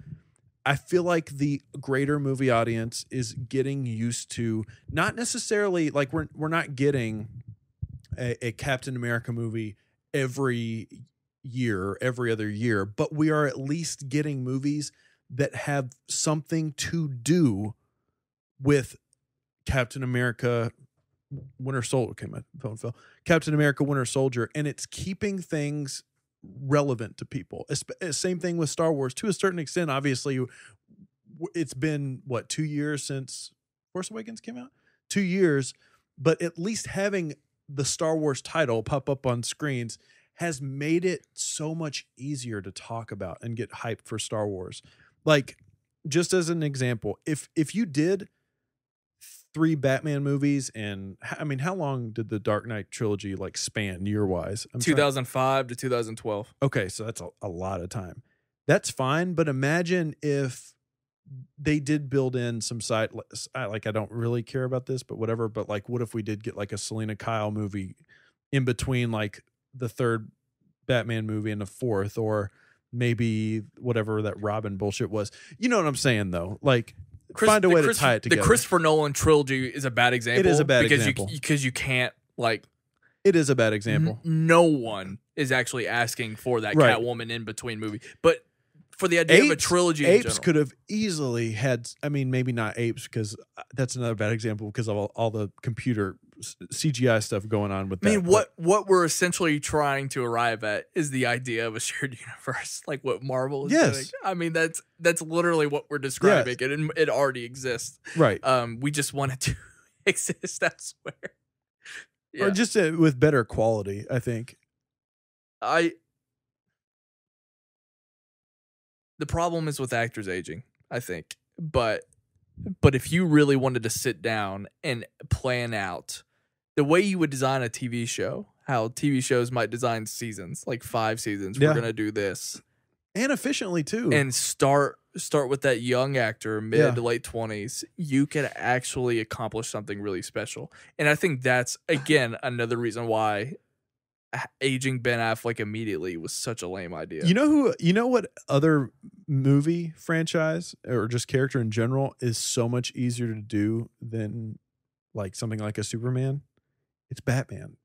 I feel like the greater movie audience is getting used to not necessarily like we're not getting a Captain America movie every year, every other year, but we are at least getting movies that have something to do with Captain America Winter Soldier. Okay, my phone fell. Captain America Winter Soldier, and it's keeping things relevant to people. Same thing with Star Wars to a certain extent. Obviously, it's been 2 years since Force Awakens came out? 2 years, but at least having the Star Wars title pop up on screens has made it so much easier to talk about and get hyped for Star Wars. Like, just as an example, if you did 3 Batman movies, and I mean, how long did the Dark Knight trilogy like span year wise? 2005 to 2012. Okay, so that's a lot of time. That's fine, but imagine if they did build in some side, like I don't really care about this, but whatever. But like, what if we did get like a Selena Kyle movie in between like the 3rd Batman movie and the 4th, or maybe whatever that Robin bullshit was. You know what I'm saying though? Like, find a way to tie it together. The Christopher Nolan trilogy is a bad example. It is a bad example. Because you can't, like... It is a bad example. No one is actually asking for that Catwoman in between movie. But for the idea of a trilogy in Apes could have easily had... I mean, maybe not Apes, because that's another bad example because of all the computer CGI stuff going on with that. I mean, what we're essentially trying to arrive at is the idea of a shared universe, like what Marvel is doing. I mean, that's literally what we're describing, and it already exists. Right. We just want it to exist elsewhere. Or just with better quality, I think. The problem is with actors aging, I think. But if you really wanted to sit down and plan out the way you would design a TV show, how TV shows might design seasons, like 5 seasons, we're going to do this. And efficiently, too. And start with that young actor, mid to late 20s, you can actually accomplish something really special. And I think that's, again, another reason why aging Ben Affleck immediately was such a lame idea. You know what other movie franchise or just character in general is so much easier to do than like something like a Superman? It's Batman.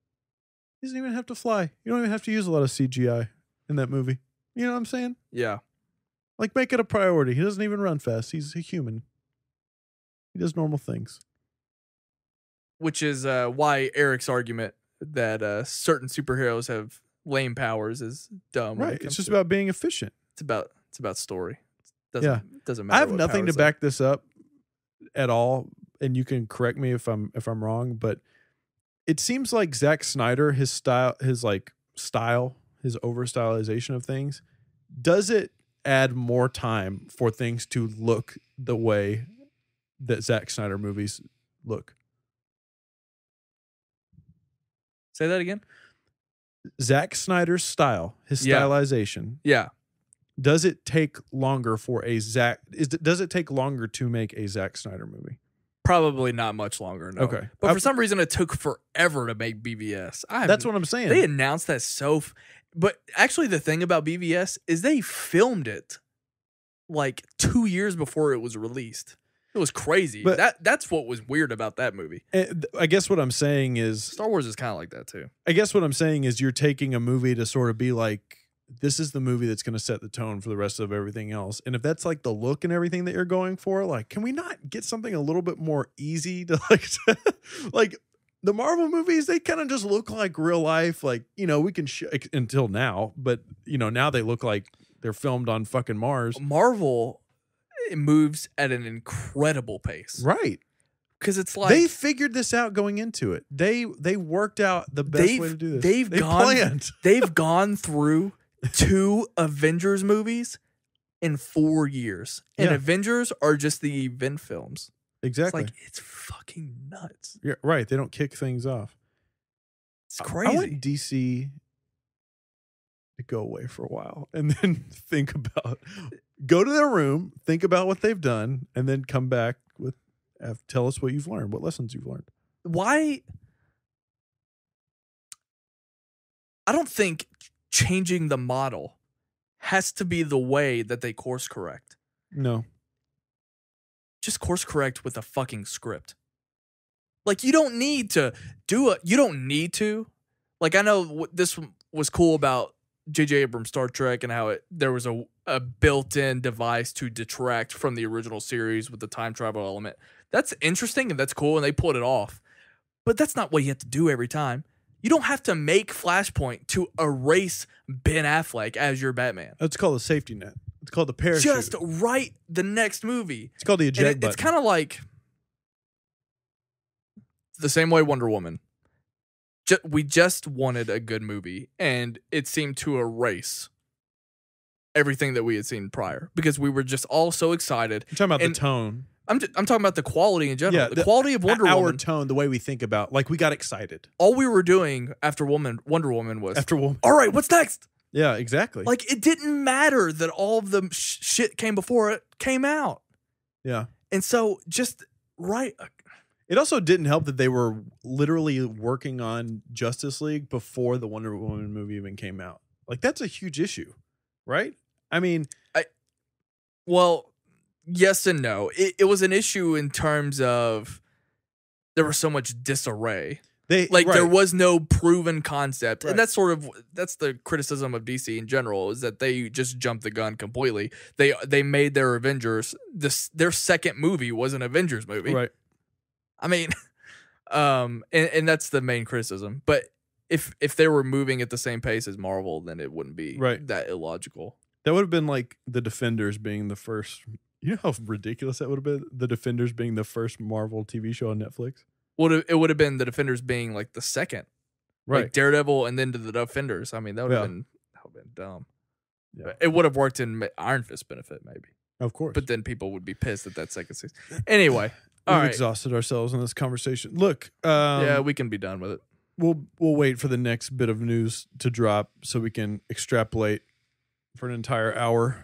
He doesn't even have to fly. You don't even have to use a lot of CGI in that movie. You know what I'm saying? Yeah. Like, make it a priority. He doesn't even run fast. He's a human. He does normal things. Which is why Eric's argument that certain superheroes have lame powers is dumb. Right. It's just about being efficient. It's about story. It doesn't matter. I have nothing to back this up at all, and you can correct me if I'm wrong, but it seems like Zack Snyder, his style, his over stylization of things, does it add more time for things to look the way that Zack Snyder movies look? Say that again. Zack Snyder's style, his stylization. Yeah. Does it take longer for does it take longer to make a Zack Snyder movie? Probably not much longer. No. Okay. But for some reason, it took forever to make BVS. That's what I'm saying. They announced that But actually, the thing about BVS is they filmed it like 2 years before it was released. It was crazy. But that's what was weird about that movie. I guess what I'm saying is Star Wars is kind of like that too. I guess what I'm saying is you're taking a movie to sort of be like, this is the movie that's going to set the tone for the rest of everything else. And if that's like the look and everything that you're going for, like, can we not get something a little bit more easy to like the Marvel movies? They kind of just look like real life. Like, you know, we can until now, but you know, now they look like they're filmed on fucking Mars. Marvel moves at an incredible pace. Right. Because it's like they figured this out going into it. They worked out the best way to do this. They've gone through 2 Avengers movies in 4 years. And Avengers are just the event films. Exactly. It's like, it's fucking nuts. Yeah, right. They don't kick things off. It's crazy. I want DC to go away for a while and then go to their room, think about what they've done, and then come back with tell us what you've learned, what lessons you've learned. Why? I don't think changing the model has to be the way that they course correct. No. Just course correct with a fucking script. Like, you don't need to you don't need to. Like, I know this was cool about J.J. Abrams' Star Trek and how there was a built-in device to detract from the original series with the time travel element. That's interesting and that's cool, and they pulled it off. But that's not what you have to do every time. You don't have to make Flashpoint to erase Ben Affleck as your Batman. It's called a safety net. It's called the parachute. Just write the next movie. It's called the eject button. It's kind of like the same way Wonder Woman. We just wanted a good movie, and it seemed to erase everything that we had seen prior because we were just all so excited. I'm talking about the tone. I'm talking about the quality in general. Yeah, the quality of Wonder Woman. Our tone, the way we think about, like, we got excited. All we were doing after Wonder Woman was, all right, what's next? Yeah, exactly. Like, it didn't matter that all of the shit came before it came out. Yeah. And so just right. It also didn't help that they were literally working on Justice League before the Wonder Woman movie even came out. Like, that's a huge issue, right? I mean, well, yes and no. It was an issue in terms of there was so much disarray. There was no proven concept. Right. And that's the criticism of DC in general, is that they just jumped the gun completely. They made their Avengers, their second movie was an Avengers movie. Right. I mean, and that's the main criticism. But if they were moving at the same pace as Marvel, then it wouldn't be that illogical. That would have been like the Defenders being the first. You know how ridiculous that would have been? The Defenders being the first Marvel TV show on Netflix? It would have been the Defenders being like the second. Right. Like Daredevil and then to the Defenders. I mean, that would have been dumb. Yeah. It would have worked in Iron Fist benefit, maybe. Of course. But then people would be pissed at that second season. Anyway. We've exhausted ourselves in this conversation. Look. Yeah, we can be done with it. We'll wait for the next bit of news to drop so we can extrapolate for an entire hour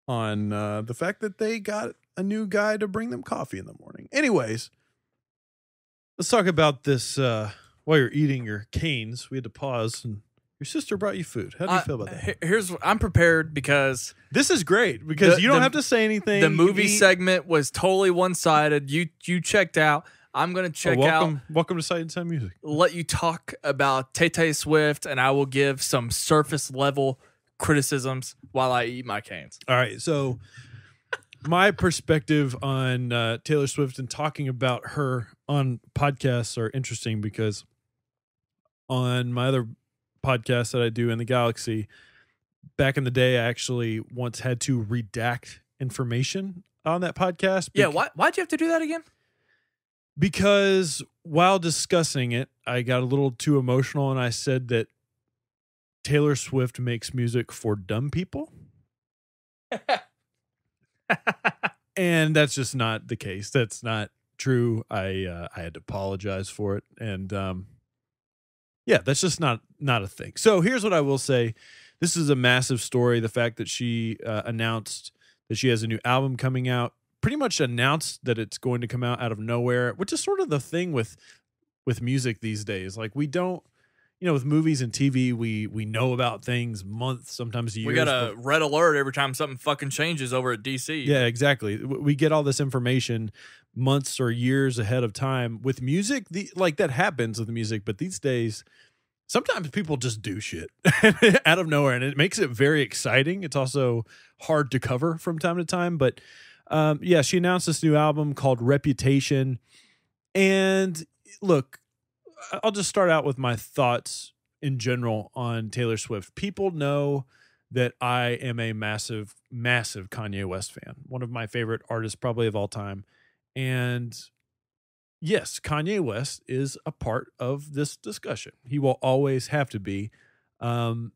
on the fact that they got a new guy to bring them coffee in the morning. Anyways, let's talk about this while you're eating your canes. We had to pause, and your sister brought you food. How do you feel about that? I'm prepared because this is great because you don't have to say anything. The movie segment was totally one-sided. You checked out. I'm going to check out. Welcome to Sight and Sound Music. Let you talk about Tay Swift, and I will give some surface-level criticisms while I eat my canes. All right, so my perspective on Taylor Swift and talking about her on podcasts are interesting because on my other podcast that I do in the Galaxy, back in the day, I actually once had to redact information on that podcast. Yeah, why'd you have to do that again? Because while discussing it, I got a little too emotional and I said that Taylor Swift makes music for dumb people. And that's just not the case. That's not true. I had to apologize for it. And yeah, that's just not a thing. So here's what I will say. This is a massive story. The fact that she announced that she has a new album coming out, pretty much announced that it's going to come out of nowhere, which is sort of the thing with music these days. Like, we don't, with movies and TV, we know about things months, sometimes years. We got a red alert every time something fucking changes over at DC. Yeah, exactly. We get all this information months or years ahead of time. With music, that happens with music, but these days, sometimes people just do shit out of nowhere, and it makes it very exciting. It's also hard to cover from time to time. But she announced this new album called Reputation. And look, I'll just start out with my thoughts in general on Taylor Swift. People know that I am a massive, massive Kanye West fan, one of my favorite artists probably of all time. And yes, Kanye West is a part of this discussion. He will always have to be. And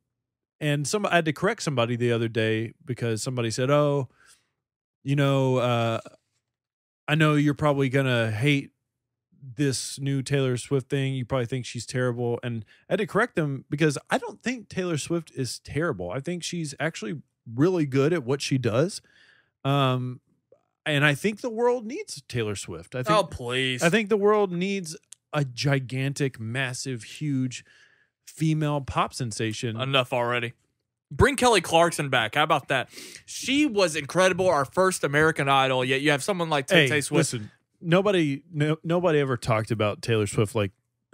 I had to correct somebody the other day because somebody said, I know you're probably going to hate this new Taylor Swift thing. You probably think she's terrible. And I had to correct them because I don't think Taylor Swift is terrible. I think she's actually really good at what she does. And I think the world needs Taylor Swift. Oh, please. I think the world needs a gigantic, massive, huge female pop sensation. Enough already. Bring Kelly Clarkson back. How about that? She was incredible, our first American Idol, yet you have someone like Tay Swift. Listen, nobody ever talked about Taylor Swift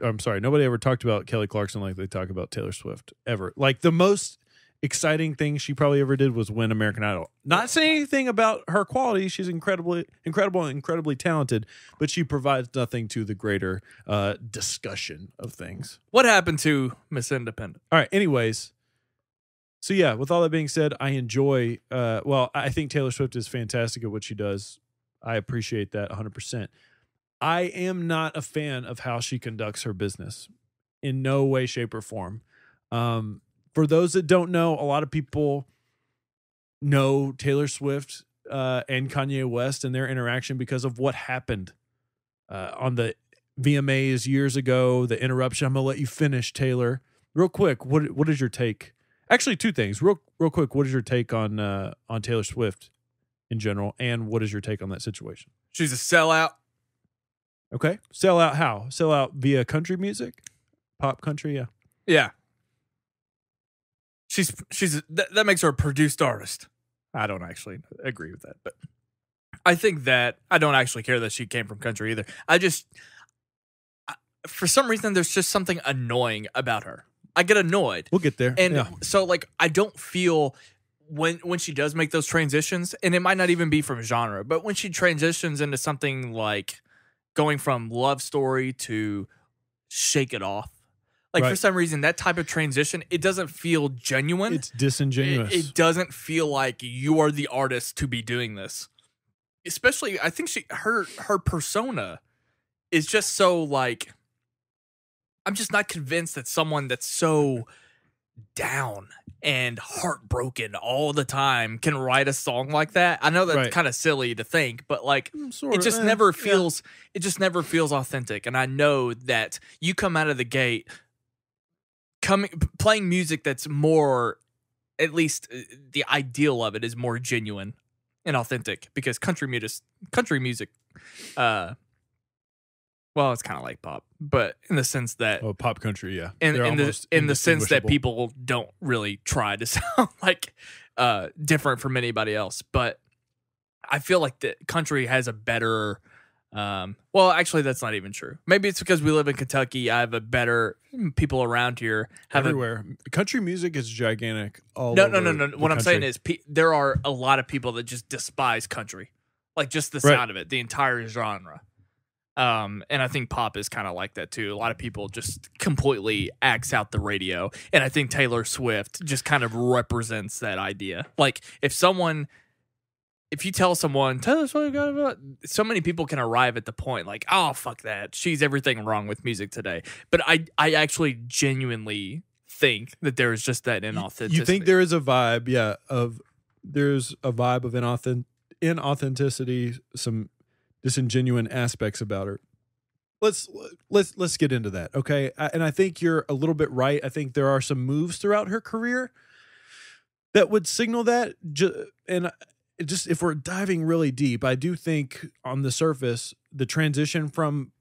nobody ever talked about Kelly Clarkson like they talk about Taylor Swift, ever. Like, the most exciting thing she probably ever did was win American Idol. Not saying anything about her quality. She's incredible and incredibly talented, but she provides nothing to the greater discussion of things. What happened to Miss Independent? All right, anyways. So yeah, with all that being said, I enjoy, I think Taylor Swift is fantastic at what she does. I appreciate that 100%. I am not a fan of how she conducts her business in no way, shape, or form. For those that don't know, a lot of people know Taylor Swift and Kanye West and their interaction because of what happened on the VMAs years ago, the interruption. I'm going to let you finish, Taylor. Real quick, what is your take? Actually, two things. Real quick, what is your take on Taylor Swift in general, and what is your take on that situation? She's a sellout. Okay. Sell out how? Sell out via country music? Pop country, yeah. Yeah. That makes her a produced artist. I don't actually agree with that, but I think that I don't actually care that she came from country either. For some reason, there's just something annoying about her. I get annoyed. We'll get there. And so, I don't feel when she does make those transitions, and it might not even be from genre, but when she transitions into something like going from love story to Shake It Off, for some reason, that type of transition, it doesn't feel genuine. It's disingenuous. It doesn't feel like you are the artist to be doing this. Especially, I think her persona is just so I'm just not convinced that someone that's so down and heartbroken all the time can write a song like that. I know that's kind of silly to think, but it just never feels authentic. And I know that you come out of the gate playing music that's more, at least the ideal of it is more genuine and authentic, because country music, well, it's kind of like pop, but in the sense that pop country, yeah, in the sense that people don't really try to sound different from anybody else. But I feel like the country has a better. Well, actually, that's not even true. Maybe it's because we live in Kentucky. I have a better people around here. Everywhere, country music is gigantic. No. What I'm saying is, there are a lot of people that just despise country, just the sound of it, the entire genre. And I think pop is kind of like that too. A lot of people just completely axe out the radio, and I think Taylor Swift just kind of represents that idea. If you tell someone Taylor Swift, so many people can arrive at the point oh, fuck that, she's everything wrong with music today. But I actually genuinely think that there is just that inauthenticity. You think there is a vibe, there's a vibe of inauthenticity, some disingenuine aspects about her. Let's get into that, okay? And I think you're a little bit right. I think there are some moves throughout her career that would signal that. And just if we're diving really deep, I do think on the surface, the transition from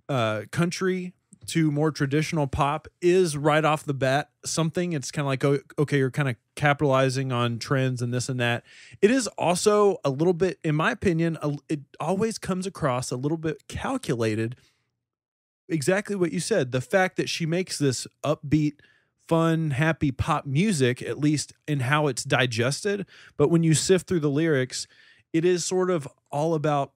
country to more traditional pop is right off the bat something. It's kind of like, okay, you're kind of capitalizing on trends and this and that. It is also a little bit, in my opinion, it always comes across a little bit calculated. Exactly what you said. The fact that she makes this upbeat, fun, happy pop music, at least in how it's digested. But when you sift through the lyrics, it is sort of all about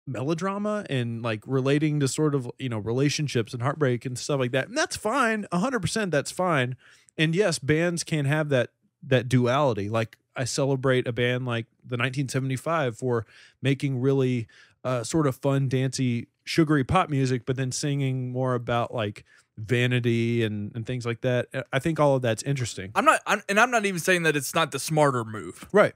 melodrama and like relating to sort of, relationships and heartbreak and stuff like that. And that's fine. 100% that's fine. And yes, bands can have that duality. Like I celebrate a band like the 1975 for making really sort of fun, dancey, sugary pop music, but then singing more about like vanity and things like that. I think all of that's interesting. I'm not even saying that it's not the smarter move. Right.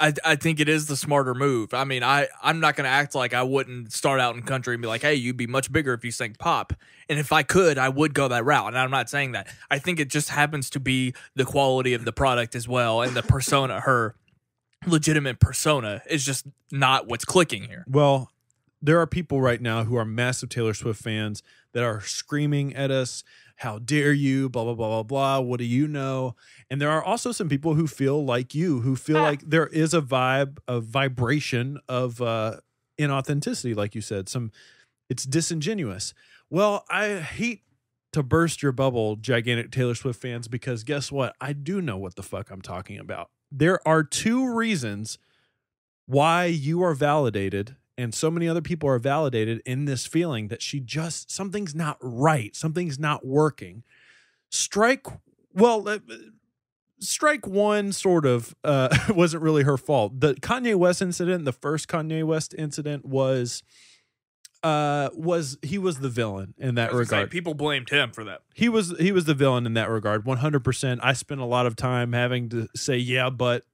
I think it is the smarter move. I mean, I'm not going to act like I wouldn't start out in country and be like, hey, you'd be much bigger if you sang pop. And if I could, I would go that route. And I'm not saying that. I think it just happens to be the quality of the product as well. And the persona, her legitimate persona, is just not what's clicking here. Well, there are people right now who are massive Taylor Swift fans that are screaming at us, how dare you, blah, blah, blah, blah, blah, what do you know? And there are also some people who feel like you, who feel like there is a vibration of inauthenticity, like you said. It's disingenuous. Well, I hate to burst your bubble, gigantic Taylor Swift fans, because guess what? I do know what the fuck I'm talking about. There are two reasons why you are validated and so many other people are validated in this feeling that something's not right. Something's not working. Strike one sort of wasn't really her fault. The Kanye West incident, the first Kanye West incident was he was the villain in that regard. People blamed him for that. He was the villain in that regard, 100%. I spent a lot of time having to say, yeah, but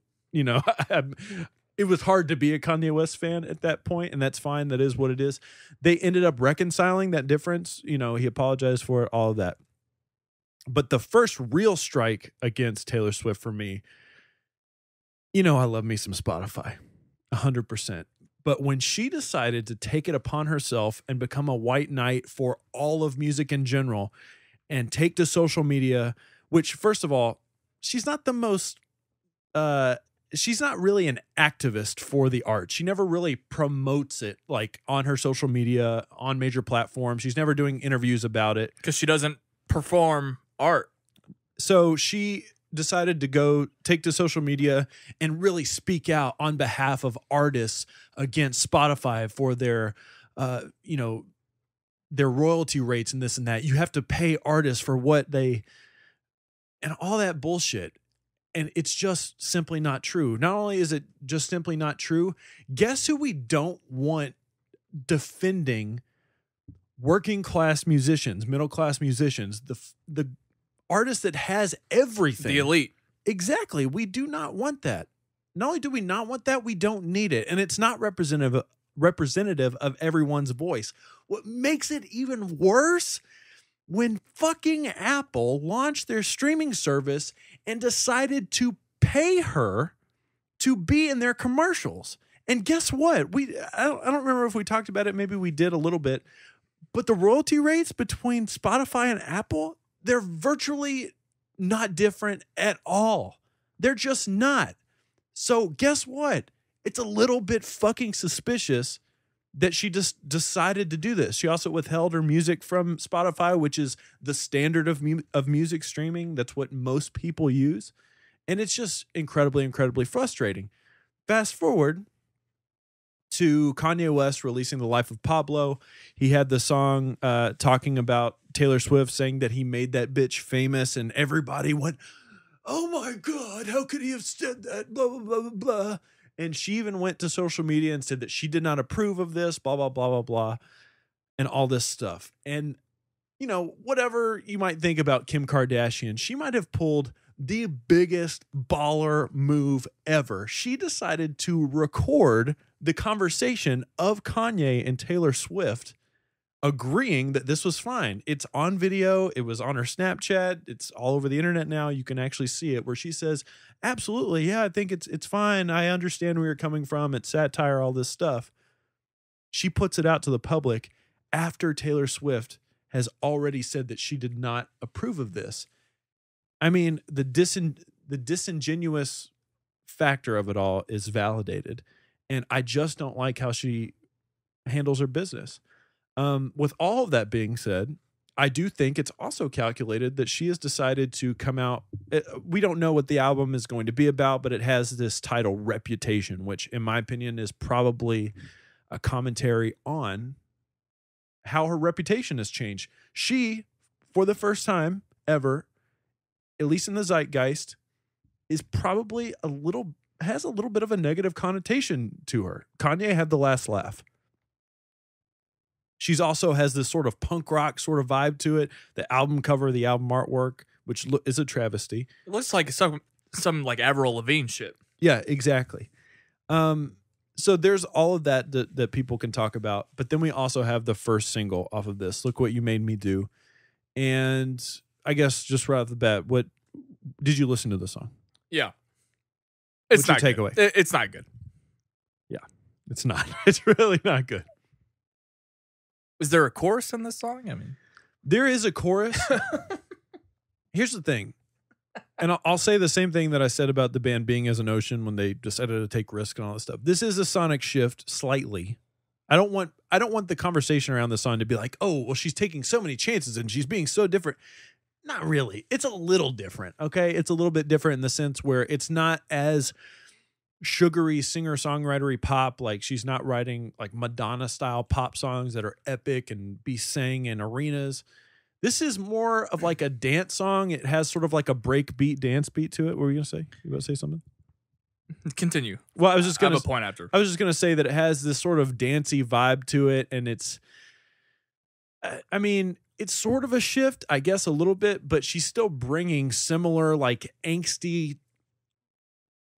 it was hard to be a Kanye West fan at that point, and that's fine. That is what it is. They ended up reconciling that difference. He apologized for it, all of that. But the first real strike against Taylor Swift for me, I love me some Spotify, 100%. But when she decided to take it upon herself and become a white knight for all of music in general and take to social media, which, first of all, she's not the most... she's not really an activist for the art. She never really promotes it like on her social media, on major platforms. She's never doing interviews about it. Because she doesn't perform art. So she decided to go take to social media and really speak out on behalf of artists against Spotify for their, their royalty rates and this and that. You have to pay artists for what they, and all that bullshit. And it's just simply not true. Not only is it just simply not true, guess who we don't want defending working class musicians, middle class musicians, the artist that has everything. The elite. Exactly. We do not want that. Not only do we not want that, we don't need it. And it's not representative of everyone's voice. What makes it even worse, when fucking Apple launched their streaming service and decided to pay her to be in their commercials. And guess what? I don't remember if we talked about it. Maybe we did a little bit. But the royalty rates between Spotify and Apple, they're virtually not different at all. They're just not. So guess what? It's a little bit fucking suspicious that she just decided to do this. She also withheld her music from Spotify, which is the standard of music streaming. That's what most people use. And it's just incredibly, incredibly frustrating. Fast forward to Kanye West releasing The Life of Pablo. He had the song talking about Taylor Swift, saying that he made that bitch famous, and everybody went, oh my God, how could he have said that? Blah, blah, blah, blah, blah. And she even went to social media and said that she did not approve of this, blah, blah, blah, blah, blah, and all this stuff. And, whatever you might think about Kim Kardashian, she might have pulled the biggest baller move ever. She decided to record the conversation of Kanye and Taylor Swift agreeing that this was fine. It's on video. It was on her Snapchat. It's all over the internet now. You can actually see it, where she says, absolutely, yeah, I think it's fine. I understand where you're coming from. It's satire, all this stuff. She puts it out to the public after Taylor Swift has already said that she did not approve of this. I mean, the disingenuous factor of it all is validated. And I just don't like how she handles her business. With all of that being said, I do think it's also calculated that she has decided to come out. We don't know what the album is going to be about, but it has this title, Reputation, which in my opinion is probably a commentary on how her reputation has changed. She, for the first time ever, at least in the zeitgeist, is probably has a little bit of a negative connotation to her. Kanye had the last laugh. She's also has this sort of punk rock sort of vibe to it. The album cover, the album artwork, which is a travesty. It looks like some like Avril Lavigne shit. Yeah, exactly. So there's all of that people can talk about. But then we also have the first single off of this, Look What You Made Me Do. And I guess just right off the bat, what did you listen to the song? Yeah. What's your takeaway? It's not good. Yeah, it's not. It's really not good. Is there a chorus in this song? I mean, there is a chorus. Here's the thing. And I'll say the same thing that I said about the band Being as an Ocean when they decided to take risk and all this stuff. This is a sonic shift slightly. I don't want the conversation around the song to be like, oh, well, she's taking so many chances and she's being so different. Not really. It's a little different, okay? It's a little bit different in the sense where it's not as sugary singer-songwritery pop. Like she's not writing like Madonna-style pop songs that are epic and be sang in arenas. This is more of like a dance song. It has sort of like a break beat, dance beat to it. What were you going to say? You about to say something? Continue. Well, I was just going to have a point after. I was just going to say that it has this sort of dancey vibe to it, and it's, I mean, it's sort of a shift, I guess, a little bit, but she's still bringing similar, like, angsty,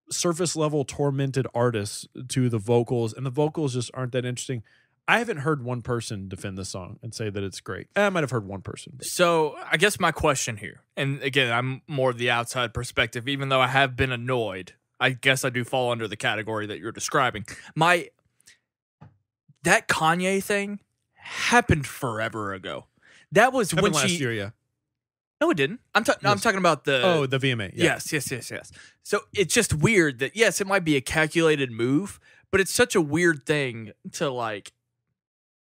surface-level, tormented artists to the vocals, and the vocals just aren't that interesting. I haven't heard one person defend this song and say that it's great. I might have heard one person. But. So I guess my question here, and again, I'm more of the outside perspective, even though I have been annoyed, I guess I do fall under the category that you're describing. That Kanye thing happened forever ago. That was when last year, yeah. No, it didn't. I'm talking about the the VMA. Yeah. Yes. So it's just weird that yes, it might be a calculated move, but it's such a weird thing to like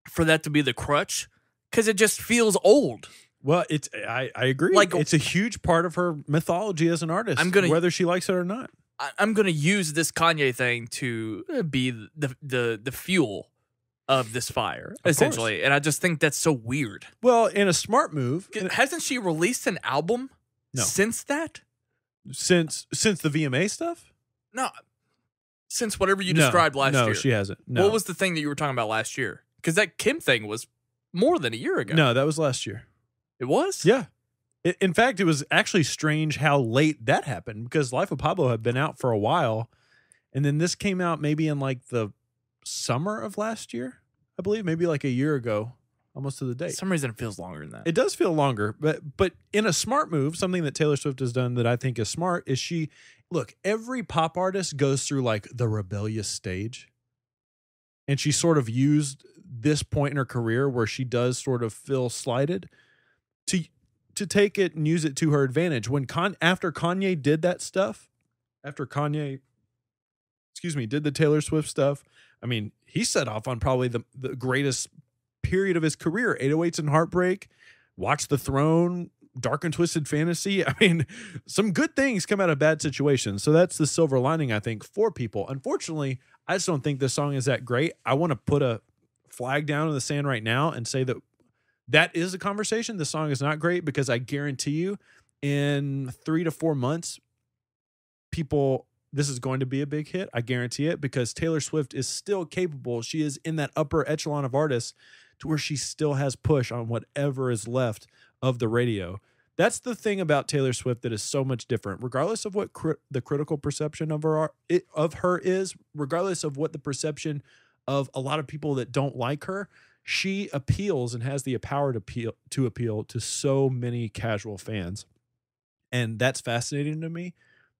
for that to be the crutch because it just feels old. Well, I agree. Like it's a huge part of her mythology as an artist, whether she likes it or not. I'm gonna use this Kanye thing to be the fuel of this fire, essentially. And I just think that's so weird. Well, in a smart move. Hasn't she released an album since that? Since the VMA stuff? No. Since whatever you described last year. No, she hasn't. No. What was the thing that you were talking about last year? Because that Kim thing was more than a year ago. No, that was last year. It was? Yeah. In fact, it was actually strange how late that happened because Life of Pablo had been out for a while. And then this came out maybe in like the summer of last year, I believe, maybe like a year ago, almost to the date. For some reason it feels longer than that. It does feel longer, but in a smart move, something that Taylor Swift has done that I think is smart is every pop artist goes through like the rebellious stage. And she sort of used this point in her career where she does sort of feel slighted to take it and use it to her advantage. After Kanye did that stuff, after Kanye did the Taylor Swift stuff, I mean, he set off on probably the greatest period of his career. 808s and Heartbreak, Watch the Throne, Dark and Twisted Fantasy. I mean, some good things come out of bad situations. So that's the silver lining, I think, for people. Unfortunately, I just don't think this song is that great. I want to put a flag down in the sand right now and say that is a conversation. The song is not great because I guarantee you in 3 to 4 months, this is going to be a big hit. I guarantee it because Taylor Swift is still capable. She is in that upper echelon of artists to where she still has push on whatever is left of the radio. That's the thing about Taylor Swift that is so much different, regardless of what the critical perception of her is, regardless of what the perception of a lot of people that don't like her. She appeals and has the power to appeal to so many casual fans. And that's fascinating to me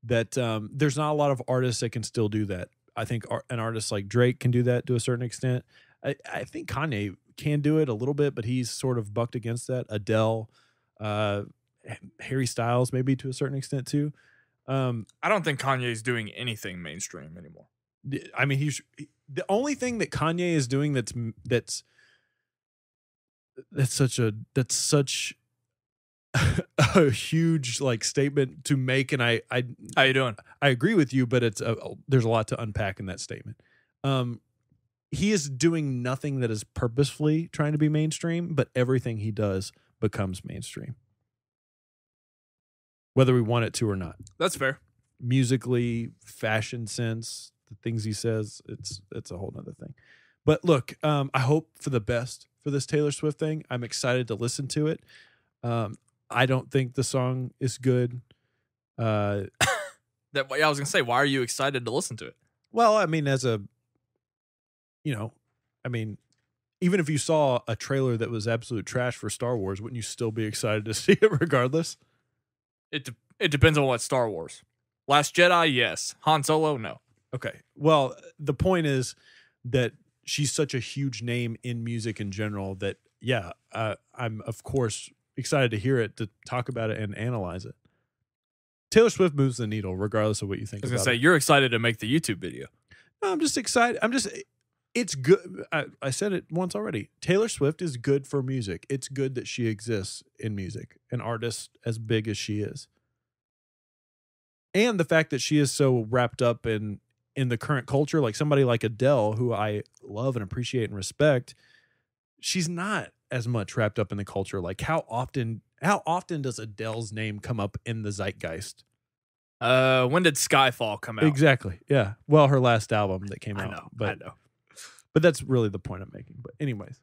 that there's not a lot of artists that can still do that. I think an artist like Drake can do that to a certain extent. I think Kanye can do it a little bit, but he's sort of bucked against that. Adele, Harry Styles, maybe to a certain extent too. I don't think Kanye's doing anything mainstream anymore. I mean, the only thing that Kanye is doing that's such a huge like statement to make, and I how you doing? I agree with you, but there's a lot to unpack in that statement. He is doing nothing that is purposefully trying to be mainstream, but everything he does becomes mainstream, whether we want it to or not. That's fair. Musically, fashion sense, the things he says, it's a whole nother thing. But look, I hope for the best for this Taylor Swift thing. I'm excited to listen to it. I don't think the song is good. I was gonna say, why are you excited to listen to it? Well, I mean, even if you saw a trailer that was absolute trash for Star Wars, wouldn't you still be excited to see it regardless? It depends on what Star Wars. Last Jedi, yes. Han Solo, no. Okay. Well, the point is that she's such a huge name in music in general that, yeah, I'm, of course, excited to hear it, to talk about it and analyze it. Taylor Swift moves the needle regardless of what you think about it. I was going to say, you're excited to make the YouTube video. No, I'm just excited. It's good. I said it once already. Taylor Swift is good for music. It's good that she exists in music, an artist as big as she is. And the fact that she is so wrapped up in the current culture, like somebody like Adele, who I love and appreciate and respect, she's not as much wrapped up in the culture. Like how often does Adele's name come up in the zeitgeist? When did Skyfall come out? Exactly. Yeah. Well, her last album that came out. I know. But that's really the point I'm making. But anyways,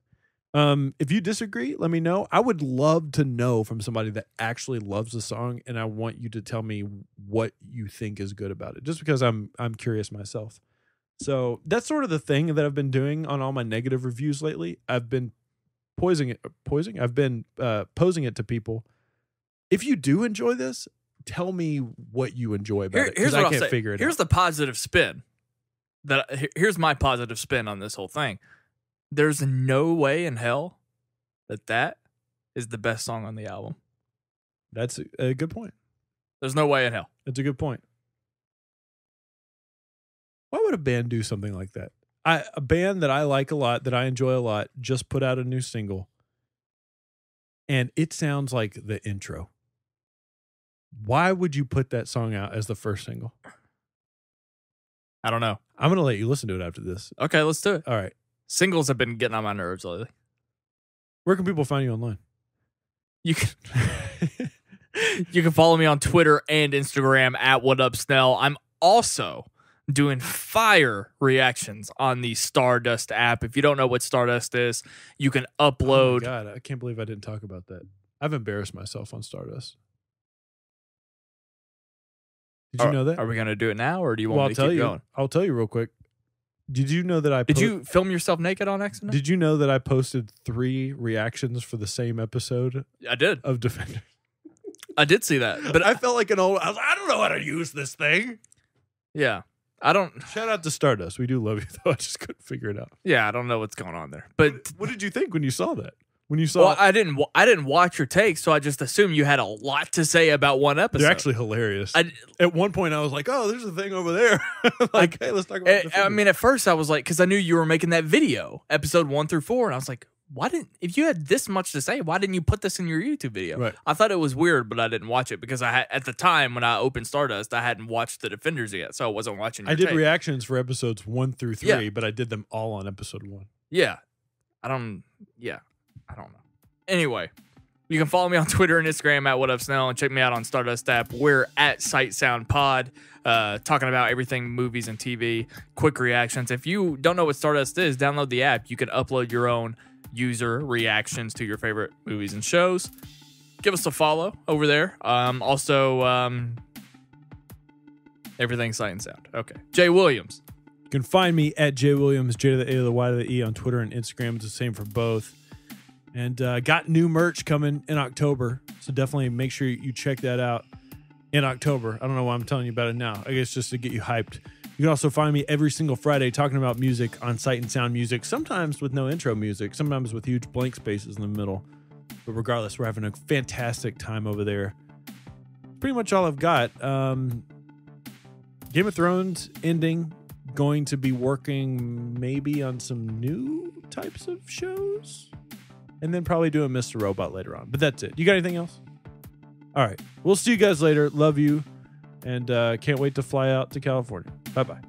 if you disagree, let me know. I would love to know from somebody that actually loves the song, and I want you to tell me what you think is good about it, just because I'm curious myself. So that's sort of the thing that I've been doing on all my negative reviews lately. I've been posing it to people. If you do enjoy this, tell me what you enjoy about it, because I can't figure it out. Here's the positive spin. Here's my positive spin on this whole thing. There's no way in hell that is the best song on the album. That's a good point. There's no way in hell. That's a good point. Why would a band do something like that? A band that I like a lot, that I enjoy a lot, just put out a new single, and it sounds like the intro. Why would you put that song out as the first single? I don't know. I'm going to let you listen to it after this. Okay, let's do it. All right. Singles have been getting on my nerves lately. Where can people find you online? You can you can follow me on Twitter and Instagram at WhatUpSnell. I'm also doing fire reactions on the Stardust app. If you don't know what Stardust is, you can upload. Oh my God, I can't believe I didn't talk about that. I've embarrassed myself on Stardust. Did you know that? Are we going to do it now, or do you want me to keep going? I'll tell you real quick. Did you know that Did you film yourself naked on accident? Did you know that I posted 3 reactions for the same episode? I did. Of Defender. I did see that. But I felt like I don't know how to use this thing. Yeah. I don't. Shout out to Stardust. We do love you, though. I just couldn't figure it out. Yeah, I don't know what's going on there. But what did you think when you saw that? Well, I didn't watch your take, so I just assumed you had a lot to say about one episode. They're actually hilarious. At one point, I was like, "Oh, there's a thing over there." Like, hey, let's talk about it. I mean, at first, I was like, because I knew you were making that video, episode 1 through 4, and I was like, if you had this much to say, why didn't you put this in your YouTube video? Right. I thought it was weird, but I didn't watch it because at the time when I opened Stardust, I hadn't watched the Defenders yet, so I wasn't watching your I did take. reactions for episodes 1 through 3, but I did them all on episode 1. Yeah. I don't know. Anyway, you can follow me on Twitter and Instagram at WhatUpSnell, and check me out on Stardust app. We're at Sight Sound Pod, talking about everything movies and TV, quick reactions. If you don't know what Stardust is, download the app. You can upload your own user reactions to your favorite movies and shows. Give us a follow over there. Also, everything Sight and Sound. Okay. Jaye Williams. You can find me at Jaye Williams, J to the A to the Y to the E on Twitter and Instagram. It's the same for both. And got new merch coming in October, so definitely make sure you check that out in October. I don't know why I'm telling you about it now. I guess just to get you hyped. You can also find me every single Friday talking about music on Sight and Sound Music, sometimes with no intro music, sometimes with huge blank spaces in the middle. But regardless, we're having a fantastic time over there. Pretty much all I've got. Game of Thrones ending. Going to be working maybe on some new types of shows. And then probably doing Mr. Robot later on. But that's it. You got anything else? All right. We'll see you guys later. Love you. And can't wait to fly out to California. Bye-bye.